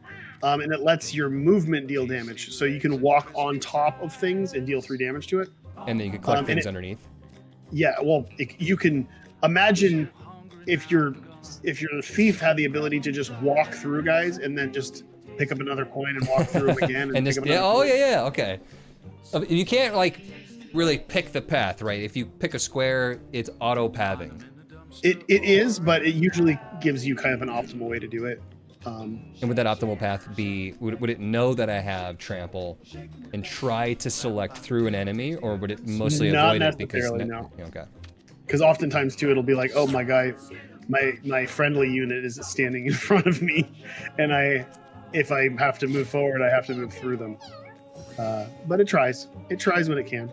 and it lets your movement deal damage. So you can walk on top of things and deal 3 damage to it. And then you can collect things underneath. Yeah, well, you can imagine if your thief had the ability to just walk through guys and then just pick up another coin and walk through them again. And just, yeah, oh yeah, okay. You can't like really pick the path, right? If you pick a square, it's auto pathing. It is, but it usually gives you kind of an optimal way to do it. And would that optimal path be, would it know that I have trample and try to select through an enemy, or would it mostly avoid it because... No. Okay. Because oftentimes too, it'll be like, oh my guy, my friendly unit is standing in front of me, and if I have to move forward, I have to move through them. But it tries when it can.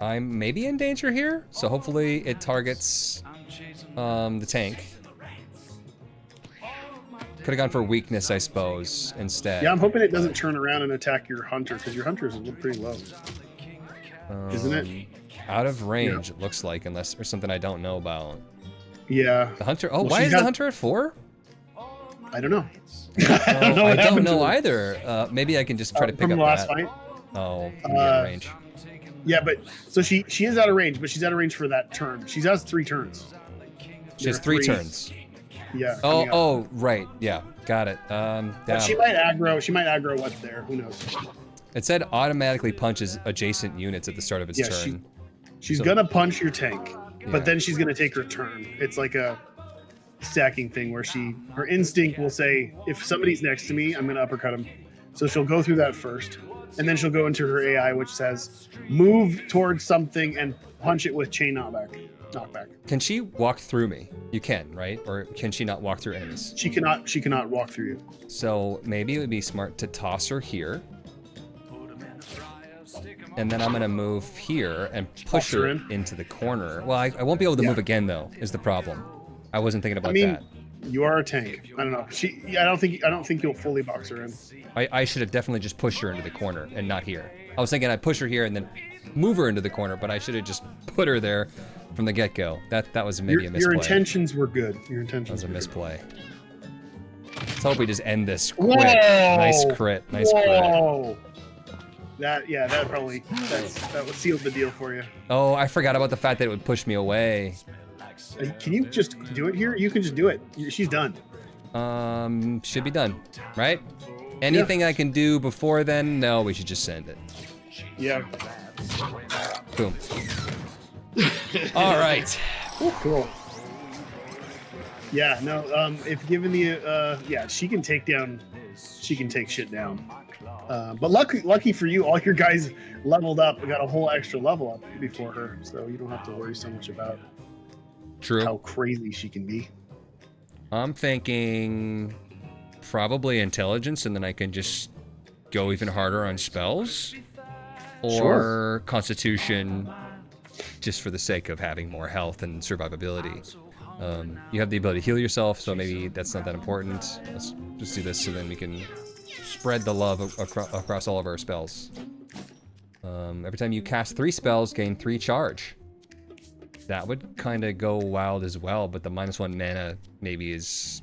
I'm maybe in danger here, so hopefully it targets the tank. Could have gone for weakness, I suppose, instead. Yeah, I'm hoping it doesn't turn around and attack your hunter, because your hunter is pretty low. Isn't it? Out of range, it looks like, unless there's something I don't know about. Yeah. The hunter. Oh, well, why is the hunter at 4? I don't know. I don't know either. Maybe I can just try to pick up from the last that. fight. Oh, out of range. Yeah, but so she is out of range, but she's out of range for that turn. She has 3 turns. She has 3 turns. Yeah. Oh, right. Yeah, got it. She might aggro what's there. Who knows? It said automatically punches adjacent units at the start of its turn. She's gonna punch your tank, but then she's gonna take her turn. It's like a stacking thing where her instinct will say, if somebody's next to me, I'm gonna uppercut him. So she'll go through that first, and then she'll go into her AI, which says, move towards something and punch it with chain knockback. Can she walk through me? You can, right? Or can she not walk through enemies? She cannot walk through you. So maybe it would be smart to toss her here. And then I'm gonna move here and push her into the corner. Well, I won't be able to move again though, is the problem. I wasn't thinking about that. You are a tank. I don't know. I don't think you'll fully box her in. I should have definitely just pushed her into the corner and not here. I was thinking I'd push her here and then move her into the corner, but I should have just put her there from the get-go. That was maybe a misplay. Your intentions were good. That was a misplay. Let's hope we just end this quick. Whoa! Nice crit. Nice crit. That would seal the deal for you. Oh, I forgot about the fact that it would push me away. Can you just do it here? You can just do it. She's done. Should be done, right? Anything I can do before then? No, we should just send it. Yeah. Boom. All right. Cool. Yeah, no, if given the, she can take shit down. But lucky for you, all your guys leveled up. We got a whole extra level up before her, so you don't have to worry so much about how crazy she can be. I'm thinking probably intelligence, and then I can just go even harder on spells. Or constitution, just for the sake of having more health and survivability. You have the ability to heal yourself, so maybe that's not that important. Let's just do this so then we can spread the love across all of our spells. Every time you cast 3 spells, gain 3 charge. That would kind of go wild as well, but the -1 mana maybe is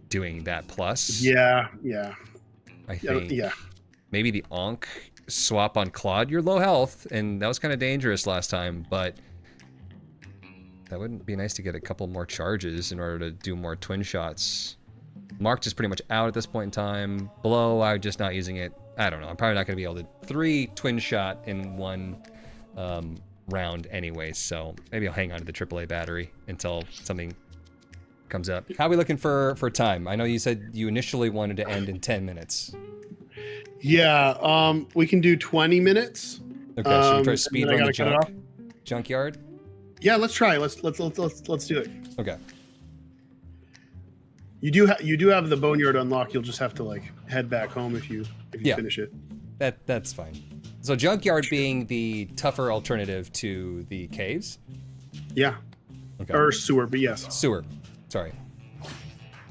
doing that plus. Yeah. I think. Yeah. Maybe the Ankh swap on Claude. You're low health, and that was kind of dangerous last time, but that wouldn't be nice to get a couple more charges in order to do more twin shots. Marked is pretty much out at this point in time. Blow, I'm just not using it. I don't know. I'm probably not going to be able to 3 twin shot in one round anyways, so maybe I'll hang on to the AAA battery until something comes up. How are we looking for time? I know you said you initially wanted to end in 10 minutes. Yeah, we can do 20 minutes. Okay, should we try to speed run the junkyard? Yeah, let's try. Let's do it. Okay. You do have the boneyard unlocked. You'll just have to like head back home if you finish it. That's fine. So junkyard being the tougher alternative to the caves? Yeah. Okay. Or sewer, but yes. Sewer. Sorry.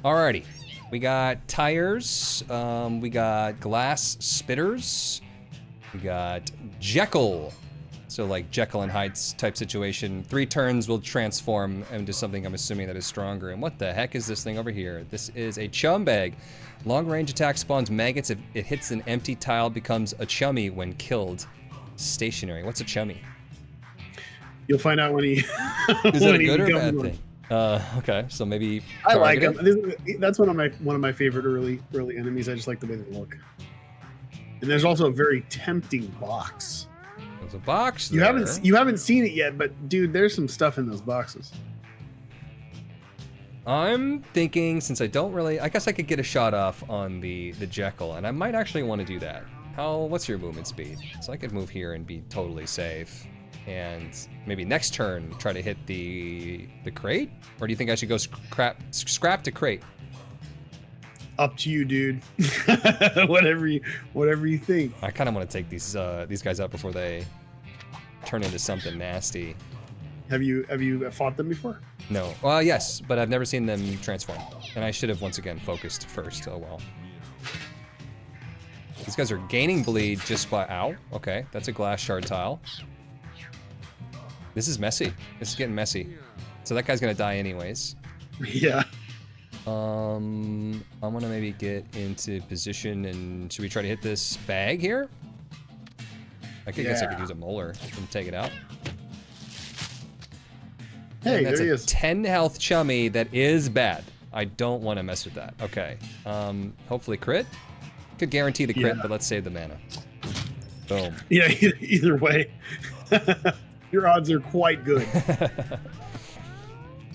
Alrighty. We got tires. We got glass spitters. We got Jekyll. So like Jekyll and Hyde type situation. 3 turns will transform into something I'm assuming that is stronger. And what the heck is this thing over here? This is a chum bag. Long range attack spawns maggots. If it hits an empty tile, becomes a chummy when killed. Stationary. What's a chummy? You'll find out when he. Is that a good or bad thing? Okay, so maybe. I like him. That's one of my favorite early enemies. I just like the way they look. And there's also a very tempting box. There's a box there. You haven't seen it yet, but dude, there's some stuff in those boxes. I'm thinking, since I don't really, I guess I could get a shot off on the Jekyll, and I might actually want to do that. What's your movement speed? So I could move here and be totally safe, and maybe next turn try to hit the crate, or do you think I should go scrap to crate? Up to you, dude. whatever you think. I kind of want to take these guys out before they turn into something nasty. Have you fought them before? No. Well, yes, but I've never seen them transform. And I should have once again focused first. Oh well. These guys are gaining bleed just by... Ow. Okay, that's a glass shard tile. This is messy. This is getting messy. So that guy's gonna die anyways. Yeah. I want to maybe get into position, and should we try to hit this bag here? I guess I could use a molar and take it out. Hey, and that's there he a is. 10 health chummy that is bad. I don't want to mess with that. Okay. Hopefully crit. Could guarantee the crit, but let's save the mana. Boom. Yeah, either way. Your odds are quite good.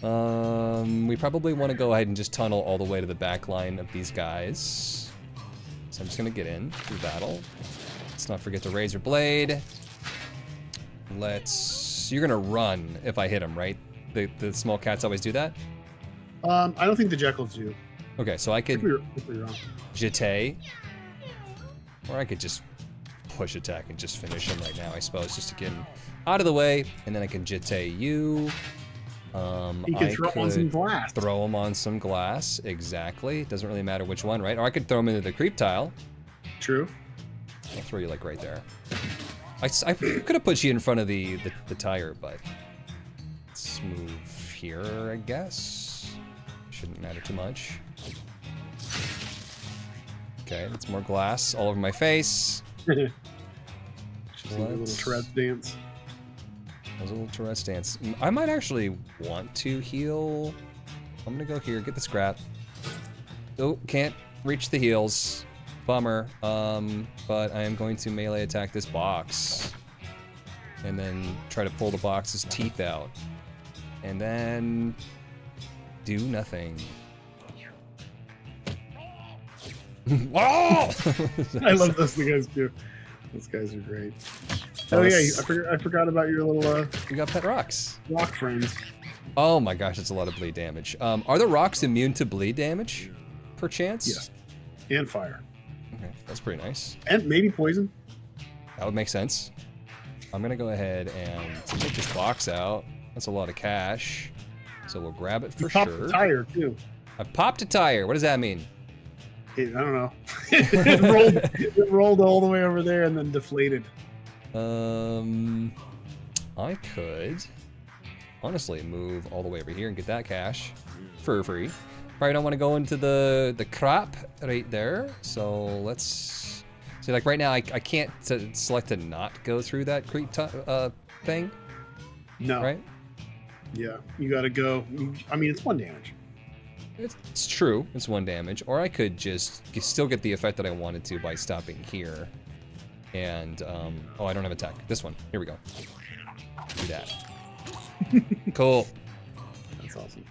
We probably want to go ahead and just tunnel all the way to the back line of these guys. So I'm just going to get in through battle. Let's not forget the razor blade. You're going to run if I hit him, right? The small cats always do that? I don't think the Jekylls do. Okay, so I could if we're wrong. Jete, or I could just push attack and just finish him right now, I suppose, just to get him out of the way, and then I can Jete you. You can throw him on some glass. Throw him on some glass, exactly. Doesn't really matter which one, right? Or I could throw him into the creep tile. True. I'll throw you like right there. I could have put you in front of the tire, but let's move here, I guess. Shouldn't matter too much. Okay, that's more glass all over my face. Just a little Tourette's dance. That was a little Tourette's dance. I might actually want to heal. I'm gonna go here, get the scrap. Oh, can't reach the heals. Bummer. But I am going to melee attack this box. And then try to pull the box's teeth out. And then do nothing. Oh! I love those guys too. Those guys are great. Oh yeah, I forgot about your little we got pet rocks. Rock friends. Oh my gosh, that's a lot of bleed damage. Are the rocks immune to bleed damage, perchance? Yes. And fire. Okay, that's pretty nice. And maybe poison. That would make sense. I'm gonna go ahead and take this box out. That's a lot of cash. So we'll grab it for sure. Popped the tire too. I popped a tire. What does that mean? I don't know. it rolled all the way over there and then deflated. I could honestly move all the way over here and get that cash for free. Probably don't want to go into the crap right there. So let's See, like right now, I can't select to not go through that creep thing. No. Right? Yeah, you gotta go. I mean, it's 1 damage. It's true. It's 1 damage. Or I could just still get the effect that I wanted to by stopping here. And, oh, I don't have attack. This one. Here we go. Do that. Cool. That's awesome.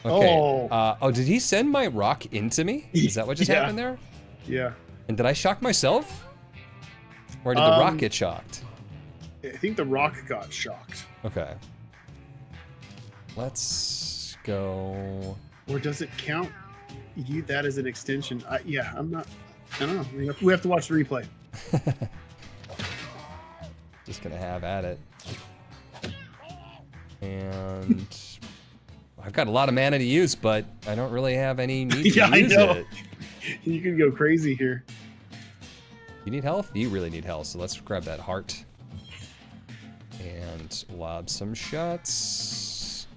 Okay. Oh, did he send my rock into me? Is that what just happened there? Yeah. And did I shock myself? Or did the rock get shocked? I think the rock got shocked. Okay. Let's go. Or does it count that as an extension? Yeah, I'm not. I don't know. We have to watch the replay. Just gonna have at it. And I've got a lot of mana to use, but I don't really have any need to use it. You can go crazy here. You need health? You really need health, so let's grab that heart. And lob some shots.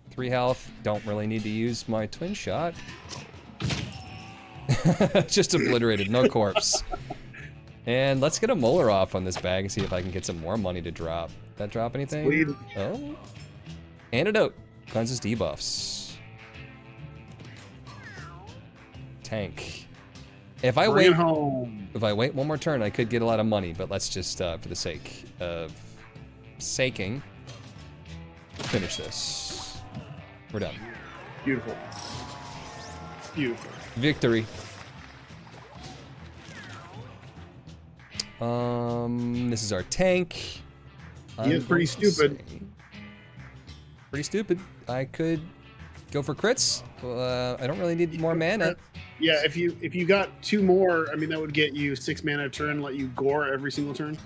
3 health. Don't really need to use my twin shot. Just obliterated, no corpse. And let's get a molar off on this bag and see if I can get some more money to drop. That drop anything? Sweet. Oh. Antidote. Cleanses debuffs. Tank. If I wait one more turn, I could get a lot of money, but let's just, for the sake of saking, finish this. We're done. Beautiful. Beautiful. Victory. This is our tank. He is pretty stupid. Pretty stupid. I could go for crits. I don't really need more mana. Yeah, if you got 2 more, I mean that would get you 6 mana a turn, let you gore every single turn,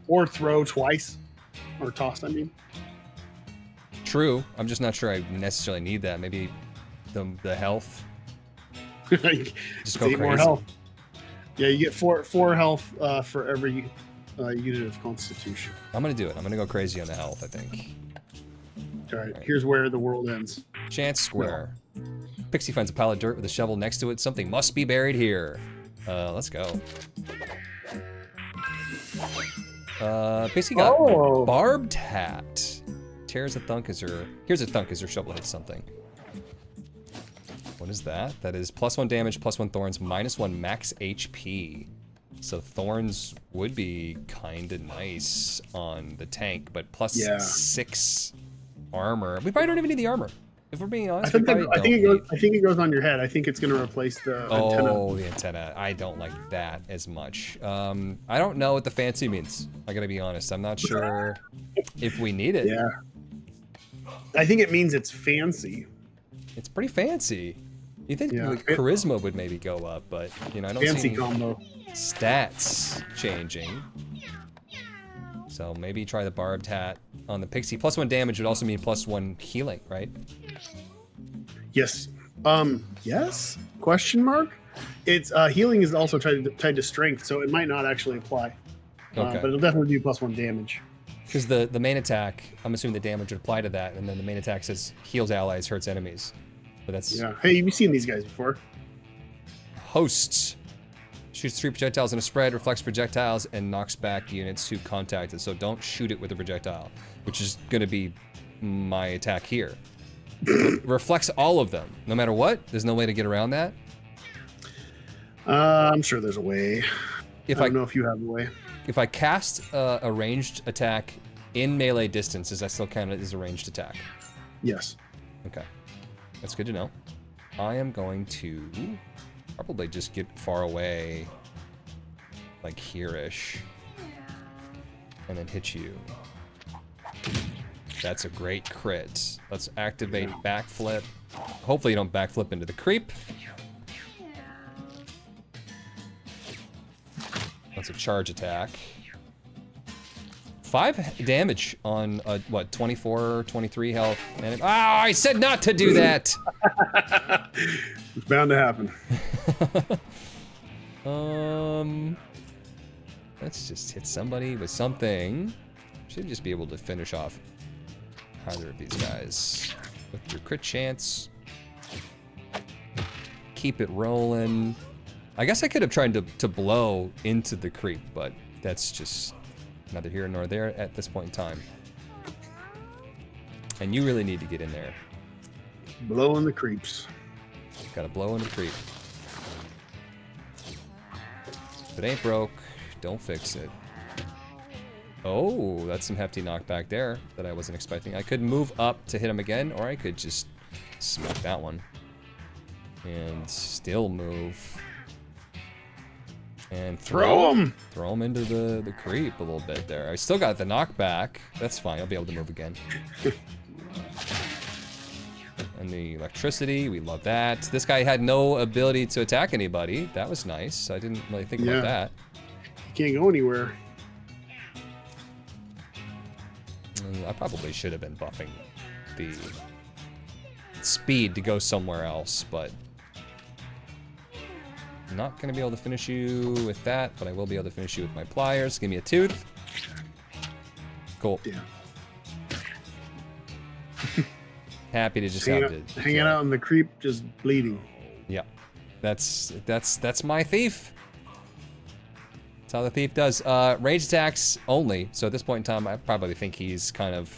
or throw twice, or toss. I mean. True. I'm just not sure I necessarily need that. Maybe the health. Just go crazy. More health. Yeah, you get 4 health for every unit of Constitution. I'm gonna do it. I'm gonna go crazy on the health, I think. All right. Here's where the world ends. Chance square. No. Pixie finds a pile of dirt with a shovel next to it. Something must be buried here. Let's go. Pixie got barbed hat. Tears a thunk as her. Here's a thunk as her shovel hits something. What is that? That is +1 damage, +1 thorns, -1 max HP. So thorns would be kind of nice on the tank, but +6 armor. We probably don't even need the armor. If we're being honest, I think it goes on your head. I think it's going to replace the antenna. Oh, the antenna. I don't like that as much. I don't know what the fancy means. I got to be honest. I'm not sure if we need it. Yeah. I think it means it's fancy. It's pretty fancy. You think like, charisma would maybe go up, but you know I don't see combo stats changing. So maybe try the barbed hat on the pixie. +1 damage would also mean +1 healing, right? Yes. Yes? Question mark? It's healing is also tied to strength, so it might not actually apply. Okay. But it'll definitely do +1 damage. Because the main attack, I'm assuming the damage would apply to that, and then the main attack says heals allies, hurts enemies. But that's Hey, you've seen these guys before. Hosts. Shoots 3 projectiles in a spread, reflects projectiles, and knocks back units who contact it. So don't shoot it with a projectile, which is going to be my attack here. Reflects all of them, no matter what. There's no way to get around that. I'm sure there's a way. I don't know if you have a way. If I cast a ranged attack in melee distance, is that still counted as a ranged attack? Yes. Okay. That's good to know. I am going to probably just get far away, like here-ish, and then hit you. That's a great crit. Let's activate backflip. Hopefully you don't backflip into the creep. That's a charge attack. 5 damage on what, 24, 23 health. And I said not to do that. It's bound to happen. Let's just hit somebody with something. Should just be able to finish off either of these guys with your crit chance. keep it rolling. I guess I could have tried to blow into the creep, but that's just neither here nor there at this point in time. And you really need to get in there. Blowing the creeps. Gotta blow in the creep. If it ain't broke, don't fix it. Oh, that's some hefty knockback there that I wasn't expecting. I could move up to hit him again, or I could just smack that one. And still move. And throw him into the creep a little bit there. I still got the knockback. That's fine, I'll be able to move again. And the electricity, we love that. This guy had no ability to attack anybody. That was nice. I didn't really think about that. You can't go anywhere. I probably should have been buffing the speed to go somewhere else, but I'm not gonna be able to finish you with that, but I will be able to finish you with my pliers. Give me a tooth. Cool. Yeah. Happy to just hanging out in the creep, just bleeding. Yeah, that's my thief. That's how the thief does. Rage attacks only. So at this point in time, I probably think he's kind of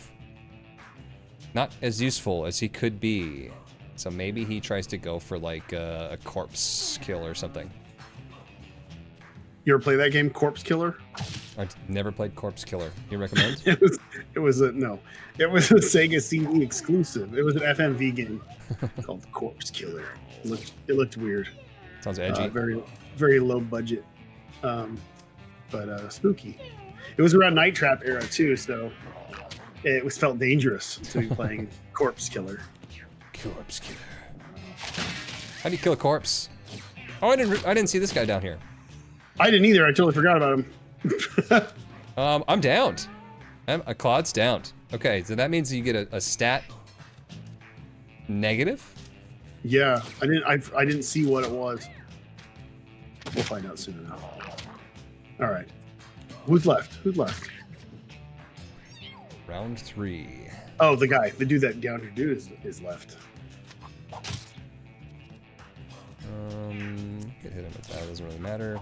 not as useful as he could be. So maybe he tries to go for like a corpse kill or something. You ever play that game, Corpse Killer? I've never played Corpse Killer. You recommend? It was a Sega CD exclusive. It was an FMV game called Corpse Killer. It looked weird. Sounds edgy. Very low budget, but spooky. It was around Night Trap era too, so it felt dangerous to be playing Corpse Killer. Corpse Killer. How do you kill a corpse? Oh, I didn't see this guy down here. I didn't either. I totally forgot about him. I'm downed. Claude's downed. Okay, so that means you get a stat negative? Yeah, I didn't see what it was. We'll find out soon enough. All right. Who's left? Round 3. Oh, the dude that down here dude is left. Could hit him with that. Doesn't really matter.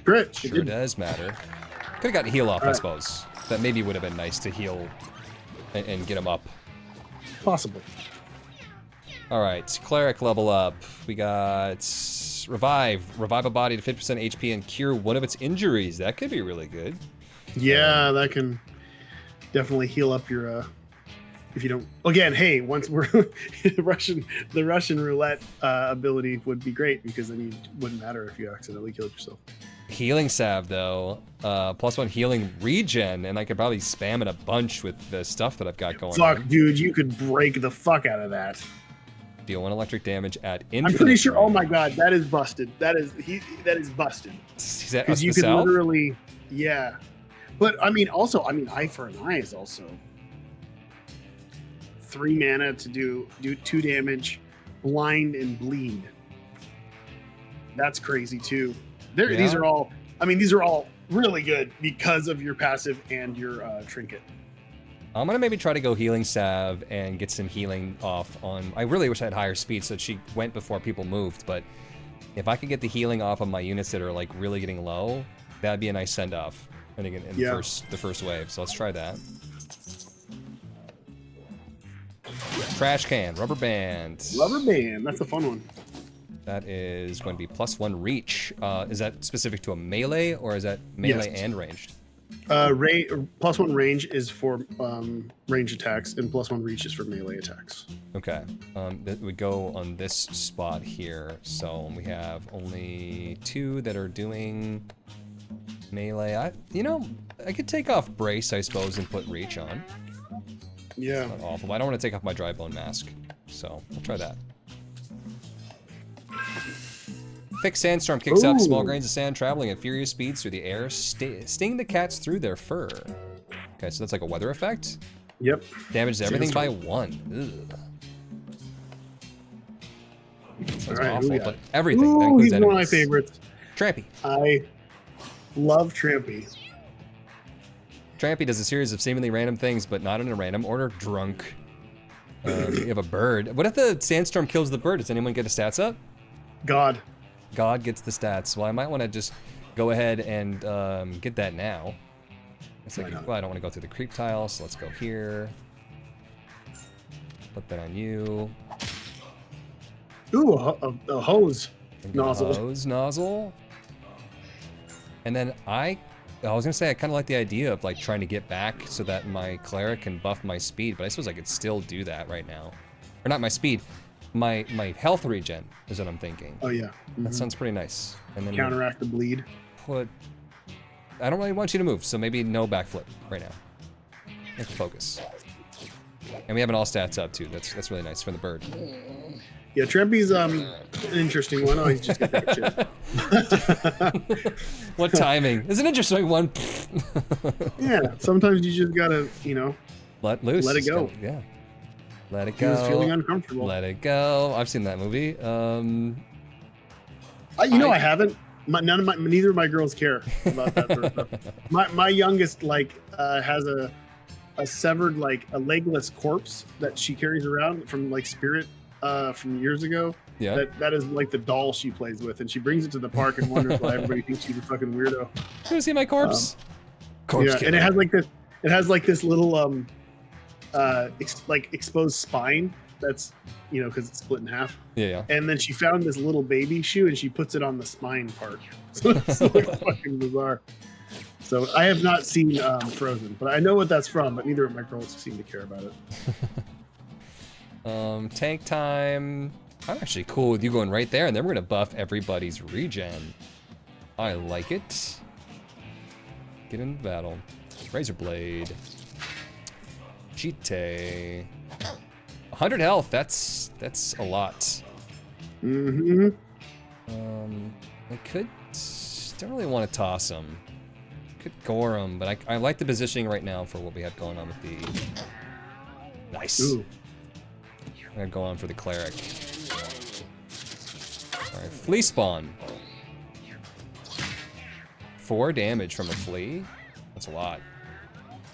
Crit. Sure does matter. Could have gotten heal off, I suppose. That maybe would have been nice to heal and get him up. Possibly. All right, cleric level up. We got revive a body to 50% HP and cure one of its injuries. That could be really good. Yeah, that can definitely heal up your. If you don't, again, hey, once we're the Russian roulette ability would be great because then it wouldn't matter if you accidentally killed yourself. Healing salve though, +1 healing regen, and I could probably spam it a bunch with the stuff that I've got going on. Fuck, dude, you could break the fuck out of that. Deal 1 electric damage at infinite. I'm pretty sure. range. Oh my god, that is busted. That is busted. Because you could literally, yeah. But I mean, eye for an eye is also 3 mana to do 2 damage, blind and bleed. That's crazy too. These are all really good because of your passive and your trinket. I'm gonna maybe try to go healing salve and get some healing off on. I really wish I had higher speed so that she went before people moved, but if I could get the healing off of my units that are like really getting low, that'd be a nice send off. I think in the first wave. So let's try that. Trash can, rubber band. Rubber band, that's a fun one. That is going to be +1 reach. Is that specific to a melee or is that melee and ranged? +1 range is for range attacks, and +1 reach is for melee attacks. Okay. That would go on this spot here. So we have only 2 that are doing melee. I could take off brace, I suppose, and put reach on. Yeah. Not awful. But I don't want to take off my dry bone mask, so I'll try that. Thick sandstorm kicks up small grains of sand traveling at furious speeds through the air, sting the cats through their fur. Okay, so that's like a weather effect. Yep. Damages everything by 1. Ugh. Sounds awful, but everything. Ooh, that includes he's enemies. one of my favorites. Trampy. I love Trampy. Trampy does a series of seemingly random things, but not in a random order. Drunk. You have a bird. What if the sandstorm kills the bird? Does anyone get a stats up? God. God gets the stats. Well, I might want to just go ahead and get that now. It's like, well, I don't want to go through the creep tile, so let's go here. Put that on you. Ooh, a hose nozzle. Hose nozzle. And then I was gonna say I kind of like the idea of like trying to get back so that my cleric can buff my speed, but I suppose I could still do that right now. Or not my speed, my health regen is what I'm thinking. Oh yeah. That sounds pretty nice. And then counteract the bleed. I don't really want you to move, so maybe no backflip right now. Let's focus. And we have an all stats up too. That's really nice for the bird. Yeah, Trempy's an interesting one. Oh, he's just got that shit. What timing? It's an interesting one. Yeah, sometimes you just gotta, you know, let loose. Let it go. Yeah. Let it He go. was feeling uncomfortable. Let it go. I've seen that movie. You know, I haven't. Neither of my girls care about that sort of stuff. My youngest has a severed a legless corpse that she carries around from spirit from years ago. Yeah. That is like the doll she plays with, and she brings it to the park and wonders why everybody thinks she's a fucking weirdo. You wanna see my corpse? Corpse Yeah, killer. and it has like this. It has like this little exposed spine that's, you know, because it's split in half. Yeah. And then she found this little baby shoe and she puts it on the spine part. So it's fucking bizarre. So I have not seen Frozen, but I know what that's from, but neither of my girls seem to care about it. Tank time. I'm actually cool with you going right there, and then we're gonna buff everybody's regen. I like it. Get into battle. Razor Blade. Cheetah. 100 health. That's a lot. Mm-hmm. I could. Don't really want to toss him. Could gore him, but I like the positioning right now for what we have going on with the. Nice. Ooh. I'm gonna go on for the cleric. All right, flea spawn. 4 damage from a flea. That's a lot.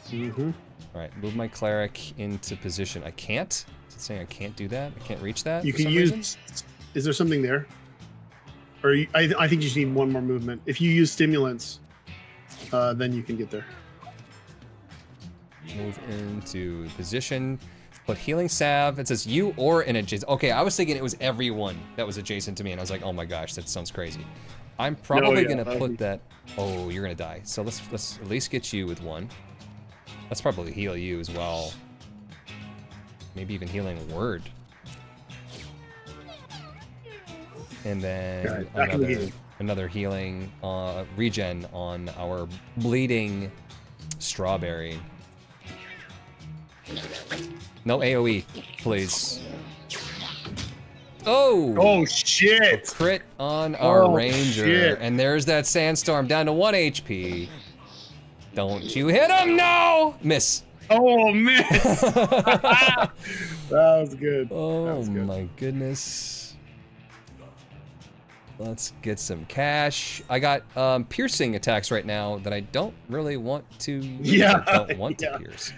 Mm-hmm. All right, move my cleric into position. I can't. Is it saying I can't do that? I can't reach that. You for can some use. reason? Is there something there? Or I think you just need one more movement. If you use stimulants, then you can get there. Move into position. Put healing salve. It says you or an adjacent. Okay, I was thinking it was everyone that was adjacent to me, and I was like, oh my gosh, that sounds crazy. I'm probably gonna put that. Oh, you're gonna die. So let's at least get you with one. Let's probably heal you as well. Maybe even healing word. And then another healing regen on our bleeding strawberry. No AoE, please. Oh! Oh shit! Crit on our ranger, shit. and there's that sandstorm down to 1 HP. Don't you hit him? No! Miss. Oh, miss! That was good. Oh that was good. my goodness. Let's get some cash. I got piercing attacks right now that I don't really want to use. Yeah, I don't want to pierce.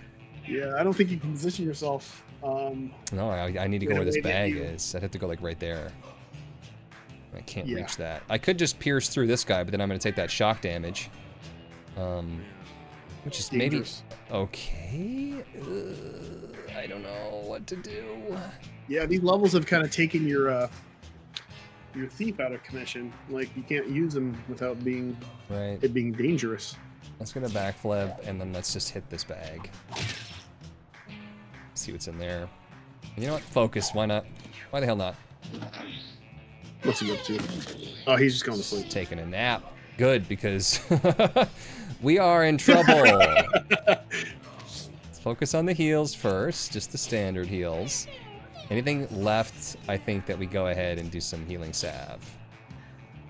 Yeah, I don't think you can position yourself. No, I need to go in a where this way that bag you- is. I'd have to go like right there. I can't Yeah. reach that. I could just pierce through this guy, but then I'm gonna take that shock damage. Which is Dangerous. maybe okay. I don't know what to do. Yeah, these levels have kind of taken your thief out of commission. Like you can't use them without being Right. it being dangerous. Let's get a backflip, and then let's just hit this bag. See what's in there. And you know what? Focus. Why not? Why the hell not? What's he up to? Oh, he's just going to sleep. Taking a nap. Good, because we are in trouble. Let's focus on the heals first, just the standard heals. Anything left, I think that we go ahead and do some healing salve.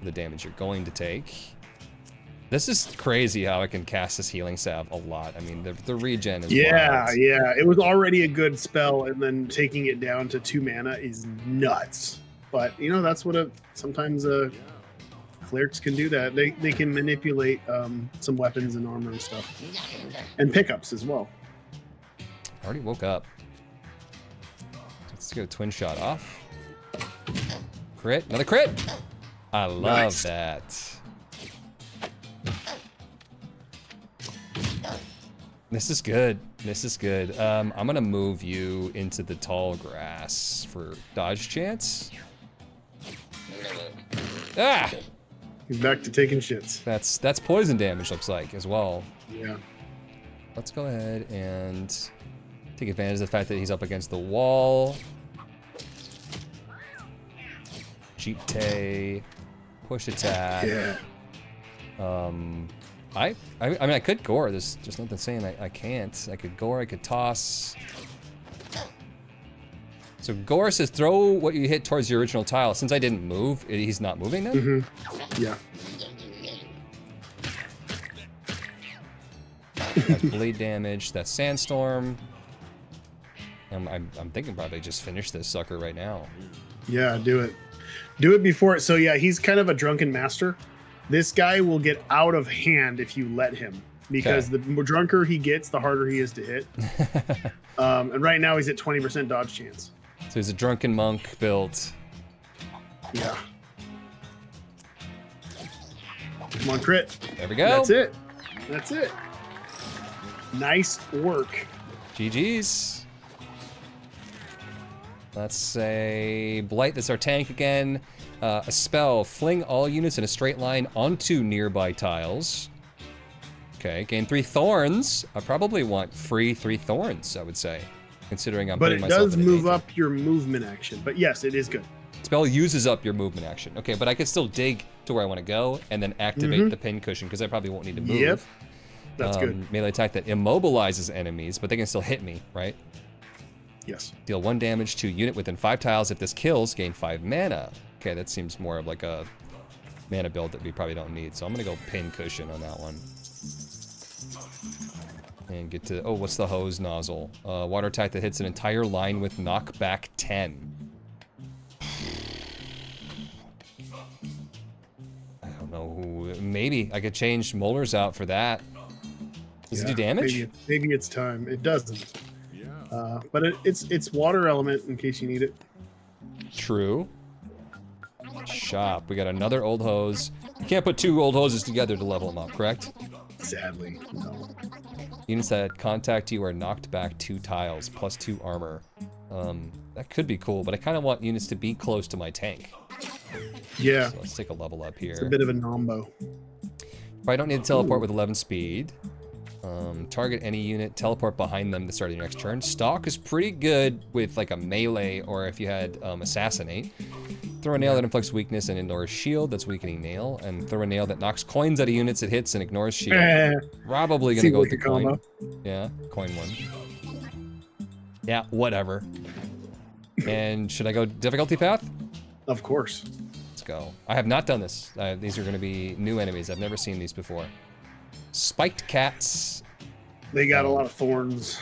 The damage you're going to take. This is crazy how I can cast this healing salve a lot. I mean, the regen is Yeah, wild. yeah. It was already a good spell, and then taking it down to 2 mana is nuts. But you know, that's what sometimes clerics can do. That they can manipulate some weapons and armor and stuff, and pickups as well. I already woke up. Let's get a twin shot off. Crit, another crit. I love Nice. that. This is good. This is good. I'm gonna move you into the tall grass for dodge chance. Ah! He's back to taking shits. That's poison damage, looks like, as well. Yeah. Let's go ahead and take advantage of the fact that he's up against the wall. Jite, push attack. Yeah. I mean, I could gore. There's just nothing saying I can't. I could gore, I could toss. So gore says throw what you hit towards the original tile. Since I didn't move, he's not moving then? Mm-hmm. Yeah. That's bleed damage, that's sandstorm. I'm thinking probably just finish this sucker right now. Yeah, do it. Do it before it. So yeah, he's kind of a drunken master. This guy will get out of hand if you let him, because the more drunker he gets, the harder he is to hit. And right now he's at 20% dodge chance. So he's a drunken monk build. Yeah. Come on, crit. There we go. That's it. That's it. Nice work. GG's. Let's say Blight, that's our tank again. A spell, fling all units in a straight line onto nearby tiles. Okay, gain 3 thorns. I probably want free 3 thorns, I would say, considering I'm But putting it myself does in a move danger. up your movement action. But yes, it is good. Spell uses up your movement action. Okay, but I can still dig to where I want to go and then activate the pin cushion because I probably won't need to move. Yep. That's good. Melee attack that immobilizes enemies, but they can still hit me, right? Yes. Deal 1 damage to unit within 5 tiles. If this kills, gain 5 mana. Okay, that seems more of like a mana build that we probably don't need. So I'm gonna go pin cushion on that one. And get to, oh, what's the hose nozzle? Water attack that hits an entire line with knockback 10. I don't know who, maybe I could change Molars out for that. Does it do damage? Maybe it's time. It doesn't. But it's water element in case you need it. True. Shop. We got another old hose. You can't put 2 old hoses together to level them up, correct? Sadly, no. Units that contact you are knocked back 2 tiles, plus 2 armor. That could be cool, but I kind of want units to be close to my tank. Yeah. So let's take a level up here. It's a bit of a nombo. If I don't need to teleport with 11 speed, target any unit, teleport behind them to start your next turn. Stalk is pretty good with like a melee, or if you had assassinate. Throw a nail that inflicts weakness and ignores shield, that's weakening nail. And throw a nail that knocks coins out of units it hits and ignores shield. Probably gonna Seems go like with the a combo. coin. Yeah, coin one. Yeah, whatever. And should I go difficulty path? Of course. Let's go. I have not done this. These are gonna be new enemies. I've never seen these before. Spiked cats. They got a lot of thorns.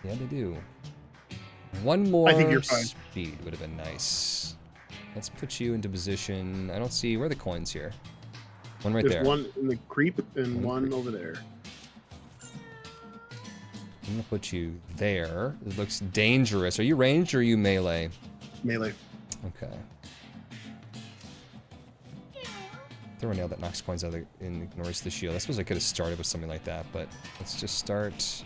Yeah, they do. 1 more I think you're fine. speed would have been nice. Let's put you into position. I don't see, where are the coins here? One right There's there. one in the creep and One one over there. I'm gonna put you there. It looks dangerous. Are you ranged or are you melee? Melee. Okay. Throw a nail that knocks coins out of the, and ignores the shield. I suppose I could have started with something like that, but let's just start.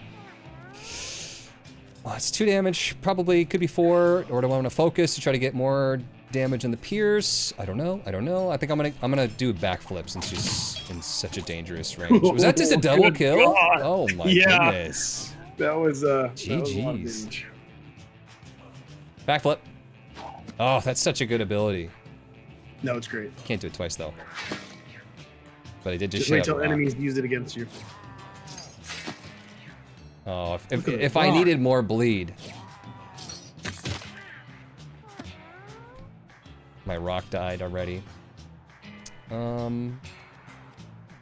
Well, it's 2 damage. Probably could be 4. Or do I want to focus to try to get more damage on the pierce? I don't know. I don't know. I think I'm gonna do a backflip since she's in such a dangerous range. Was that just a double Good kill? God. Oh my Yeah. goodness. That was that was a lot of GG's. damage. Backflip. Oh, that's such a good ability. No, it's great. Can't do it twice though. But I did just Just wait shove till a rock. enemies use it against you. Oh, Look at if the I rock. needed more bleed. My rock died already. You're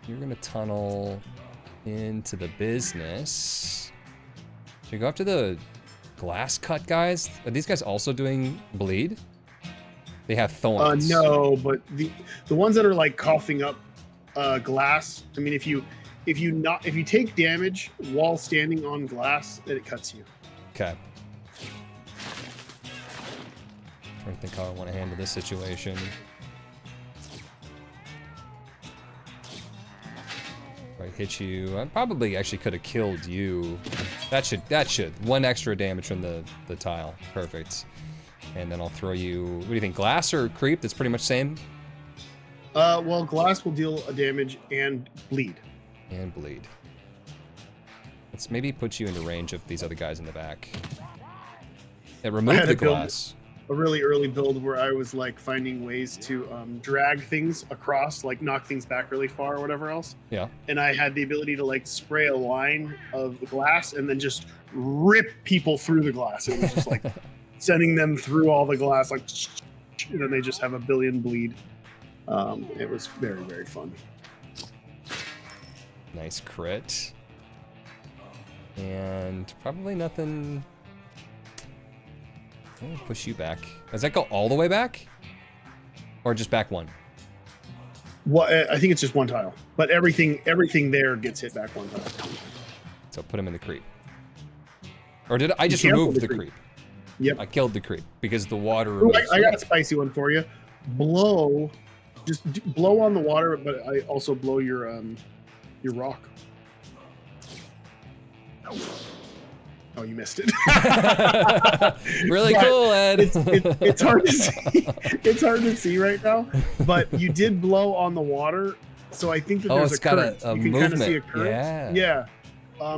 gonna tunnel into the business. Should we go after the glass cut guys? Are these guys also doing bleed? They have thorns. No, but the ones that are like coughing up glass. I mean, if you take damage while standing on glass, then it cuts you. Okay. trying to think how I want to handle this situation. If I hit you, I probably actually could have killed you. That should. 1 extra damage from the tile. Perfect. And then I'll throw you, what do you think, glass or creep? That's pretty much same? Well, glass will deal a damage and bleed. And bleed. Let's maybe put you into range of these other guys in the back. Yeah, remove the glass. A really early build where I was like finding ways to drag things across, like knock things back really far or whatever else. Yeah. And I had the ability to like spray a line of glass and then just rip people through the glass. It was just like sending them through all the glass, like, and then they just have a billion bleed. It was very, very fun. Nice crit. And probably nothing. I'm gonna push you back. Does that go all the way back? Or just back 1? Well, I think it's just 1 tile, but everything there gets hit back 1 tile. So put him in the creep. Or did I just remove the creep? Yep. I killed the creep because the water. Ooh, I got a spicy one for you. Blow, just blow on the water, but I also blow your rock. Oh, you missed it. Really cool, Ed. It's hard to see. It's hard to see right now, but you did blow on the water, so I think that there's it's a current. got a you can movement. kind of see a current. Yeah.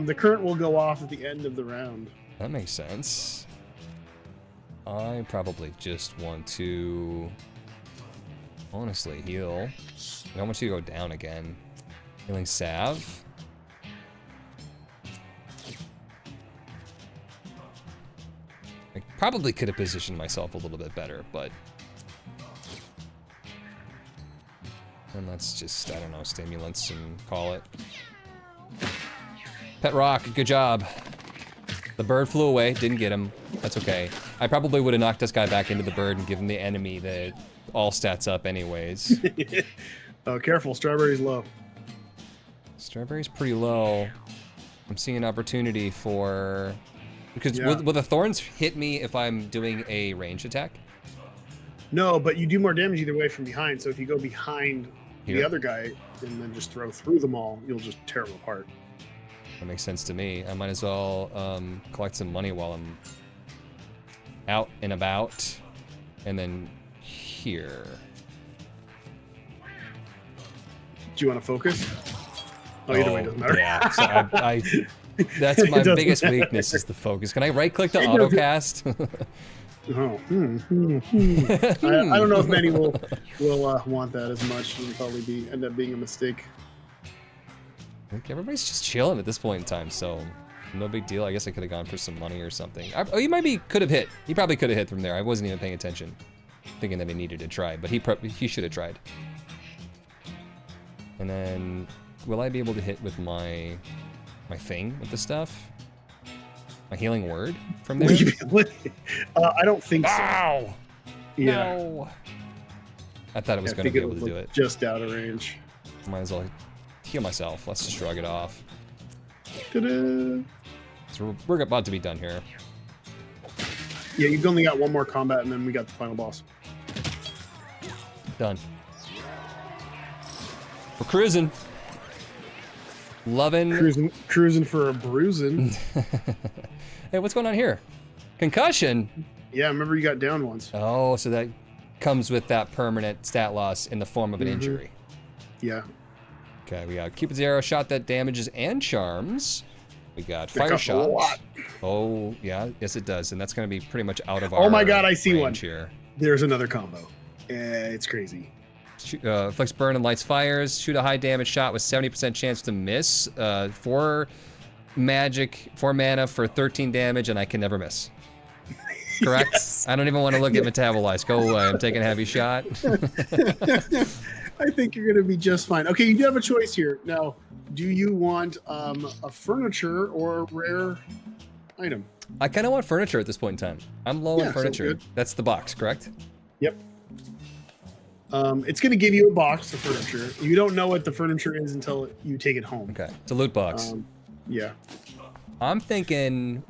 The current will go off at the end of the round. That makes sense. I probably just want to honestly heal. I don't want you to go down again. Healing salve. I probably could have positioned myself a little bit better, but... And let's just, I don't know, stimulants and call it. Pet rock, good job. The bird flew away, didn't get him. That's okay. I probably would have knocked this guy back into the bird and given the enemy the all stats up anyways. Oh, careful, strawberry's low. Strawberry's pretty low. I'm seeing an opportunity for... Because will the thorns hit me if I'm doing a range attack? No, but you do more damage either way from behind. So if you go behind the other guy and then just throw through them all, you'll just tear them apart. That makes sense to me. I might as well collect some money while I'm out and about. And then here. Do you want to focus? Oh, either way, it doesn't matter. Yeah, so that's my biggest weakness is the focus. Can I right-click to autocast? Oh, I don't know if many will want that as much. It'll probably end up being a mistake. I think everybody's just chilling at this point in time, so no big deal. I guess I could have gone for some money or something. Oh, he could have hit. He probably could have hit from there. I wasn't even paying attention, thinking that he needed to try, but he should have tried. And then, will I be able to hit with my thing with the stuff? My healing word from there? I don't think so. Ow! Yeah. No. I thought it was going to be able to do it. Just out of range. Might as well heal myself. Let's just shrug it off. Ta-da! So we're about to be done here. Yeah, you've only got 1 more combat, and then we got the final boss. Done. We're cruising. Cruising for a bruising. Hey, what's going on here? Concussion? Yeah, remember you got down once. Oh, so that comes with that permanent stat loss in the form of an injury. Yeah. Okay, we got Cupid's arrow, shot that damages and charms. We got fire shot. Oh, yeah, yes it does, and that's going to be pretty much out of our Oh my god, I see one. Here. There's another combo. It's crazy. Flex burn and lights fires. Shoot a high damage shot with 70% chance to miss. 4 magic, 4 mana for 13 damage, and I can never miss. Correct? Yes. I don't even want to look at metabolize. Go away. I'm taking a heavy shot. I think you're going to be just fine. Okay, you do have a choice here. Now, do you want a furniture or a rare item? I kind of want furniture at this point in time. I'm low on furniture. That's the box, correct? Yep. It's going to give you a box of furniture. You don't know what the furniture is until you take it home. Okay, it's a loot box. Yeah. I'm thinking,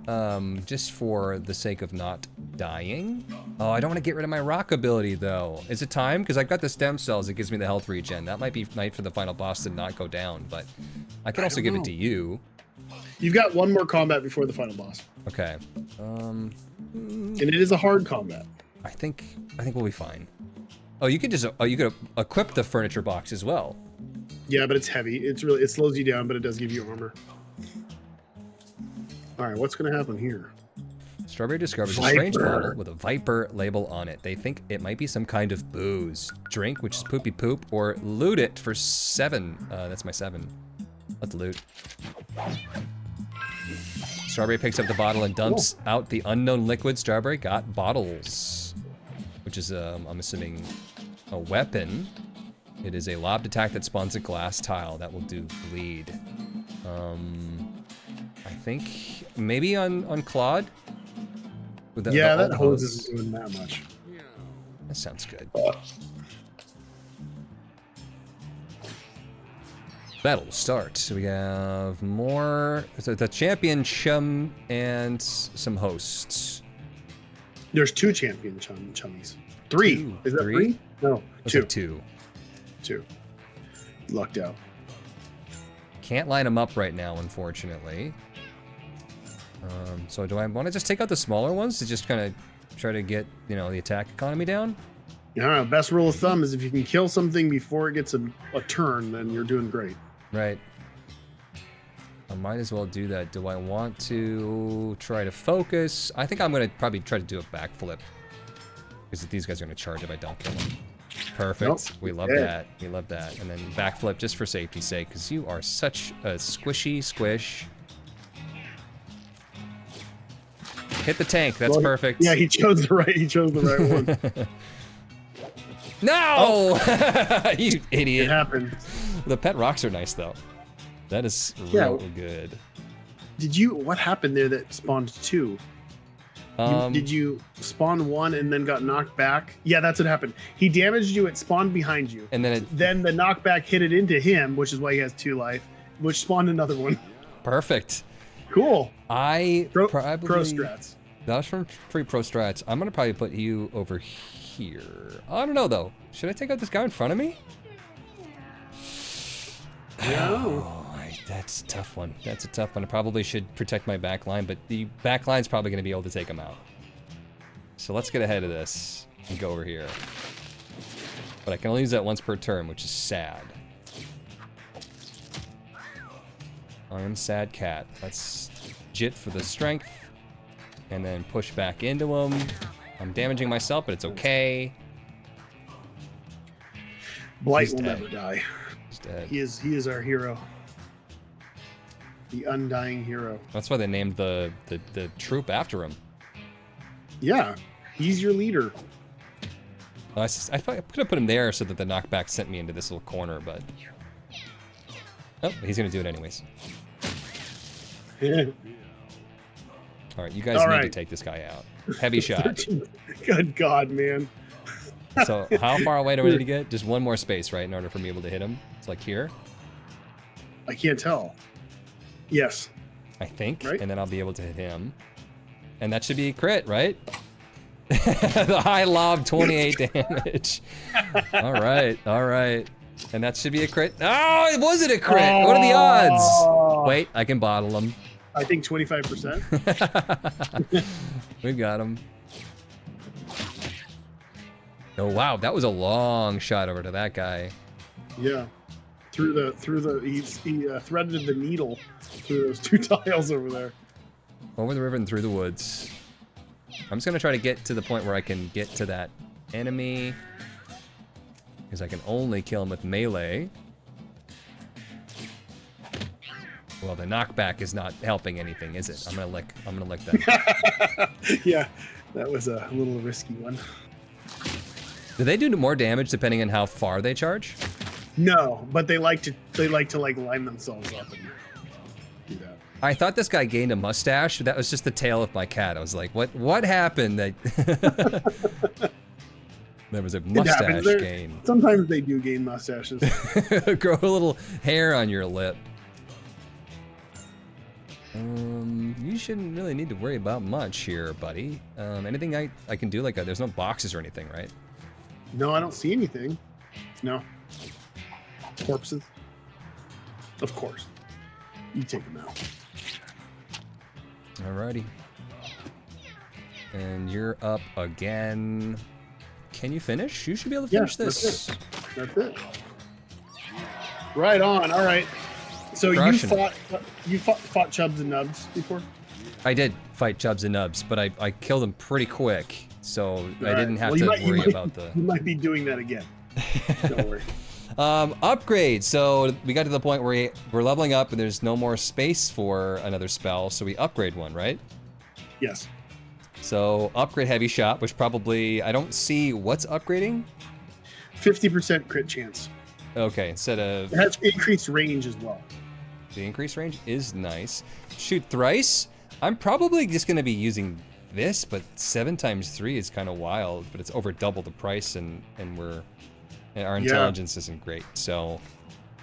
just for the sake of not dying. Oh, I don't want to get rid of my rock ability though. Is it time? Because I've got the stem cells. It gives me the health regen. That might be nice for the final boss to not go down, but I can also give it to you. You've got one more combat before the final boss. Okay. And it is a hard combat. I think we'll be fine. Oh, you could just you could equip the furniture box as well. Yeah, but it's heavy. It slows you down, but it does give you armor. All right, what's gonna happen here? Strawberry discovers a strange bottle with a Viper label on it. They think it might be some kind of booze. Drink, which is poopy poop, or loot it for 7. That's my 7. Let's loot. Strawberry picks up the bottle and dumps out the unknown liquid. Strawberry got bottles, which is, I'm assuming, a weapon. It is a lobbed attack that spawns a glass tile that will do bleed. I think maybe on Claude. With yeah, that hose isn't doing that much. That sounds good. Battle start. So we have more. So the champion chum and some hosts. There's 2 champion chummies. 3. Two. Is that 3? No, Looks 2. like 2. 2. Lucked out. Can't line them up right now, unfortunately. So do I want to just take out the smaller ones to just kind of try to get, you know, the attack economy down? Yeah, best rule of thumb is if you can kill something before it gets a turn, then you're doing great. Right. I might as well do that. Do I want to try to focus? I think I'm going to probably try to do a backflip. Because these guys are going to charge if I don't kill them. Perfect. Nope. We love that. We love that. And then backflip just for safety's sake, because you are such a squishy squish. Hit the tank. That's perfect. Yeah, he chose the right one. No! You idiot. It happened. The pet rocks are nice though. That is real good. What happened there that spawned 2? Did you spawn 1 and then got knocked back? Yeah, that's what happened. He damaged you, it spawned behind you. And then the knockback hit it into him, which is why he has 2 life, which spawned another one. Perfect. Cool. Pro strats. That was from free pro strats. I'm gonna probably put you over here. I don't know though. Should I take out this guy in front of me? No. That's a tough one. That's a tough one. I probably should protect my back line, but the back line's probably gonna be able to take him out. So let's get ahead of this and go over here. But I can only use that once per turn, which is sad. I am sad cat. Let's jit for the strength. And then push back into him. I'm damaging myself, but it's okay. Blight will never die. He's dead. He is our hero. The undying hero. That's why they named the troop after him. Yeah, he's your leader. I could have put him there so that the knockback sent me into this little corner, but... Oh, he's gonna do it anyways. Alright, you guys need to take this guy out. Heavy shot. Good God, man. So, how far away do I need to get? Just one more space, right, in order for me able to hit him? It's like here? I can't tell. Yes. I think, right? And then I'll be able to hit him. And that should be a crit, right? The high lob, 28 damage. Alright, alright. And that should be a crit. Oh, it wasn't a crit! Oh. What are the odds? Wait, I can bottle him. I think 25%. We got him. Oh wow, that was a long shot over to that guy. Yeah, he threaded the needle through those 2 tiles over there. Over the river and through the woods. I'm just gonna try to get to the point where I can get to that enemy, because I can only kill him with melee. Well, the knockback is not helping anything, is it? I'm gonna lick that. Yeah, that was a little risky one. Do they do more damage depending on how far they charge? No, but they like to like line themselves up and do that. I thought this guy gained a mustache. That was just the tail of my cat. I was like, what happened? That there was a mustache gain. Sometimes they do gain mustaches. Grow a little hair on your lip. You shouldn't really need to worry about much here, buddy. Anything I can do? Like, there's no boxes or anything, right? No, I don't see anything. No. Corpses. Of course. You take them out. Alrighty. And you're up again. Can you finish? You should be able to finish this. That's it. Right on. All right. So you fought Chubs and Nubs before? I did fight Chubs and Nubs, but I killed them pretty quick, so All I didn't have to worry about the. You might be doing that again. Don't worry. Upgrade. So we got to the point where we're leveling up, and there's no more space for another spell, so we upgrade one, right? Yes. So upgrade heavy shot, which probably I don't see what's upgrading. 50% crit chance. Okay, instead of it has increased range as well. The increased range is nice. Shoot thrice. I'm probably just going to be using this, but 7 times 3 is kind of wild. But it's over double the price, and our intelligence isn't great. So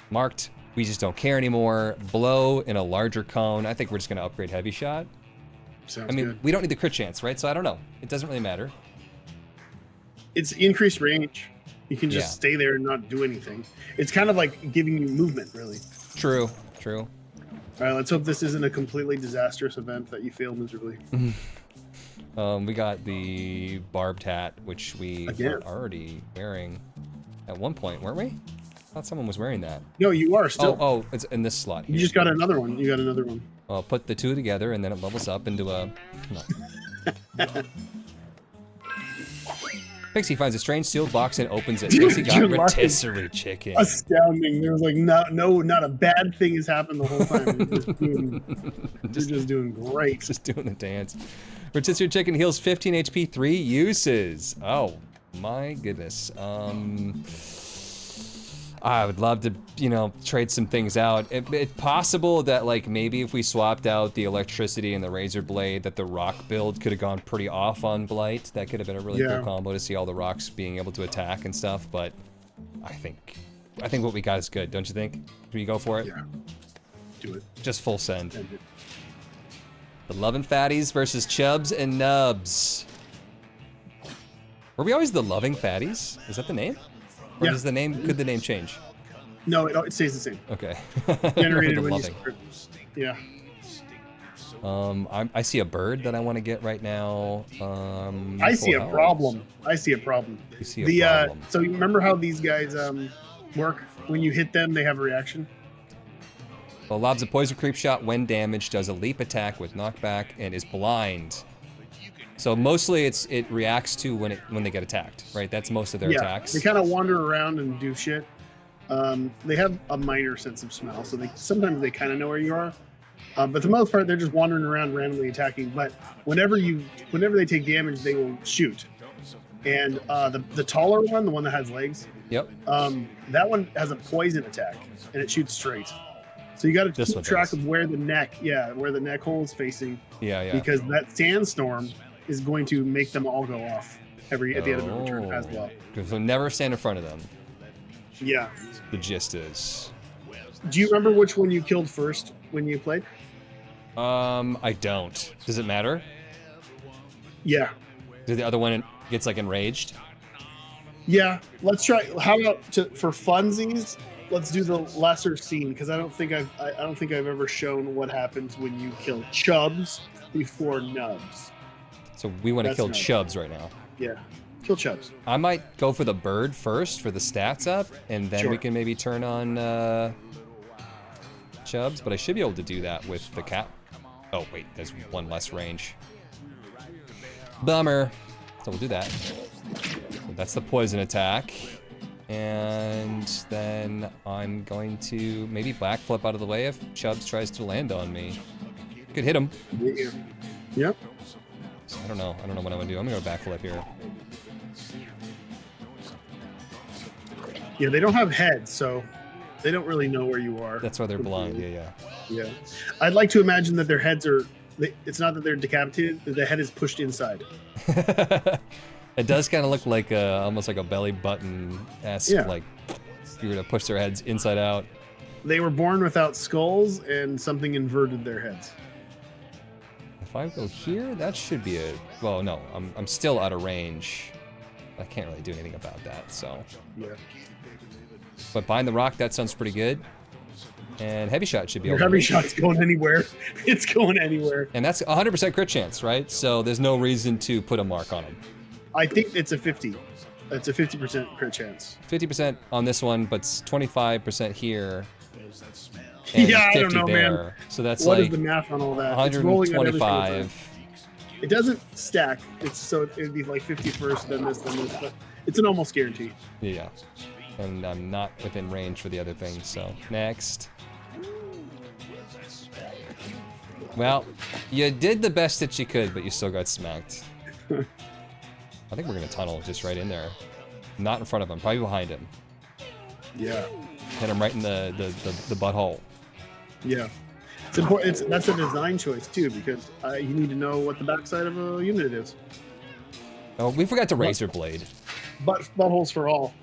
marked. We just don't care anymore. Blow in a larger cone. I think we're just going to upgrade heavy shot. Sounds good. We don't need the crit chance, right? So I don't know. It doesn't really matter. It's increased range. You can just stay there and not do anything. It's kind of like giving you movement, really. True. All right, let's hope this isn't a completely disastrous event that you fail miserably. We got the barbed hat, which we were already wearing at one point, weren't we? I thought someone was wearing that. No, you are still. Oh, it's in this slot here. You just got another one. You got another one. Well, put the two together, and then it levels up into a... No. Pixie finds a strange sealed box and opens it. Pixie got rotisserie chicken. Astounding. There was like not a bad thing has happened the whole time. You're just doing great. Just doing the dance. Rotisserie chicken heals 15 HP, 3 uses. Oh my goodness. I would love to, trade some things out. It's possible that, like, maybe if we swapped out the electricity and the razor blade, that the rock build could have gone pretty off on Blight. That could have been a really cool combo to see all the rocks being able to attack and stuff. But I think what we got is good, don't you think? Can we go for it? Yeah. Do it. Just full send. The Lovin' Fatties versus Chubs and Nubs. Were we always the Loving Fatties? Is that the name? Or does the name, could the name change? No, it stays the same. Okay. Generated when you start. Yeah. I see a bird that I want to get right now. I see a problem. You see a problem. So you remember how these guys work? When you hit them, they have a reaction. Well, lobs a poison creep shot when damaged, does a leap attack with knockback, and is blind. So mostly it reacts to when they get attacked, right? That's most of their attacks. They kind of wander around and do shit. They have a minor sense of smell, so sometimes they kind of know where you are. But for the most part, they're just wandering around randomly attacking. But whenever they take damage, they will shoot. And the taller one, the one that has legs, that one has a poison attack, and it shoots straight. So you got to keep track of where the neck hole is facing. Yeah. Because that sandstorm is going to make them all go off at the end of the turn as well. So never stand in front of them. Yeah. The gist is. Do you remember which one you killed first when you played? I don't. Does it matter? Yeah. Did the other one gets like enraged? Yeah. Let's try. How about for funsies? Let's do the lesser scene because I don't think I've ever shown what happens when you kill Chubs before Nubs. So we want to kill Chubs right now. Yeah. Kill Chubs. I might go for the bird first for the stats up, and then we can maybe turn on Chubs, but I should be able to do that with the cat. Oh, wait, there's one less range. Bummer. So we'll do that. So that's the poison attack. And then I'm going to maybe backflip out of the way if Chubs tries to land on me. Could hit him. Yeah. Yep. So I don't know what I'm gonna do. I'm gonna go backflip here. Yeah, they don't have heads, so they don't really know where you are. That's why they're blind. Yeah. I'd like to imagine that their heads are. It's not that they're decapitated. The head is pushed inside. It does kind of look like almost like a belly button-esque, like you were to push their heads inside out. They were born without skulls, and something inverted their heads. if I go here, that should be a... Well, no, I'm still out of range. I can't really do anything about that, so... Yeah. But behind the rock, that sounds pretty good. And heavy shot should be Your able to... heavy shot's going anywhere. It's going anywhere. And that's 100% crit chance, right? So there's no reason to put a mark on him. I think it's a 50. It's a 50% crit chance. 50% on this one, but 25% here. And Yeah, I 50 don't know, there. man. So that's What like is the math on all that? It's rolling on every single time. 125. It doesn't stack. It's so it'd be like 50 first, then this, but it's an almost guarantee. Yeah. And I'm not within range for the other thing, so next. Well, you did the best that you could, but you still got smacked. I think we're gonna tunnel just right in there. Not in front of him, probably behind him. Yeah. Hit him right in the butthole. Yeah. It's important. That's a design choice too, because you need to know what the backside of a unit is. Oh, we forgot to razor blade. Buttholes for all.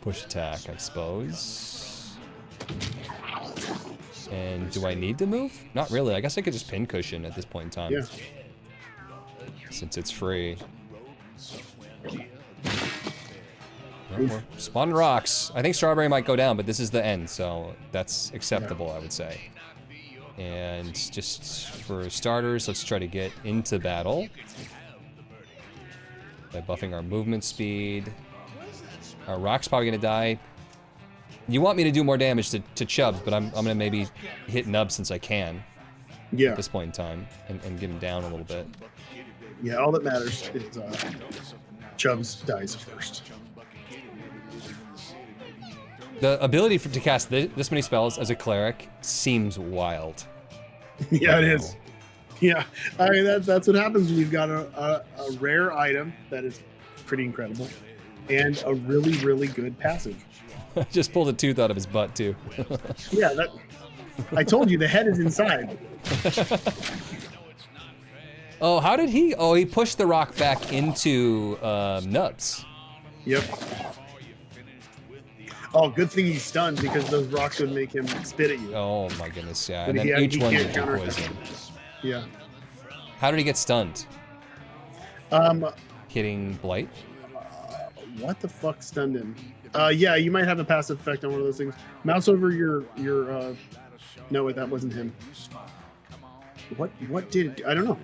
Push attack, I suppose. And do I need to move? Not really. I guess I could just pin cushion at this point in time. Yeah. Since it's free. Well, we're spawning rocks. I think strawberry might go down, but this is the end, so that's acceptable, I would say. And just for starters, let's try to get into battle by buffing our movement speed. Our rock's probably gonna die. You want me to do more damage to Chubbs, but I'm gonna maybe hit Nub since I can. Yeah. At this point in time, and get him down a little bit. Yeah, all that matters is Chubbs dies first. The ability to cast this many spells as a cleric seems wild. Yeah, it is. Yeah, I mean that's what happens when you've got a rare item that is pretty incredible, and a really, really good passive. Just pulled a tooth out of his butt too. Yeah, that. I told you the head is inside. Oh, how did he? Oh, he pushed the rock back into Nubs. Yep. Oh, good thing he's stunned, because those rocks would make him spit at you. Oh my goodness, yeah. But And then each one would do counterattack. poison. Yeah. How did he get stunned? Hitting Blight? What the fuck stunned him? Yeah, you might have a passive effect on one of those things. Mouse over your no, wait, that wasn't him. What did it do? I don't know.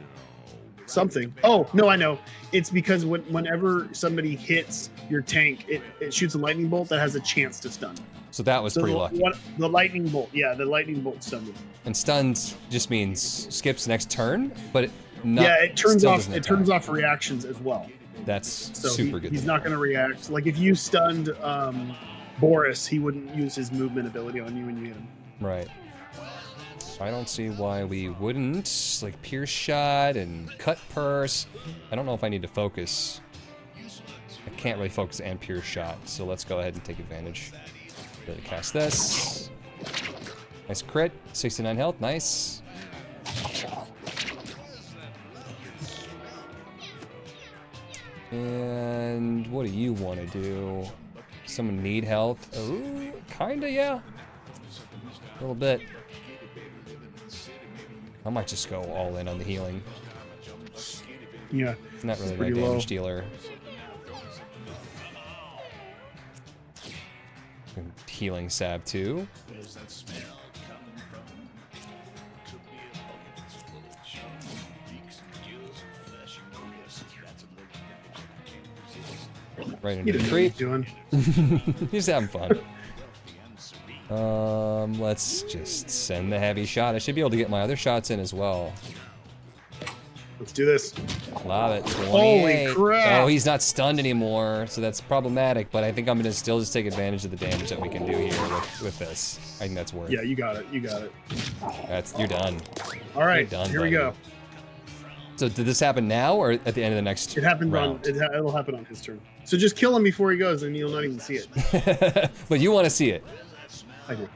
Something. Oh, no, I know. It's because whenever somebody hits your tank, it shoots a lightning bolt that has a chance to stun. So that was pretty lucky. The lightning bolt, yeah, the lightning bolt stunned him. And stunned just means skips next turn, but it turns off reactions as well. That's So super good. He's not going to react. Like if you stunned Boris, he wouldn't use his movement ability on you when you hit him. Right. I don't see why we wouldn't. Like Pierce Shot and Cut Purse. I don't know if I need to focus. I can't really focus and Pierce Shot, so let's go ahead and take advantage. Really cast this. Nice crit. 69 health. Nice. And what do you want to do? Someone need health? Ooh, kinda, yeah. A little bit. I might just go all in on the healing. Yeah. Not really my pretty damage low. dealer. And healing Sab too. Right into the creep. Doing. He's having fun. Let's just send the heavy shot. I should be able to get my other shots in as well. Let's do this. Love it. 28. Holy crap. Oh, he's not stunned anymore, so that's problematic, but I think I'm gonna still just take advantage of the damage that we can do here with this. I think that's worth it. Yeah, you got it. You got it. You're done. All right, You're done, here we buddy. go. So did this happen now or at the end of the next It happens round? it'll happen on his turn. So just kill him before he goes, and you'll not even see it. But you want to see it. I do.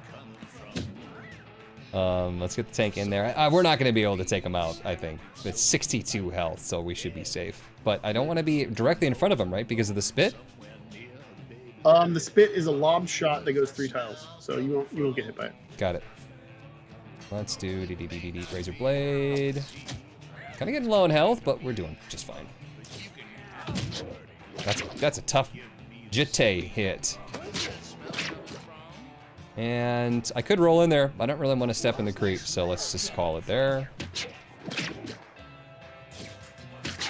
Let's get the tank in there. We're not going to be able to take him out, I think. It's 62 health, so we should be safe. But I don't want to be directly in front of him, right? Because of the spit? The spit is a lob shot that goes 3 tiles, so you won't get hit by it. Got it. Let's do Razor Blade. Kind of getting low in health, but we're doing just fine. That's a tough Jitte hit. And I could roll in there. I don't really want to step in the creep, so let's just call it there.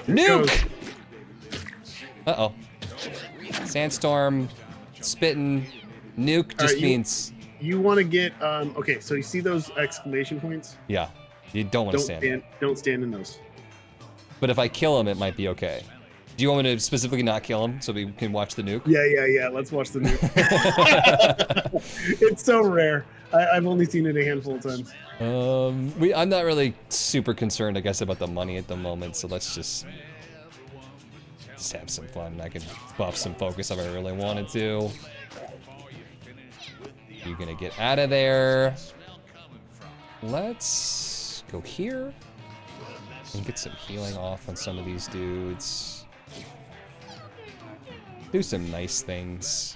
Nuke! Uh-oh. Sandstorm, spitting, nuke just means... You want to get, okay, so you see those exclamation points? Yeah, you don't want to stand. Don't stand in those. But if I kill him, it might be okay. Do you want me to specifically not kill him so we can watch the nuke? Yeah, let's watch the nuke. It's so rare. I've only seen it a handful of times. I'm not really super concerned, I guess, about the money at the moment, so let's just have some fun. I could buff some focus if I really wanted to. You're gonna get out of there. Let's go here and get some healing off on some of these dudes. Do some nice things.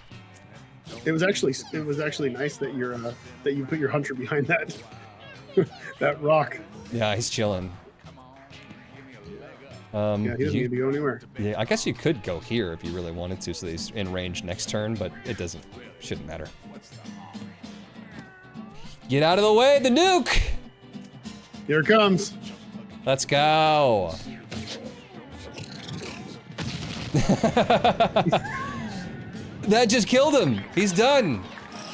It was actually nice that you put your hunter behind that that rock. Yeah, he's chilling. Yeah, he doesn't need to go anywhere. Yeah, I guess you could go here if you really wanted to, so he's in range next turn, but it shouldn't matter. Get out of the way, the nuke! Here it comes. Let's go. That just killed him. He's done.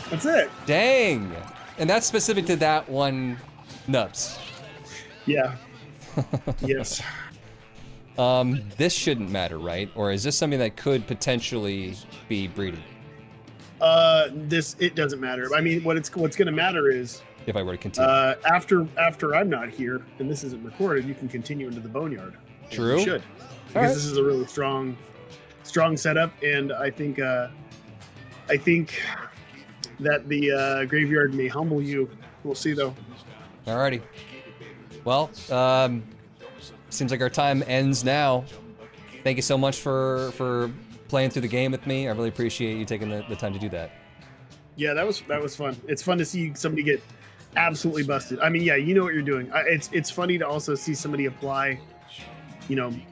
That's it. Dang. And that's specific to that one nubs. Yeah. Yes. This shouldn't matter, right? Or is this something that could potentially be breeding? It doesn't matter. I mean, what's going to matter is if I were to continue. After I'm not here and this isn't recorded, you can continue into the boneyard. True. You should, because this is a really strong setup, and I think that the graveyard may humble you. We'll see, though. Alrighty. Well, seems like our time ends now. Thank you so much for playing through the game with me. I really appreciate you taking the time to do that. Yeah, that was fun. It's fun to see somebody get absolutely busted. I mean, yeah, you know what you're doing. It's funny to also see somebody apply,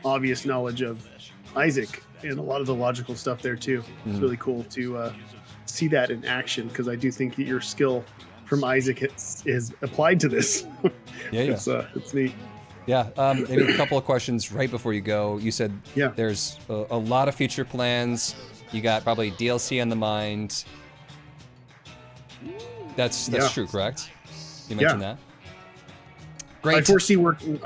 obvious knowledge of Isaac and a lot of the logical stuff there too. It's really cool to see that in action, because I do think that your skill from Isaac is applied to this. Yeah. It's neat. Yeah, maybe a couple of questions right before you go. You said there's a lot of future plans. You got probably DLC on the mind. That's true, correct? You mentioned that. Great. I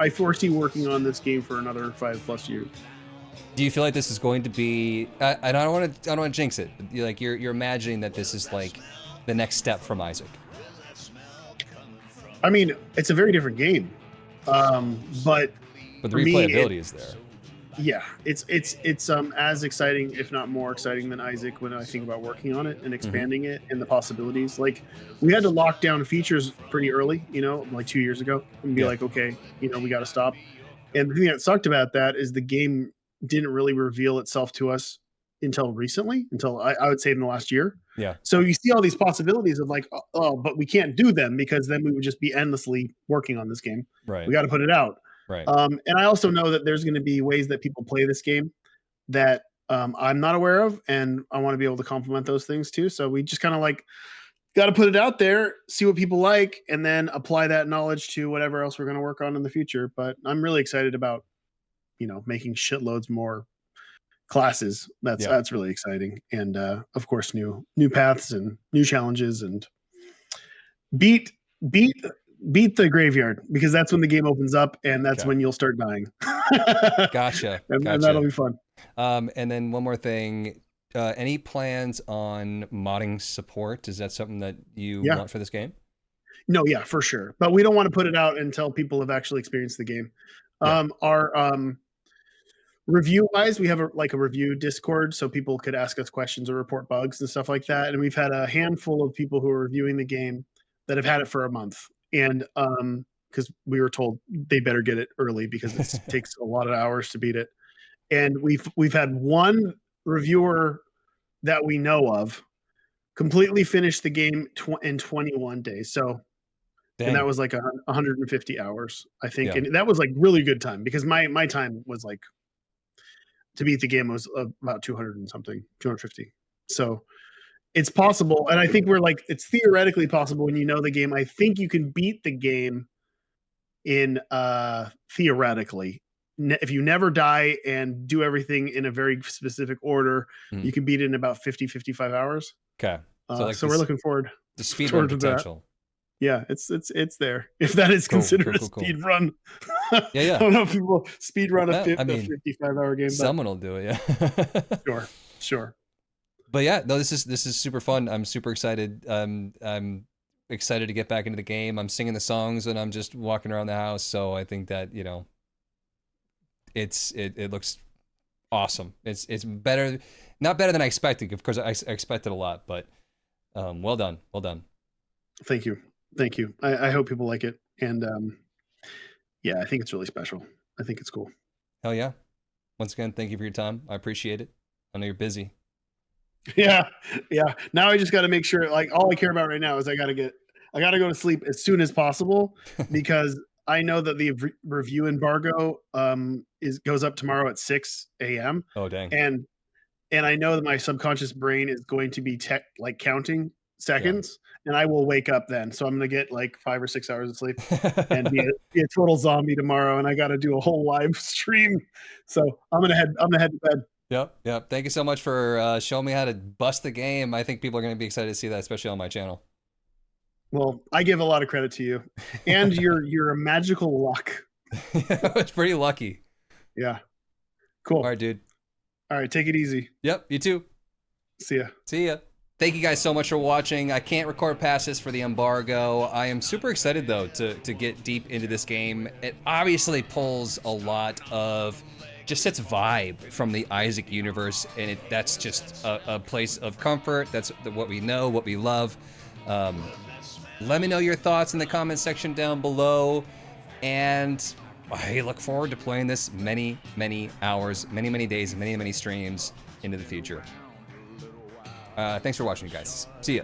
foresee working on this game for another 5+ years. Do you feel like this is going to be? I don't want to jinx it. You're imagining that this is like the next step from Isaac. I mean, it's a very different game. But the replayability is there. Yeah, it's as exciting, if not more exciting, than Isaac when I think about working on it and expanding it and the possibilities. Like, we had to lock down features pretty early, like 2 years ago, and be like, okay, we got to stop. And the thing that sucked about that is the game didn't really reveal itself to us until recently, I would say in the last year. Yeah. So you see all these possibilities of like, oh, but we can't do them because then we would just be endlessly working on this game. Right. We got to put it out. Right. And I also know that there's going to be ways that people play this game that I'm not aware of, and I want to be able to complement those things too. So we just kind of got to put it out there, see what people like, and then apply that knowledge to whatever else we're going to work on in the future. But I'm really excited about, making shitloads more classes. That's really exciting. And of course, new paths and new challenges, and beat the graveyard, because that's when the game opens up, and that's when you'll start dying. Gotcha. And that'll be fun. And then one more thing, any plans on modding support? Is that something that you want for this game? No, yeah, for sure. But we don't want to put it out until people have actually experienced the game. Our review wise, we have a review Discord, so people could ask us questions or report bugs and stuff like that. And we've had a handful of people who are reviewing the game that have had it for a month. And because we were told they better get it early because it takes a lot of hours to beat it. And we've had one reviewer that we know of completely finish the game in 21 days. So And Dang. that was like 150 hours, I think. Yeah. And that was like really good time because my time was like to beat the game was about 200 and something, 250. So it's possible. And I think we're like, it's theoretically possible when you know the game. I think you can beat the game in theoretically. If you never die and do everything in a very specific order, you can beat it in about 50, 55 hours. Okay. So, like So we're looking forward the speedrun toward that. potential. Yeah, it's there. If that is considered a speed run. Yeah. I don't know if people speed run a 55-hour game. Someone will do it, yeah. Sure. But yeah, no, this is super fun. I'm super excited. I'm excited to get back into the game. I'm singing the songs and I'm just walking around the house. So I think that, you know, it looks awesome. It's better, not better than I expected. Of course, I expected a lot, but well done. Thank you. I hope people like it. And yeah, I think it's really special. I think it's cool. Hell yeah. Once again, thank you for your time. I appreciate it. I know you're busy. Yeah. Now I just got to make sure, like, all I care about right now is I got to go to sleep as soon as possible because I know that the review embargo goes up tomorrow at 6 a.m. Oh, dang. And I know that my subconscious brain is going to be counting seconds, and I will wake up then. So I'm going to get like 5 or 6 hours of sleep and be a total zombie tomorrow. And I got to do a whole live stream. So I'm going to head to bed. Yep. Thank you so much for showing me how to bust the game. I think people are going to be excited to see that, especially on my channel. Well, I give a lot of credit to you, and you're a magical luck. It's pretty lucky. Yeah. Cool. All right, dude. All right. Take it easy. Yep. You too. See ya. Thank you guys so much for watching. I can't record past this for the embargo. I am super excited though to get deep into this game. It obviously pulls a lot of just its vibe from the Isaac universe, and that's just a place of comfort. That's what we know, what we love. Let me know your thoughts in the comment section down below, and I look forward to playing this many hours, many days, many streams into the future. Thanks for watching, you guys. See ya.